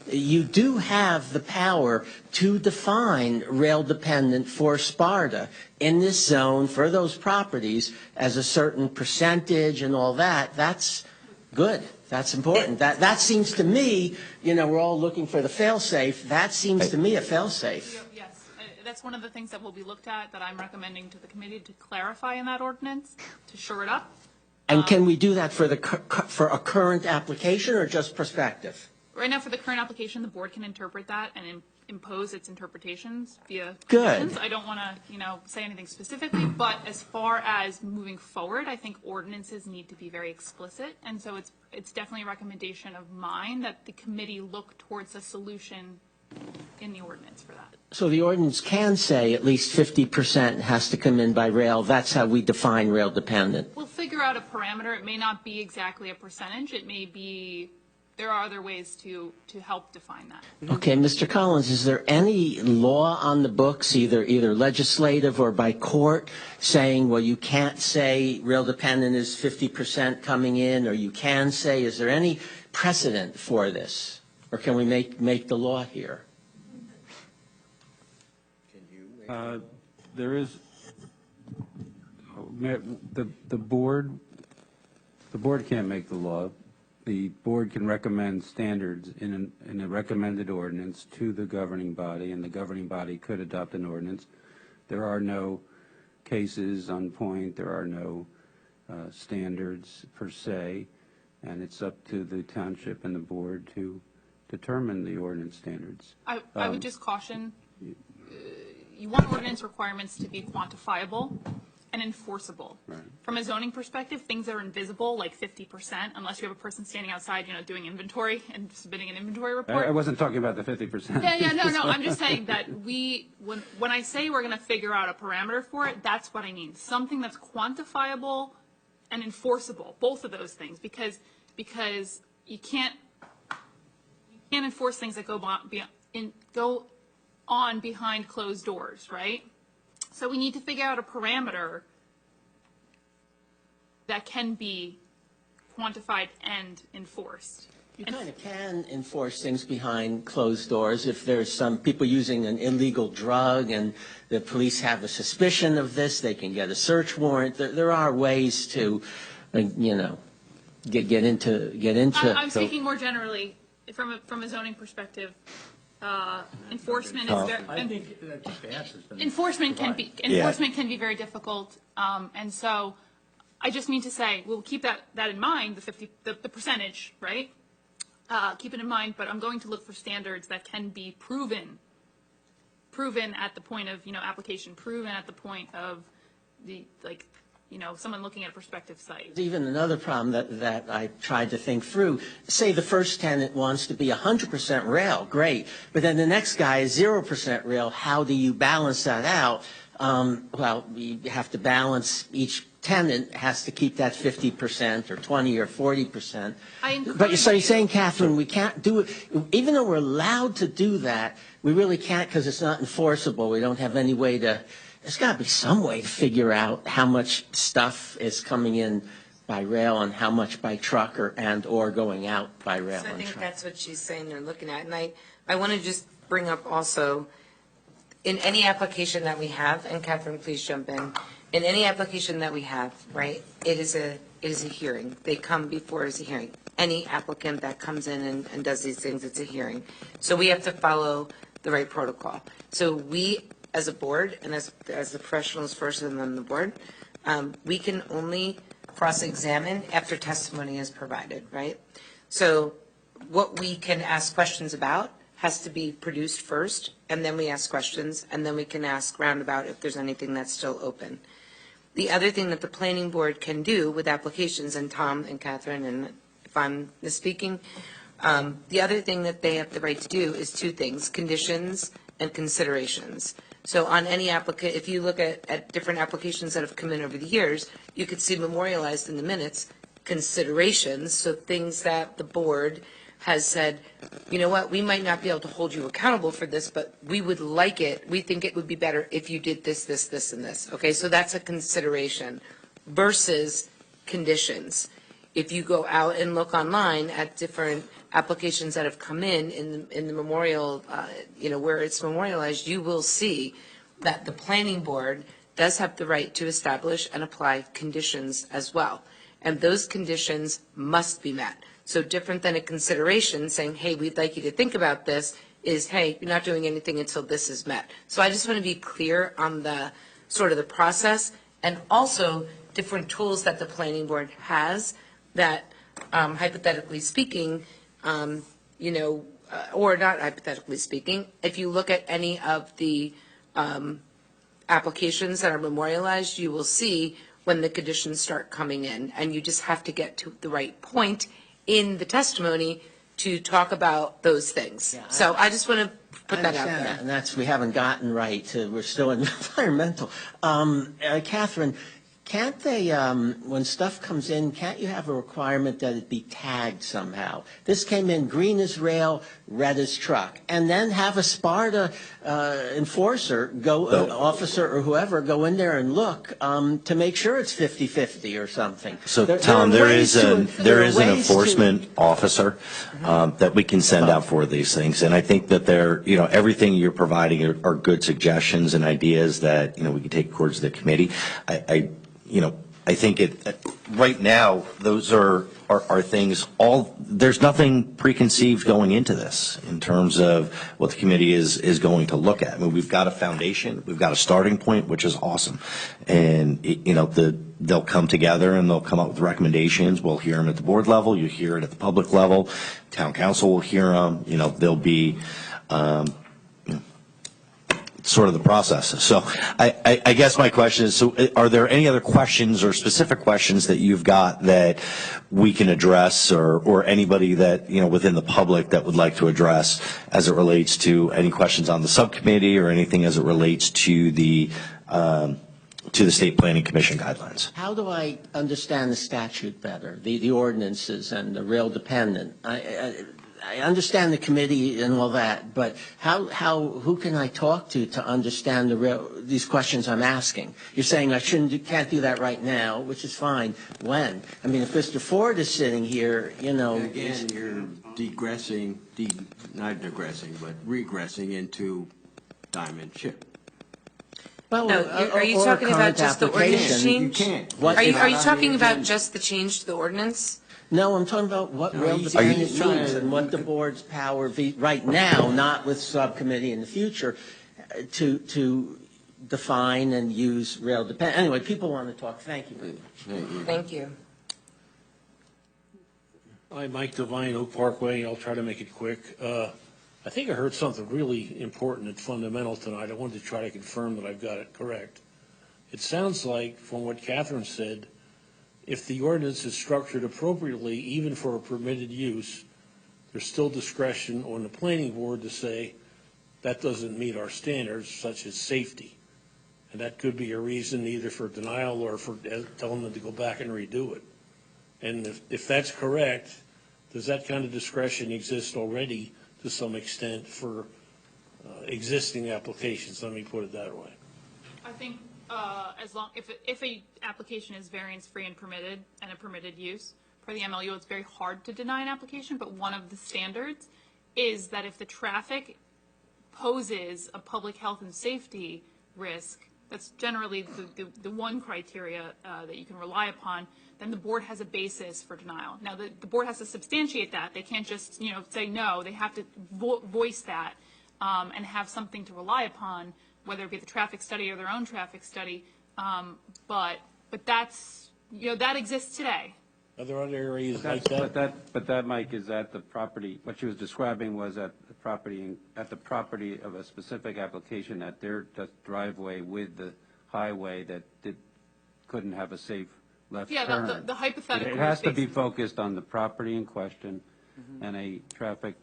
[SPEAKER 12] You do have the power to define rail dependent for Sparta in this zone for those properties as a certain percentage and all that. That's good. That's important. That seems to me, we're all looking for the fail-safe. That seems to me a fail-safe.
[SPEAKER 6] Yes, that's one of the things that will be looked at that I'm recommending to the committee to clarify in that ordinance, to shore it up.
[SPEAKER 12] And can we do that for a current application or just prospective?
[SPEAKER 6] Right now, for the current application, the board can interpret that and impose its interpretations via
[SPEAKER 12] Good.
[SPEAKER 6] conditions. I don't want to, say anything specifically, but as far as moving forward, I think ordinances need to be very explicit, and so it's definitely a recommendation of mine that the committee look towards a solution in the ordinance for that.
[SPEAKER 12] So the ordinance can say at least 50% has to come in by rail. That's how we define rail dependent.
[SPEAKER 6] We'll figure out a parameter. It may not be exactly a percentage. It may be. There are other ways to help define that.
[SPEAKER 12] Okay, Mr. Collins, is there any law on the books, either legislative or by court, saying, well, you can't say rail dependent is 50% coming in, or you can say, is there any precedent for this? Or can we make the law here?
[SPEAKER 5] There is, the board can't make the law. The board can recommend standards in a recommended ordinance to the governing body, and the governing body could adopt an ordinance. There are no cases on point. There are no standards per se, and it's up to the township and the board to determine the ordinance standards.
[SPEAKER 6] I would just caution, you want ordinance requirements to be quantifiable and enforceable.
[SPEAKER 5] Right.
[SPEAKER 6] From a zoning perspective, things that are invisible, like 50%, unless you have a person standing outside, doing inventory and submitting an inventory report.
[SPEAKER 5] I wasn't talking about the 50%.
[SPEAKER 6] Yeah, no, I'm just saying that when I say we're going to figure out a parameter for it, that's what I mean. Something that's quantifiable and enforceable, both of those things, because you can't enforce things that go on behind closed doors, right? So we need to figure out a parameter that can be quantified and enforced.
[SPEAKER 12] You kind of can enforce things behind closed doors if there's some people using an illegal drug and the police have a suspicion of this, they can get a search warrant. There are ways to, get into.
[SPEAKER 6] I'm speaking more generally from a zoning perspective. Enforcement is very.
[SPEAKER 9] I think that just answers been
[SPEAKER 6] Enforcement can be very difficult, and so I just mean to say we'll keep that in mind, the percentage, right? Keep it in mind, but I'm going to look for standards that can be proven at the point of application, proven at the point of someone looking at a prospective site.
[SPEAKER 12] Even another problem that I tried to think through, say the first tenant wants to be 100% rail, great, but then the next guy is 0% rail. How do you balance that out? Well, you have to balance each tenant has to keep that 50% or 20 or 40%.
[SPEAKER 6] But
[SPEAKER 12] So you're saying, Catherine, we can't do it, even though we're allowed to do that, we really can't because it's not enforceable. We don't have any way to, there's got to be some way to figure out how much stuff is coming in by rail and how much by truck or going out by rail
[SPEAKER 3] So I
[SPEAKER 12] and
[SPEAKER 3] think
[SPEAKER 12] truck.
[SPEAKER 3] that's what she's saying they're looking at. And I want to just bring up also, in any application that we have, and Catherine, please jump in any application that we have, right, it is a hearing. They come before as a hearing. Any applicant that comes in and does these things, it's a hearing. So we have to follow the right protocol. So we, as a board, and as the professionals first and then the board, we can only cross-examine after testimony is provided, right? So what we can ask questions about has to be produced first, and then we ask questions, and then we can ask roundabout if there's anything that's still open. The other thing that the planning board can do with applications, and Tom and Catherine, and if I'm misspeaking, the other thing that they have the right to do is two things, conditions and considerations. So on any applicant, if you look at different applications that have come in over the years, you could see memorialized in the minutes considerations, so things that the board has said, you know what, we might not be able to hold you accountable for this, but we would like it, we think it would be better if you did this, this, this, and this. Okay, so that's a consideration versus conditions. If you go out and look online at different applications that have come in the memorial, where it's memorialized, you will see that the planning board does have the right to establish and apply conditions as well. And those conditions must be met. So different than a consideration saying, hey, we'd like you to think about this, is, hey, you're not doing anything until this is met. So I just want to be clear on the sort of the process, and also different tools that the planning board has that, hypothetically speaking, or not hypothetically speaking, if you look at any of the applications that are memorialized, you will see when the conditions start coming in, and you just have to get to the right point in the testimony to talk about those things.
[SPEAKER 12] Yeah,
[SPEAKER 3] so I just want to put that out there.
[SPEAKER 12] That, and that's, we haven't gotten right to, we're still in environmental. Catherine, can't they, when stuff comes in, can't you have a requirement that it be tagged somehow? This came in green as rail, red as truck, and then have a Sparta enforcer, officer or whoever, go in there and look to make sure it's 50-50 or something.
[SPEAKER 1] So, Tom, there is an enforcement officer that we can send out for these things, and I think that everything you're providing are good suggestions and ideas that, we can take towards the committee. I think right now, those are things, there's nothing preconceived going into this in terms of what the committee is going to look at. I mean, we've got a foundation, we've got a starting point, which is awesome. And, they'll come together and they'll come up with recommendations. We'll hear them at the board level, you hear it at the public level, town council will hear them, they'll be, sort of the process. So I guess my question is, so are there any other questions or specific questions that you've got that we can address, or anybody that, within the public that would like to address as it relates to any questions on the subcommittee or anything as it relates to the State Planning Commission guidelines?
[SPEAKER 12] How do I understand the statute better, the ordinances and the rail dependent? I understand the committee and all that, but who can I talk to understand these questions I'm asking? You're saying I can't do that right now, which is fine. When? I mean, if Mr. Ford is sitting here,
[SPEAKER 17] Again, you're not digressing, but regressing into diamond chip.
[SPEAKER 12] Well,
[SPEAKER 3] No, are you talking about just the ordinance change?
[SPEAKER 17] You can't.
[SPEAKER 3] Are you talking about just the change to the ordinance?
[SPEAKER 12] No, I'm talking about what rail dependent means and what the board's power be right now, not with subcommittee in the future, to define and use rail dependent. Anyway, people want to talk. Thank you.
[SPEAKER 3] Thank you.
[SPEAKER 9] I'm Mike Devine, Oak Parkway. I'll try to make it quick. I think I heard something really important and fundamental tonight. I wanted to try to confirm that I've got it correct. It sounds like, from what Catherine said, if the ordinance is structured appropriately, even for a permitted use, there's still discretion on the planning board to say that doesn't meet our standards, such as safety. And that could be a reason either for denial or for telling them to go back and redo it. And if that's correct, does that kind of discretion exist already to some extent for existing applications? Let me put it that way.
[SPEAKER 6] I think if a application is variance-free and permitted, and a permitted use, for the MLU, it's very hard to deny an application, but one of the standards is that if the traffic poses a public health and safety risk, that's generally the one criteria that you can rely upon, then the board has a basis for denial. Now, the board has to substantiate that. They can't just, say no. They have to voice that and have something to rely upon, whether it be the traffic study or their own traffic study. But that's, that exists today.
[SPEAKER 9] Are there other areas like that?
[SPEAKER 5] But that, Mike, is at the property, what she was describing was at the property of a specific application at their driveway with the highway that couldn't have a safe left turn.
[SPEAKER 6] Yeah, the hypothetical.
[SPEAKER 5] It has to be focused on the property in question and a traffic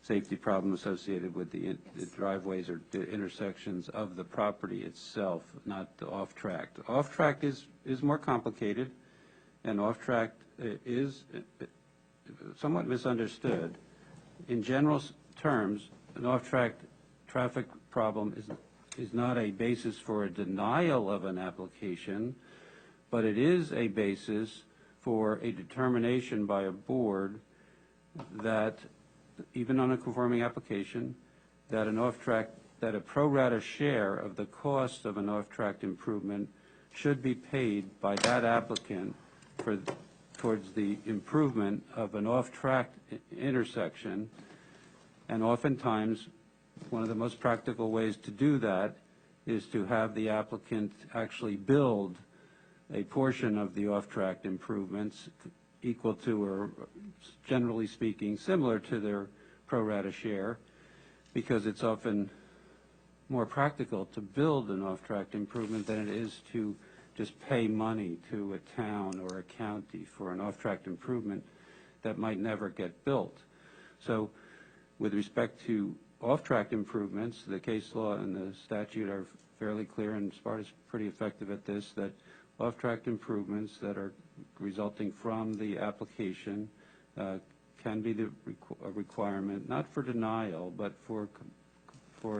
[SPEAKER 5] safety problem associated with the driveways or the intersections of the property itself, not the off-track. Off-track is more complicated. And off-track is somewhat misunderstood. In general terms, an off-track traffic problem is not a basis for a denial of an application, but it is a basis for a determination by a board that, even on a conforming application, that a pro rata share of the cost of an off-track improvement should be paid by that applicant towards the improvement of an off-track intersection. And oftentimes, one of the most practical ways to do that is to have the applicant actually build a portion of the off-track improvements equal to, or generally speaking, similar to their pro rata share, because it's often more practical to build an off-track improvement than it is to just pay money to a town or a county for an off-track improvement that might never get built. So with respect to off-track improvements, the case law and the statute are fairly clear, and Sparta's pretty effective at this, that off-track improvements that are resulting from the application can be a requirement, not for denial, but for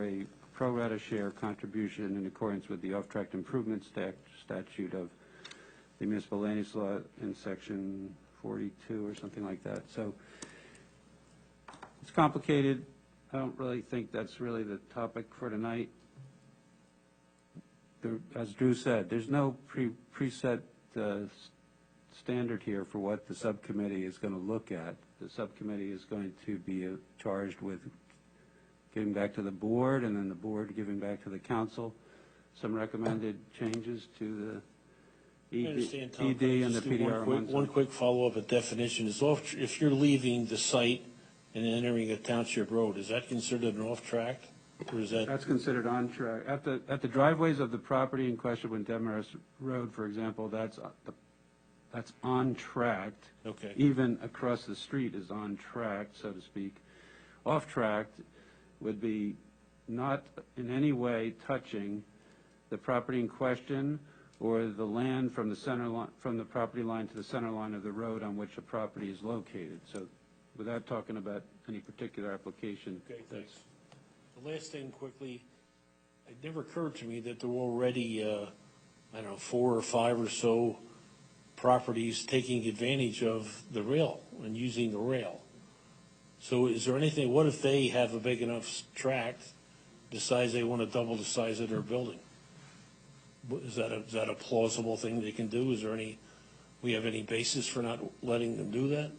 [SPEAKER 5] a pro rata share contribution in accordance with the off-track improvement statute of the municipal land use law in section 42 or something like that. So it's complicated. I don't really think that's really the topic for tonight. As Drew said, there's no preset standard here for what the subcommittee is going to look at. The subcommittee is going to be charged with giving back to the board, and then the board giving back to the council some recommended changes to the ED and the PDR.
[SPEAKER 9] One quick follow-up at definition is if you're leaving the site and entering a township road, is that considered an off-track? Or is
[SPEAKER 5] That's considered on track. At the driveways of the property in question, when Demaris Road, for example, that's on track.
[SPEAKER 9] Okay.
[SPEAKER 5] Even across the street is on track, so to speak. Off track would be not in any way touching the property in question or the land from the center line, from the property line to the center line of the road on which a property is located. So without talking about any particular application.
[SPEAKER 9] Okay, thanks. The last thing quickly, it never occurred to me that there were already, 4 or 5 or so properties taking advantage of the rail and using the rail. So is there anything, what if they have a big enough tract, decides they want to double the size of their building? Is that a plausible thing they can do? We have any basis for not letting them do that?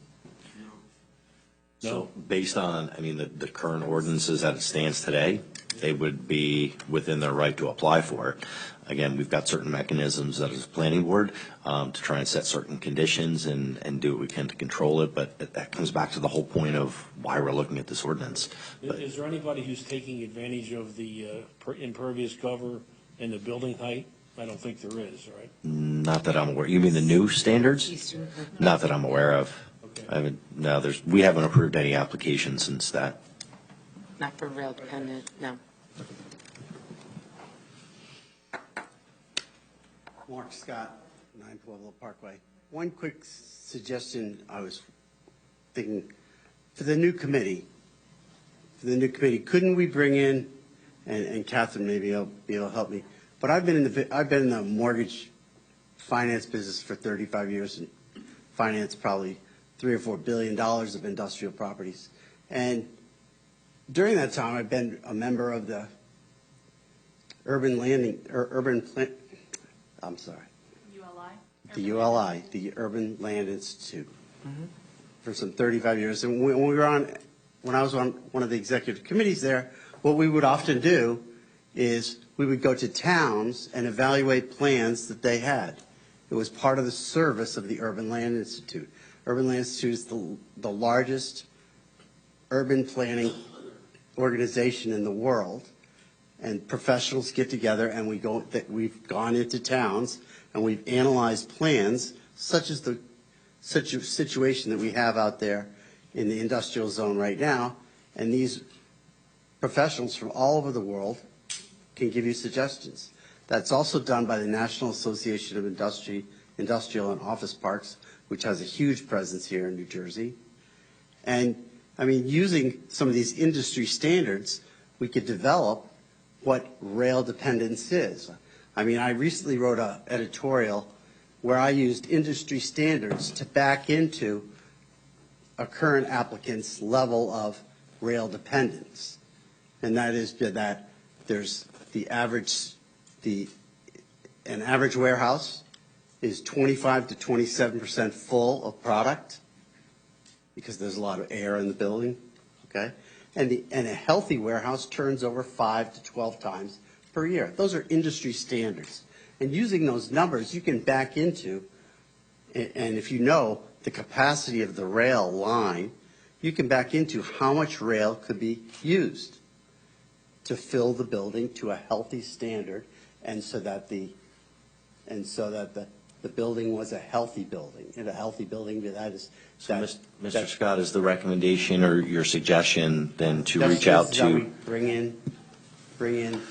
[SPEAKER 1] So based on, the current ordinances as it stands today, they would be within their right to apply for it. Again, we've got certain mechanisms as a planning board to try and set certain conditions and do what we can to control it, but that comes back to the whole point of why we're looking at this ordinance.
[SPEAKER 9] Is there anybody who's taking advantage of the impervious cover and the building height? I don't think there is, right?
[SPEAKER 1] Not that I'm aware. You mean the new standards? Not that I'm aware of. We haven't approved any applications since that.
[SPEAKER 3] Not for rail dependent, no.
[SPEAKER 14] Mark Scott, 9 Pueblo Parkway. One quick suggestion I was thinking, for the new committee, couldn't we bring in, and Catherine maybe will be able to help me, but I've been in the mortgage finance business for 35 years and financed probably $3 or $4 billion of industrial properties. And during that time, I've been a member of the ULI, the Urban Land Institute, for some 35 years. And when I was on one of the executive committees there, what we would often do is we would go to towns and evaluate plans that they had. It was part of the service of the Urban Land Institute. Urban Land Institute is the largest urban planning organization in the world, and professionals get together and we've gone into towns and we've analyzed plans such as the situation that we have out there in the industrial zone right now, and these professionals from all over the world can give you suggestions. That's also done by the National Association of Industrial and Office Parks, which has a huge presence here in New Jersey. And I mean, using some of these industry standards, we could develop what rail dependence is. I mean, I recently wrote an editorial where I used industry standards to back into a current applicant's level of rail dependence. And that is that there's an average warehouse is 25 to 27% full of product because there's a lot of air in the building, okay? And a healthy warehouse turns over 5 to 12 times per year. Those are industry standards. And using those numbers, you can back into, and if you know the capacity of the rail line, you can back into how much rail could be used to fill the building to a healthy standard, and so that the building was a healthy building. And a healthy building, that is.
[SPEAKER 1] So, Mr. Scott, is the recommendation or your suggestion then to reach out to?
[SPEAKER 14] Bring in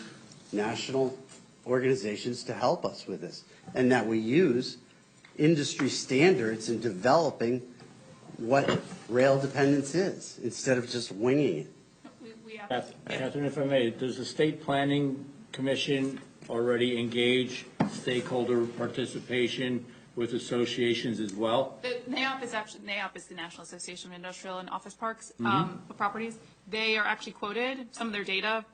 [SPEAKER 14] national organizations to help us with this, and that we use industry standards in developing what rail dependence is instead of just winging it.
[SPEAKER 2] Catherine, if I may, does the State Planning Commission already engage stakeholder participation with associations as well?
[SPEAKER 6] The NAOP is the National Association of Industrial and Office Parks Properties. They are actually quoted. Some of their data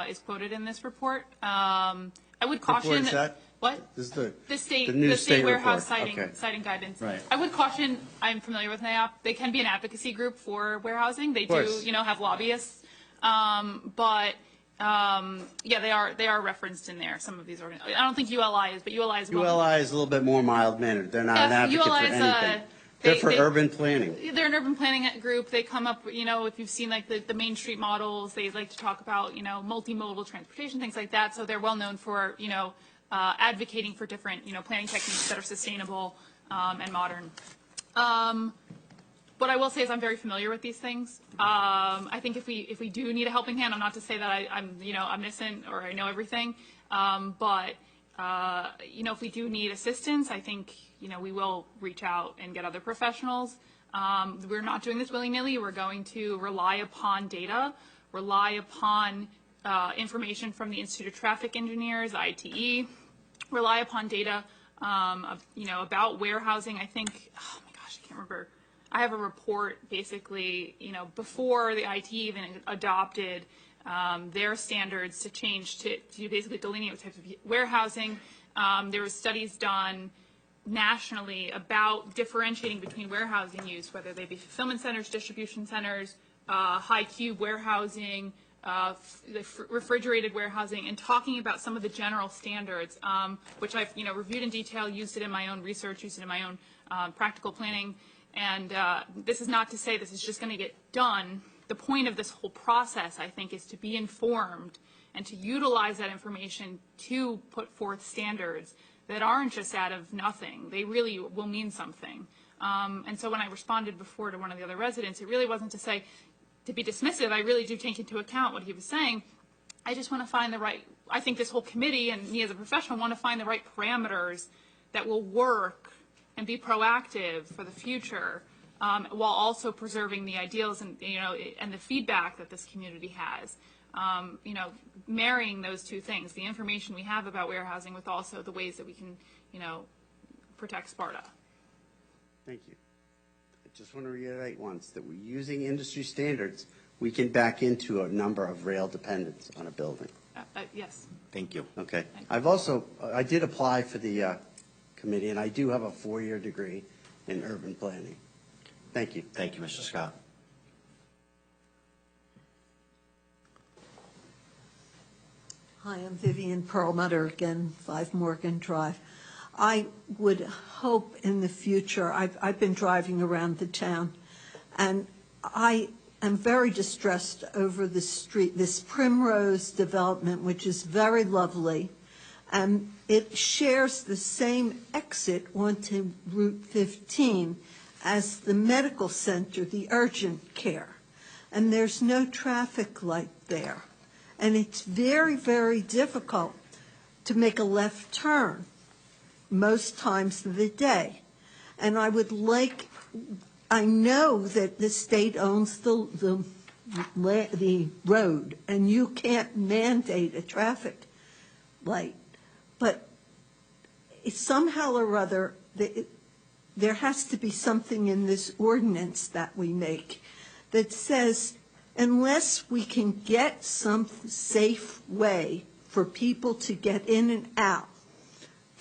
[SPEAKER 6] is quoted in this report. I would caution
[SPEAKER 14] that.
[SPEAKER 6] What?
[SPEAKER 14] This is
[SPEAKER 6] the state
[SPEAKER 14] new state
[SPEAKER 6] warehouse
[SPEAKER 14] report.
[SPEAKER 6] citing guidance.
[SPEAKER 2] Right.
[SPEAKER 6] I would caution. I'm familiar with NAOP. They can be an advocacy group for warehousing. They do, have lobbyists. Yeah, they are referenced in there. Some of these organizations. I don't think ULI is, but ULI is.
[SPEAKER 14] ULI is a little bit more mild-mannered. They're not an advocate for anything. They're for urban planning.
[SPEAKER 6] They're an urban planning group. They come up, if you've seen like the Main Street models, they like to talk about, multimodal transportation, things like that. So they're well known for, advocating for different, planning techniques that are sustainable and modern. What I will say is I'm very familiar with these things. I think if we do need a helping hand, I'm not to say that I'm omniscient or I know everything, but if we do need assistance, I think we will reach out and get other professionals. We're not doing this willy-nilly. We're going to rely upon data, rely upon information from the Institute of Traffic Engineers, ITE, rely upon data, about warehousing. I think, oh my gosh, I can't remember. I have a report basically, before the IT even adopted their standards to change to basically delineate what types of warehousing. There were studies done nationally about differentiating between warehousing use, whether they be fulfillment centers, distribution centers, high cube warehousing, refrigerated warehousing, and talking about some of the general standards, which I've reviewed in detail, used it in my own research, used it in my own practical planning. And this is not to say this is just going to get done. The point of this whole process, I think, is to be informed and to utilize that information to put forth standards that aren't just out of nothing. They really will mean something. And so when I responded before to one of the other residents, it really wasn't to be dismissive. I really do take into account what he was saying. I just want to find the right, I think this whole committee and me as a professional want to find the right parameters that will work and be proactive for the future, while also preserving the ideals and, and the feedback that this community has. Marrying those two things, the information we have about warehousing with also the ways that we can, protect Sparta.
[SPEAKER 14] Thank you. I just want to reiterate once that we're using industry standards. We can back into a number of rail dependents on a building.
[SPEAKER 6] Yes.
[SPEAKER 1] Thank you.
[SPEAKER 14] Okay. I did apply for the committee, and I do have a 4-year degree in urban planning. Thank you.
[SPEAKER 1] Thank you, Mr. Scott.
[SPEAKER 7] Hi, I'm Vivian Perlmutter again, 5 Morgan Drive. I would hope in the future, I've been driving around the town, and I am very distressed over the street, this Primrose development, which is very lovely, and it shares the same exit onto Route 15 as the medical center, the urgent care, and there's no traffic light there. And it's very, very difficult to make a left turn most times of the day. And I know that the state owns the road, and you can't mandate a traffic light. But somehow or other, there has to be something in this ordinance that we make that says, unless we can get some safe way for people to get in and out,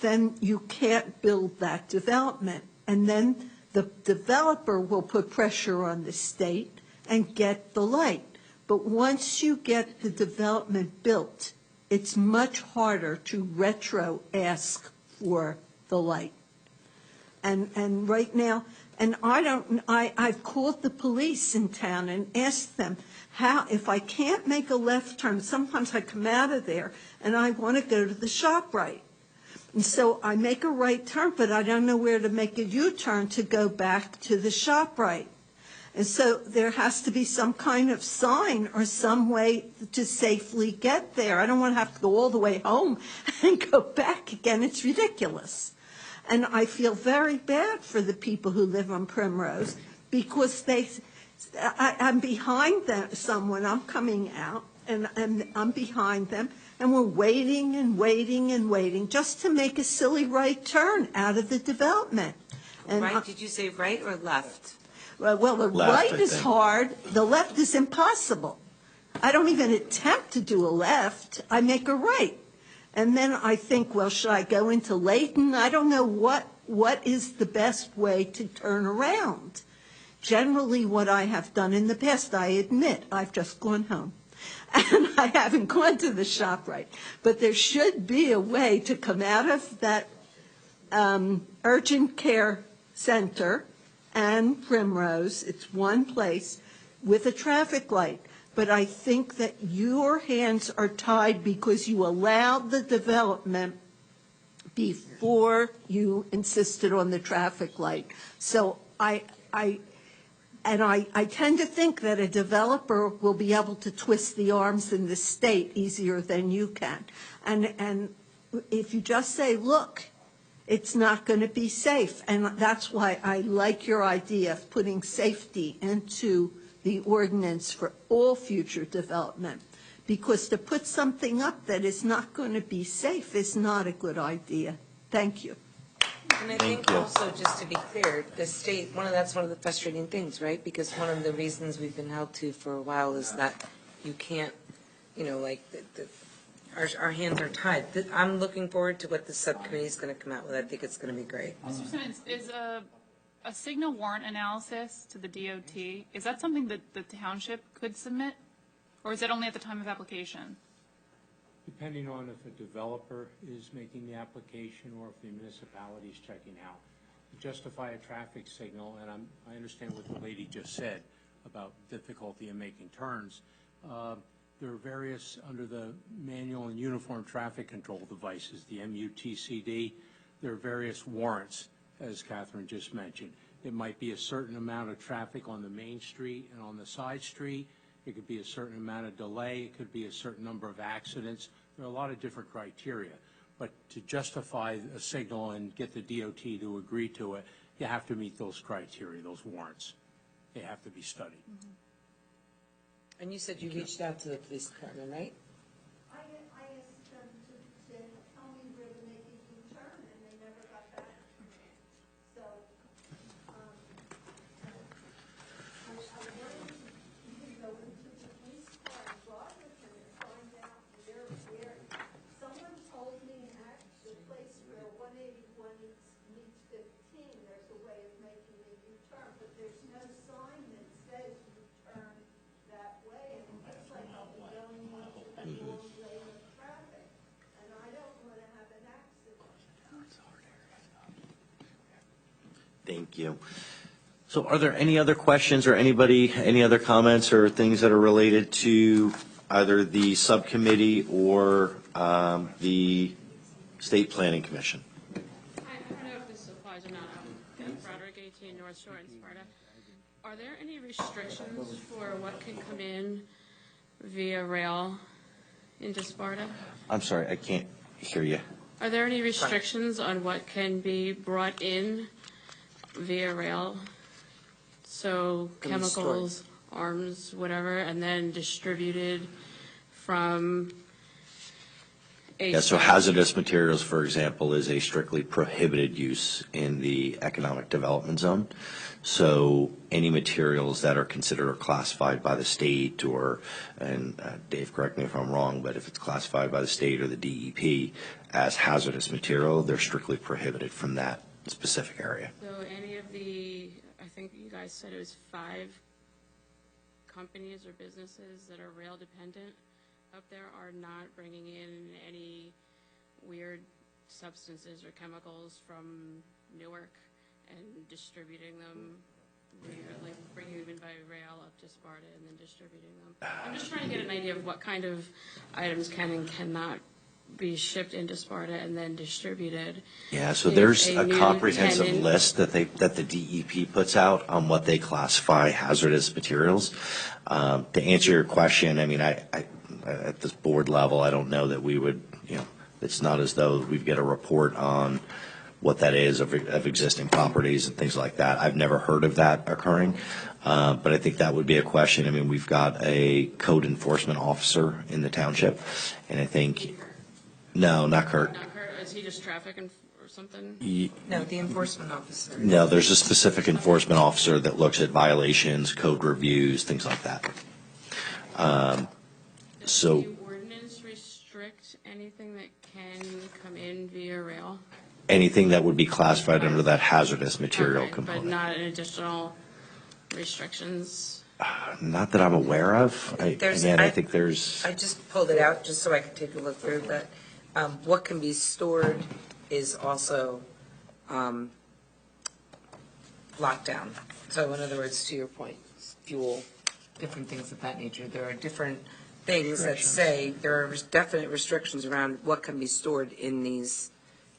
[SPEAKER 7] then you can't build that development. And then the developer will put pressure on the state and get the light. But once you get the development built, it's much harder to retro ask for the light. And right now, and I've called the police in town and asked them how, if I can't make a left turn, sometimes I come out of there and I want to go to the ShopRite. And so I make a right turn, but I don't know where to make a U-turn to go back to the ShopRite. And so there has to be some kind of sign or some way to safely get there. I don't want to have to go all the way home and go back again. It's ridiculous. And I feel very bad for the people who live on Primrose because I'm behind someone. I'm coming out, and I'm behind them, and we're waiting and waiting and waiting just to make a silly right turn out of the development. And
[SPEAKER 3] Right, did you say right or left?
[SPEAKER 7] Well, the
[SPEAKER 1] Left,
[SPEAKER 7] right
[SPEAKER 1] I
[SPEAKER 7] is
[SPEAKER 1] think.
[SPEAKER 7] hard. The left is impossible. I don't even attempt to do a left. I make a right. And then I think, well, should I go into Layton? I don't know what is the best way to turn around. Generally, what I have done in the past, I admit, I've just gone home. And I haven't gone to the ShopRite. But there should be a way to come out of that urgent care center and Primrose, it's one place, with a traffic light. But I think that your hands are tied because you allowed the development before you insisted on the traffic light. So I tend to think that a developer will be able to twist the arms in the state easier than you can. And if you just say, look, it's not going to be safe. And that's why I like your idea of putting safety into the ordinance for all future development. Because to put something up that is not going to be safe is not a good idea. Thank you.
[SPEAKER 3] And I think also, just to be clear, the state, that's one of the frustrating things, right? Because one of the reasons we've been held to for a while is that you can't, our hands are tied. I'm looking forward to what the subcommittee is going to come out with. I think it's going to be great.
[SPEAKER 6] Mr. Simmons, is a signal warrant analysis to the DOT, is that something that the township could submit? Or is it only at the time of application?
[SPEAKER 18] Depending on if a developer is making the application or if the municipality is checking out. To justify a traffic signal, and I understand what the lady just said about difficulty in making turns, there are various, under the manual and uniform traffic control devices, the MUTCD, there are various warrants, as Catherine just mentioned. It might be a certain amount of traffic on the main street and on the side street, it could be a certain amount of delay, it could be a certain number of accidents. There are a lot of different criteria. But to justify a signal and get the DOT to agree to it, you have to meet those criteria, those warrants. They have to be studied.
[SPEAKER 3] And you said you reached out to the police department, right?
[SPEAKER 7] I asked them to tell me where to make a U-turn, and they never got back to me. So, I wanted to go into the police car and drive with them and find out where, someone told me at the place where 181 meets 15, there's a way of making a U-turn, but there's no sign that says U-turn that way, and it looks like I'll be going into the wrong lane of traffic, and I don't want to have an accident.
[SPEAKER 1] Thank you. So are there any other questions or any other comments or things that are related to either the subcommittee or the State Planning Commission?
[SPEAKER 10] I don't know if this applies or not. I'm Broderick, 18 North Shore in Sparta. Are there any restrictions for what can come in via rail into Sparta?
[SPEAKER 1] I'm sorry, I can't hear you.
[SPEAKER 10] Are there any restrictions on what can be brought in via rail? So
[SPEAKER 3] Can be stored.
[SPEAKER 10] chemicals, arms, whatever, and then distributed from a
[SPEAKER 1] Yeah, so
[SPEAKER 10] site?
[SPEAKER 1] hazardous materials, for example, is a strictly prohibited use in the economic development zone. So any materials that are considered or classified by the state or, and Dave, correct me if I'm wrong, but if it's classified by the state or the DEP as hazardous material, they're strictly prohibited from that specific area.
[SPEAKER 10] So any of the, I think you guys said it was 5 companies or businesses that are rail dependent up there are not bringing in any weird substances or chemicals from Newark and distributing them, like bringing them in by rail up to Sparta and then distributing them. I'm just trying to get an idea of what kind of items can and cannot be shipped into Sparta and then distributed.
[SPEAKER 1] Yeah, so
[SPEAKER 10] If
[SPEAKER 1] there's
[SPEAKER 10] a
[SPEAKER 1] a
[SPEAKER 10] new
[SPEAKER 1] comprehensive
[SPEAKER 10] tenant-
[SPEAKER 1] list that the DEP puts out on what they classify hazardous materials. To answer your question, I mean, I at this board level, I don't know that we would, it's not as though we get a report on what that is of existing properties and things like that. I've never heard of that occurring, but I think that would be a question. I mean, we've got a code enforcement officer in the township, and I think, no, not Kurt.
[SPEAKER 10] Not Kurt, is he just traffic or something?
[SPEAKER 3] No, the enforcement officer.
[SPEAKER 1] No, there's a specific enforcement officer that looks at violations, code reviews, things like that. So
[SPEAKER 10] Does the ordinance restrict anything that can come in via rail?
[SPEAKER 1] anything that would be classified under that hazardous material
[SPEAKER 10] Okay, but
[SPEAKER 1] component.
[SPEAKER 10] not additional restrictions?
[SPEAKER 1] Not that I'm aware of. I think there's,
[SPEAKER 3] I just pulled it out just so I could take a look through, but what can be stored is also locked down. So in other words, to your point, fuel, different things of that nature. There are different things that say there are definite restrictions around what can be stored in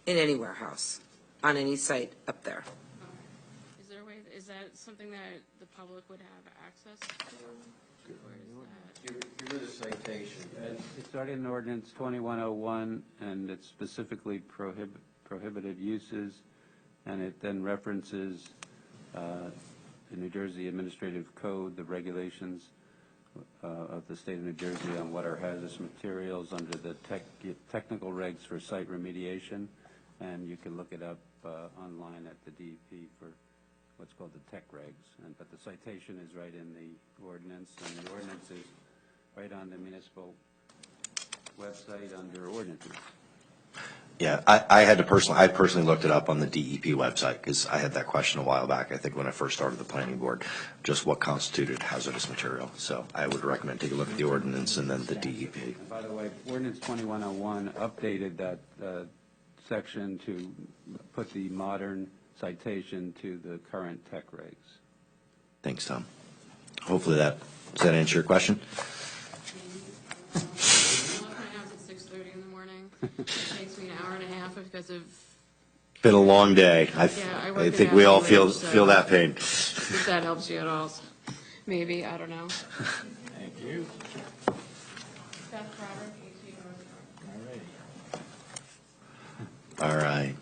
[SPEAKER 3] any warehouse, on any site up there.
[SPEAKER 10] Is there a way, is that something that the public would have access to? Or is that?
[SPEAKER 17] Give it a citation.
[SPEAKER 5] It's already in ordinance 2101, and it's specifically prohibited uses, and it then references the New Jersey Administrative Code, the regulations of the state of New Jersey on what are hazardous materials under the technical regs for site remediation, and you can look it up online at the DEP for what's called the tech regs. But the citation is right in the ordinance, and the ordinance is right on the municipal website under ordinances.
[SPEAKER 1] yeah, I personally looked it up on the DEP website because I had that question a while back, I think when I first started the planning board, just what constituted hazardous material. So I would recommend take a look at the ordinance and then the DEP.
[SPEAKER 5] And by the way, ordinance 2101 updated that section to put the modern citation to the current tech regs.
[SPEAKER 1] Thanks, Tom. Hopefully does that answer your question?
[SPEAKER 10] I left my house at 6:30 in the morning. It takes me an hour and a half because of.
[SPEAKER 1] Been a long day.
[SPEAKER 10] I
[SPEAKER 1] I
[SPEAKER 10] work in
[SPEAKER 1] think we all
[SPEAKER 10] Valley Ridge,
[SPEAKER 1] feel that pain.
[SPEAKER 10] If that helps you at all, maybe, I don't know.
[SPEAKER 17] Thank
[SPEAKER 18] you.
[SPEAKER 10] Seth Roberts, 18 North
[SPEAKER 1] All right.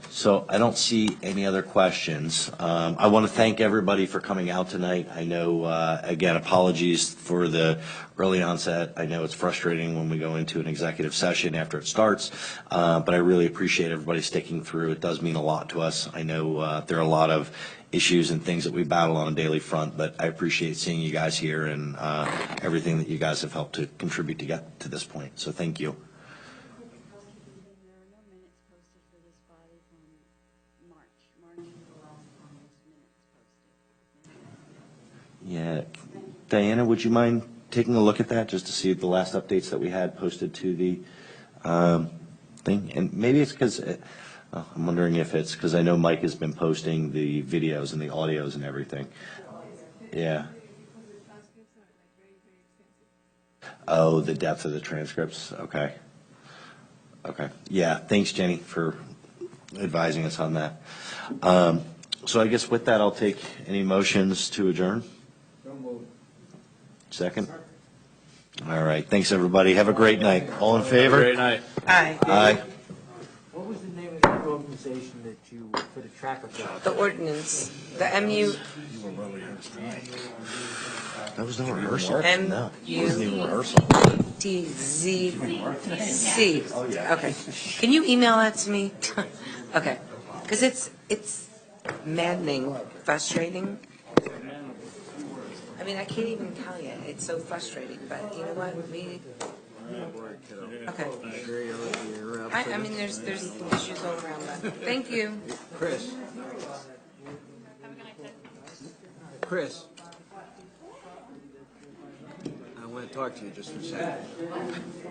[SPEAKER 1] So I don't see any other questions. I want to thank everybody for coming out tonight. I know, again, apologies for the early onset. I know it's frustrating when we go into an executive session after it starts, but I really appreciate everybody sticking through. It does mean a lot to us. I know there are a lot of issues and things that we battle on a daily front, but I appreciate seeing you guys here and everything that you guys have helped to contribute to get to this point. So thank you. Yeah. Diana, would you mind taking a look at that just to see the last updates that we had posted to the thing? And maybe it's because, I'm wondering if it's because I know Mike has been posting the videos and the audios and everything. Yeah. Oh, the depth of the transcripts. Okay. Okay. Yeah. Thanks, Jenny, for advising us on that. So I guess with that, I'll take any motions to adjourn. Second? All right. Thanks, everybody. Have a great night. All in favor?
[SPEAKER 2] Great night.
[SPEAKER 3] Aye.
[SPEAKER 1] Aye.
[SPEAKER 11] What was the name of the organization that you, for the tracker job?
[SPEAKER 3] The ordinance, the MU.
[SPEAKER 1] That was no rehearsal. No, it wasn't even rehearsal.
[SPEAKER 3] MUTZC. Okay. Can you email that to me? Okay. Because it's maddening, frustrating. I mean, I can't even tell you. It's so frustrating. But you know what? Okay. I mean, there's issues all around that. Thank you.
[SPEAKER 17] Chris. Chris. I want to talk to you just for a second.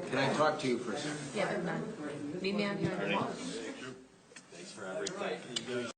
[SPEAKER 17] Can I talk to you for a second?
[SPEAKER 3] Yeah, meet me on here.
[SPEAKER 1] Thanks for everything.